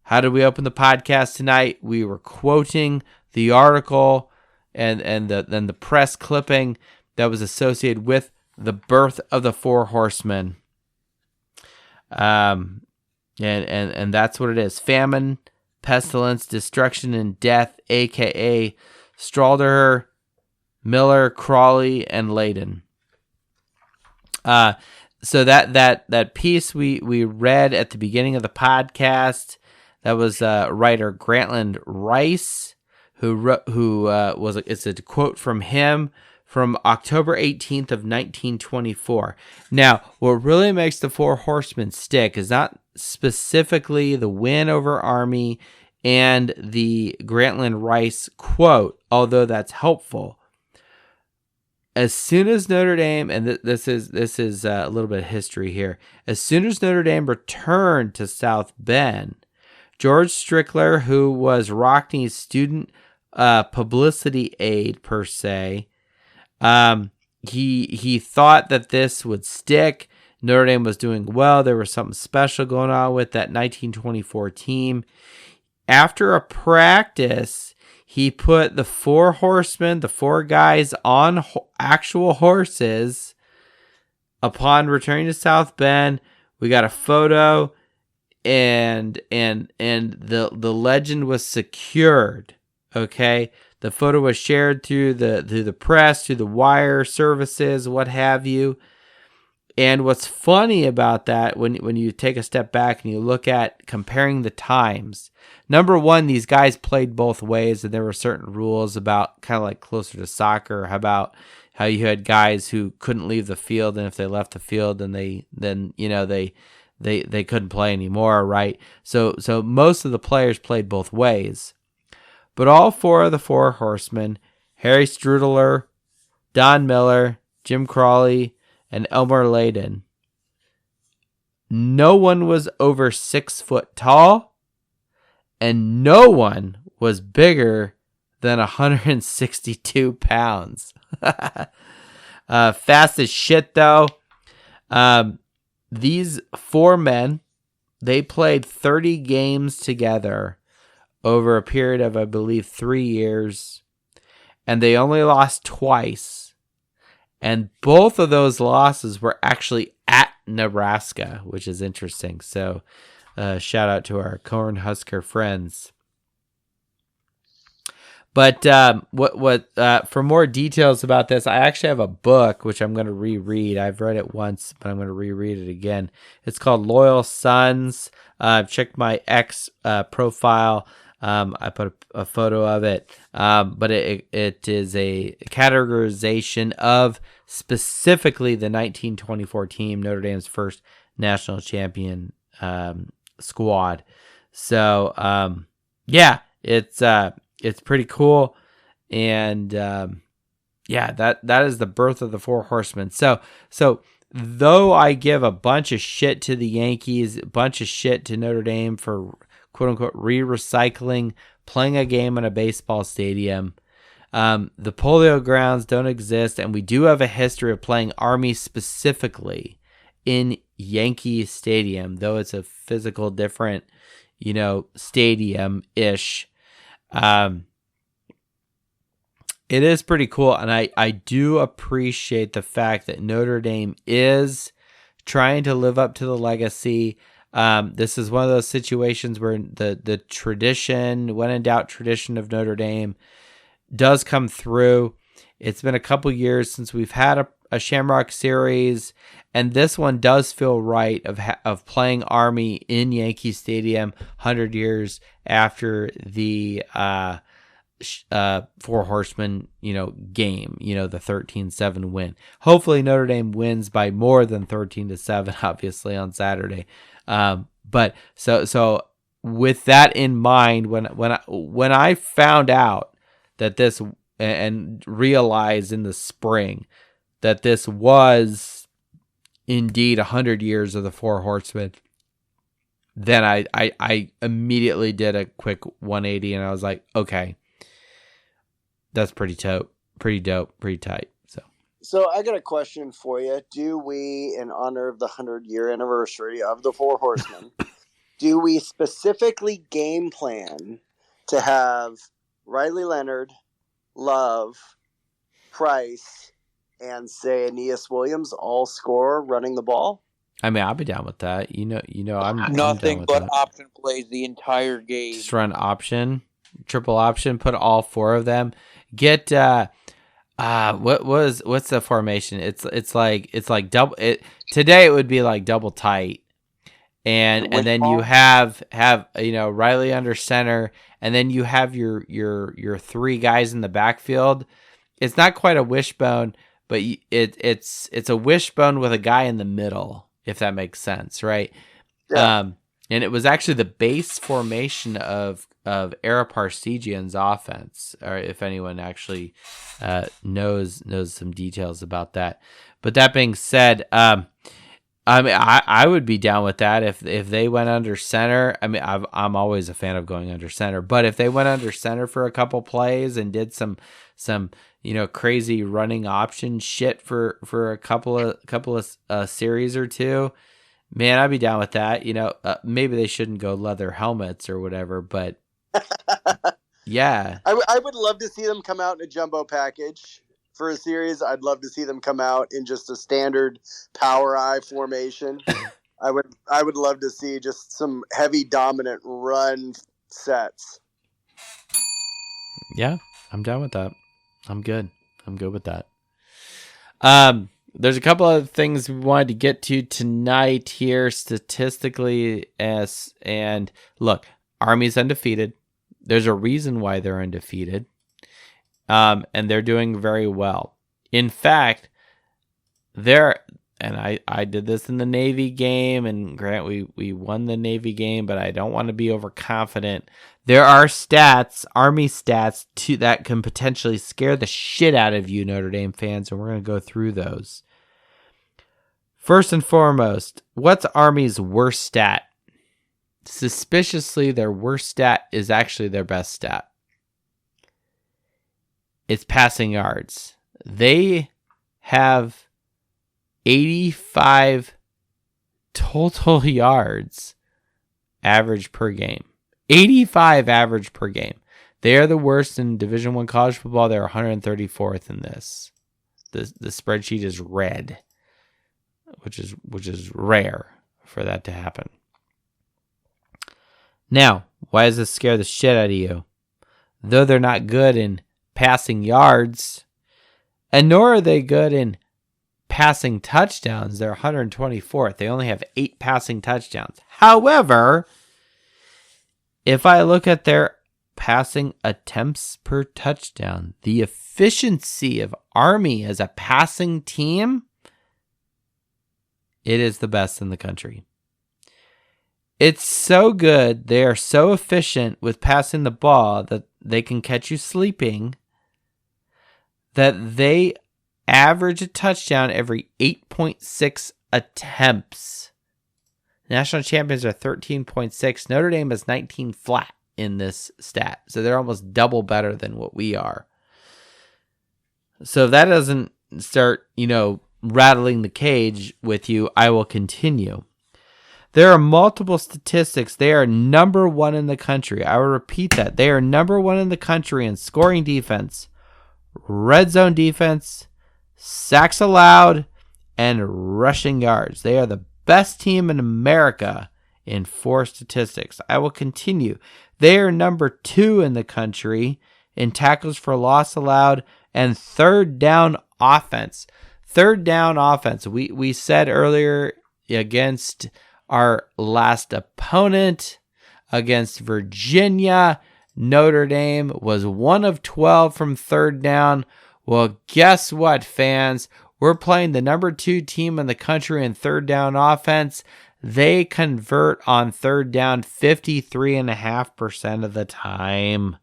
How did we open the podcast tonight? We were quoting the article and then the press clipping that was associated with the birth of the four horsemen. And that's what it is. Famine, pestilence, destruction, and death, a.k.a. Stralder, Miller, Crawley, and Layden. So that piece we read at the beginning of the podcast, that was writer Grantland Rice, it's a quote from him from October 18th of 1924. Now, what really makes the Four Horsemen stick is not specifically the win over Army and the Grantland Rice quote, although that's helpful. As soon as Notre Dame, and this is a little bit of history here, as soon as Notre Dame returned to South Bend, George Strickler, who was Rockney's student publicity aide per se, he thought that this would stick. Notre Dame was doing well. There was something special going on with that 1924 team. After a practice, he put the 4 horsemen, the 4 guys on actual horses. Upon returning to South Bend, we got a photo, and the legend was secured. Okay, the photo was shared through the press, through the wire services, what have you. And what's funny about that, when you take a step back and you look at comparing the times, number one, these guys played both ways, and there were certain rules about kind of like closer to soccer, how you had guys who couldn't leave the field, and if they left the field, then they couldn't play anymore, right? So most of the players played both ways. But all 4 of the 4 horsemen, Harry Strudler, Don Miller, Jim Crawley, and Elmer Layden, no one was over 6 foot tall, and no one was bigger than 162 pounds. Fast as shit, though. These 4 men, they played 30 games together over a period of, I believe, 3 years, and they only lost twice. And both of those losses were actually at Nebraska, which is interesting. So shout out to our Cornhusker friends. But for more details about this, I actually have a book, which I'm going to reread. I've read it once, but I'm going to reread it again. It's called Loyal Sons. Check my X profile. I put a photo of it, but it is a categorization of specifically the 1924 team, Notre Dame's first national champion squad. So yeah, it's pretty cool, and that is the birth of the 4 horsemen. So though I give a bunch of shit to the Yankees, a bunch of shit to Notre Dame for quote unquote recycling, playing a game in a baseball stadium, the polio grounds don't exist, and we do have a history of playing Army specifically in Yankee Stadium, though it's a physical different, stadium-ish. It is pretty cool, and I do appreciate the fact that Notre Dame is trying to live up to the legacy. This is one of those situations where the tradition, when in doubt tradition of Notre Dame, does come through. It's been a couple years since we've had a Shamrock Series, and this one does feel right of playing Army in Yankee Stadium 100 years after the 4 Horsemen, game, the 13-7 win. Hopefully Notre Dame wins by more than 13-7, obviously, on Saturday. But so with that in mind, when I found out that this, and realized in the spring that this was indeed 100 years of the 4 Horsemen, then I immediately did a quick 180, and I was like, okay, that's pretty dope, pretty tight. So I got a question for you. Do we, in honor of the 100-year anniversary of the 4 Horsemen, do we specifically game plan to have Riley Leonard, Love, Price, and say Aeneas Williams all score running the ball? I mean, I'll be down with that. I'm Nothing down with but that. option plays the entire game. Just run option, triple option, put all 4 of them. Get what's the formation? It's like double it. Today it would be like double tight. And then you have Riley under center, and then you have your 3 guys in the backfield. It's not quite a wishbone, but it's a wishbone with a guy in the middle, if that makes sense, right? Yeah. And it was actually the base formation of Ara Parsegian's offense, or if anyone actually knows some details about that. But that being said, I mean, I would be down with that if they went under center. I mean, I'm always a fan of going under center, but if they went under center for a couple plays and did some crazy running option shit for a couple of series or two, man, I'd be down with that. Maybe they shouldn't go leather helmets or whatever, but yeah, I would love to see them come out in a jumbo package. For a series, I'd love to see them come out in just a standard power eye formation. I would love to see just some heavy dominant run sets. Yeah, I'm down with that. I'm good with that. There's a couple of things we wanted to get to tonight here statistically, and look, Army's undefeated. There's a reason why they're undefeated. And they're doing very well. In fact, I did this in the Navy game, and Grant, we won the Navy game, but I don't want to be overconfident. There are stats, Army stats, that can potentially scare the shit out of you, Notre Dame fans, and we're going to go through those. First and foremost, what's Army's worst stat? Suspiciously, their worst stat is actually their best stat. It's passing yards. They have 85 total yards average per game. 85 average per game. They are the worst in Division I college football. They're 134th in this. The spreadsheet is red, which is rare for that to happen. Now, why does this scare the shit out of you? Though they're not good in passing yards, and nor are they good in passing touchdowns. They're 124th. They only have 8 passing touchdowns. However, if I look at their passing attempts per touchdown, the efficiency of Army as a passing team, it is the best in the country. It's so good. They are so efficient with passing the ball that they can catch you sleeping, that they average a touchdown every 8.6 attempts. National champions are 13.6. Notre Dame is 19 flat in this stat. So they're almost double better than what we are. So if that doesn't start, rattling the cage with you, I will continue. There are multiple statistics. They are number 1 in the country. I will repeat that. They are number 1 in the country in scoring defense, red zone defense, sacks allowed, and rushing yards. They are the best team in America in 4 statistics. I will continue. They are number 2 in the country in tackles for loss allowed and third down offense. Third down offense. We said earlier against our last opponent, against Virginia, Notre Dame was 1 of 12 from third down. Well, guess what, fans? We're playing the number 2 team in the country in third down offense. They convert on third down 53.5% of the time.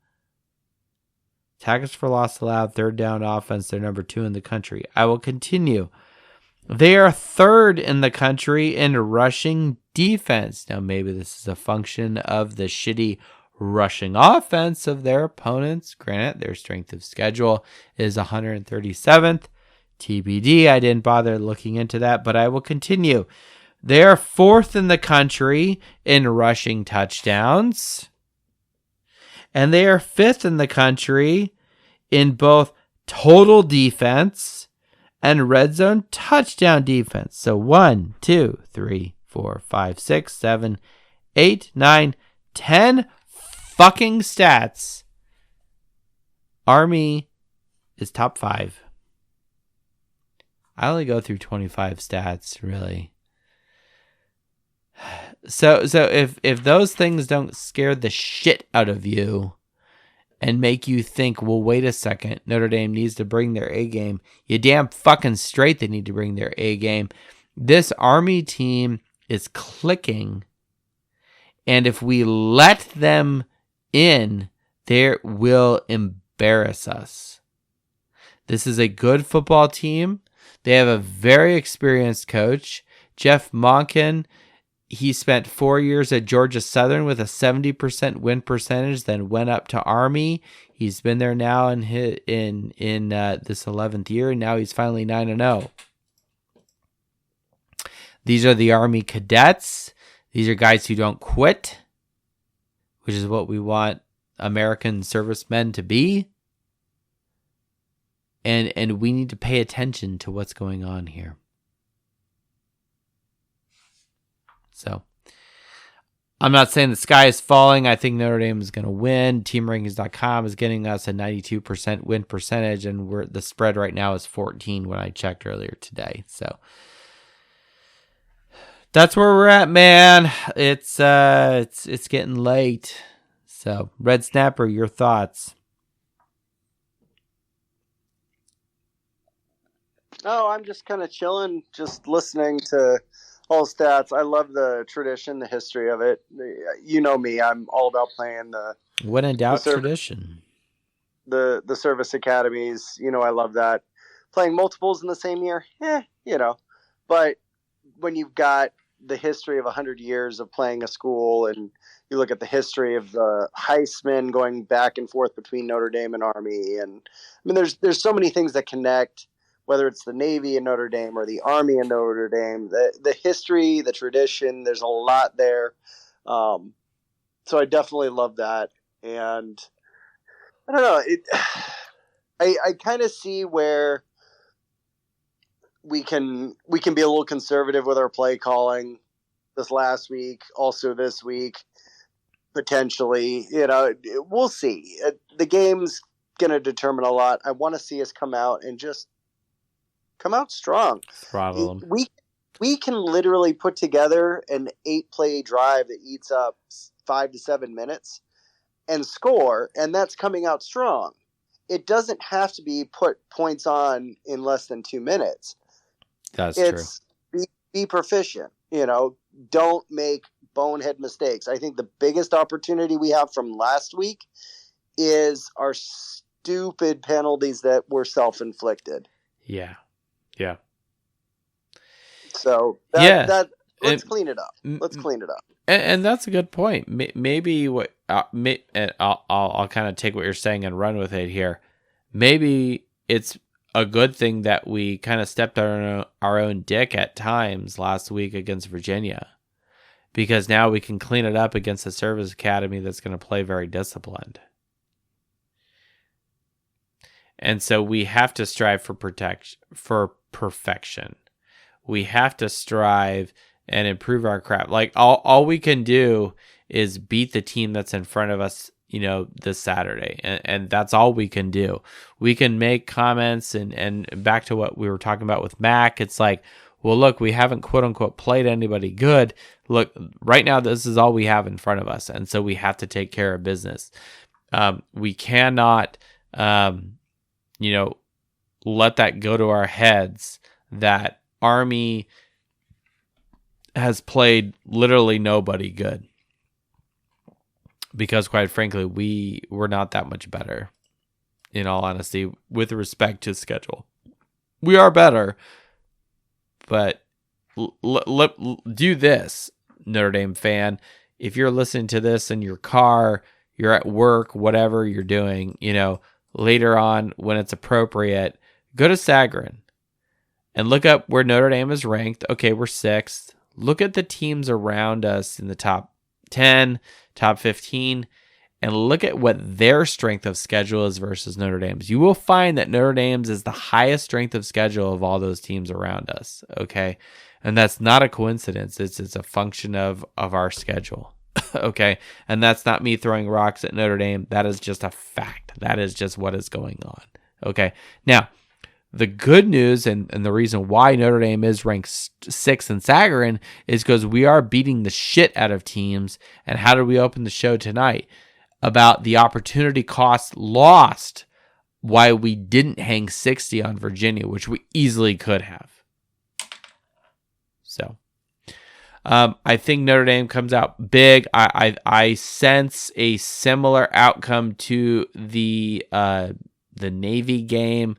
Tackles for loss allowed, third down offense, they're number 2 in the country. I will continue. They are 3rd in the country in rushing defense. Now, maybe this is a function of the shitty rushing offense of their opponents. Granted, their strength of schedule is 137th. TBD, I didn't bother looking into that, but I will continue. They are 4th in the country in rushing touchdowns. And they are 5th in the country in both total defense and red zone touchdown defense. So 1, 2, 3, 4, 5, 6, 7, 8, 9, 10 fucking stats. Army is top 5. I only go through 25 stats, really. So if those things don't scare the shit out of you and make you think, well, wait a second, Notre Dame needs to bring their A game, you damn fucking straight they need to bring their A game. This Army team is clicking, and if we let them in, they will embarrass us. This is a good football team. They have a very experienced coach. Jeff Monken, he spent 4 years at Georgia Southern with a 70% win percentage, then went up to Army. He's been there now in this 11th year, and now he's finally 9-0. These are the Army cadets. These are guys who don't quit, which is what we want American servicemen to be. And we need to pay attention to what's going on here. So, I'm not saying the sky is falling. I think Notre Dame is going to win. TeamRankings.com is getting us a 92% win percentage, and the spread right now is 14 when I checked earlier today. So, that's where we're at, man. It's getting late. So, Red Snapper, your thoughts? Oh, I'm just kind of chilling, just listening to all stats. I love the tradition, the history of it. You know me, I'm all about playing when in doubt, tradition. The service academies, I love that. Playing multiples in the same year, but when you've got the history of 100 years of playing a school, and you look at the history of the horsemen going back and forth between Notre Dame and Army, and I mean, there's so many things that connect. Whether it's the Navy and Notre Dame or the Army and Notre Dame, the history, the tradition, there's a lot there. So I definitely love that. And I don't know, I kind of see where we can be a little conservative with our play calling this last week, also this week, potentially. We'll see. The game's going to determine a lot. I want to see us come out and just come out strong. Throttle them. We can literally put together an 8-play drive that eats up 5 to 7 minutes and score, and that's coming out strong. It doesn't have to be put points on in less than 2 minutes. That's true. Be proficient. Don't make bonehead mistakes. I think the biggest opportunity we have from last week is our stupid penalties that were self-inflicted. Yeah. So let's clean it up. And that's a good point. Maybe and I'll kind of take what you're saying and run with it here. Maybe it's a good thing that we kind of stepped on our own dick at times last week against Virginia, because now we can clean it up against a service academy that's going to play very disciplined. And so we have to strive for perfection. We have to strive and improve our craft. Like all we can do is beat the team that's in front of us, this Saturday. And that's all we can do. We can make comments and back to what we were talking about with Mac. It's like, well, look, we haven't quote unquote played anybody good. Look, right now, this is all we have in front of us. And so we have to take care of business. We cannot, let that go to our heads that Army has played literally nobody good, because quite frankly, we're not that much better, in all honesty, with respect to schedule. We are better, but do this, Notre Dame fan. If you're listening to this in your car, you're at work, whatever you're doing, later on when it's appropriate, go to Sagarin and look up where Notre Dame is ranked. Okay, we're 6th. Look at the teams around us in the top 10, top 15, and look at what their strength of schedule is versus Notre Dame's. You will find that Notre Dame's is the highest strength of schedule of all those teams around us, okay? And that's not a coincidence. It's a function of our schedule, okay? And that's not me throwing rocks at Notre Dame. That is just a fact. That is just what is going on, okay? Now, the good news and the reason why Notre Dame is ranked 6th in Sagarin is because we are beating the shit out of teams. And how did we open the show tonight? About the opportunity cost lost, why we didn't hang 60 on Virginia, which we easily could have. So I think Notre Dame comes out big. I sense a similar outcome to the Navy game.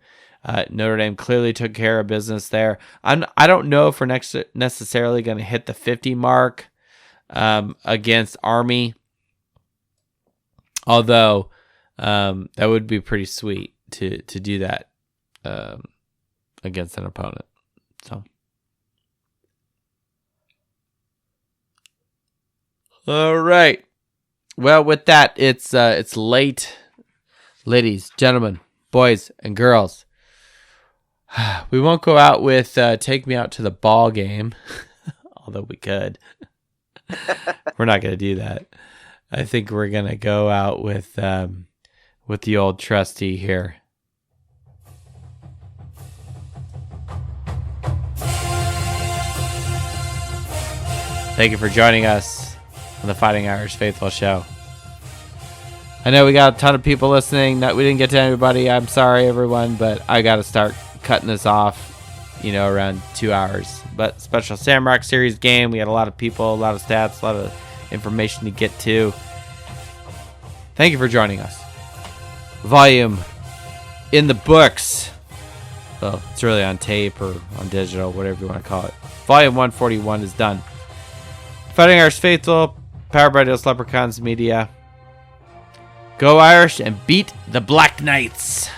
Notre Dame clearly took care of business there. I don't know if we're necessarily going to hit the 50 mark against Army, although that would be pretty sweet to do that against an opponent. So, all right. Well, with that, it's late, ladies, gentlemen, boys, and girls. We won't go out with "Take Me Out to the Ball Game," although we could. We're not going to do that. I think we're going to go out with the old trusty here. Thank you for joining us on the Fighting Irish Faithful Show. I know we got a ton of people listening. We didn't get to everybody. I'm sorry, everyone, but I got to start cutting this off, around 2 hours. But Special Samrock Series game, we had a lot of people, a lot of stats, a lot of information to get to. Thank you for joining us. Volume in the books. Well, it's really on tape or on digital, whatever you want to call it. Volume 141 is done. Fighting Irish Faithful, powered by Dos Leprechauns Media. Go Irish and beat the Black Knights.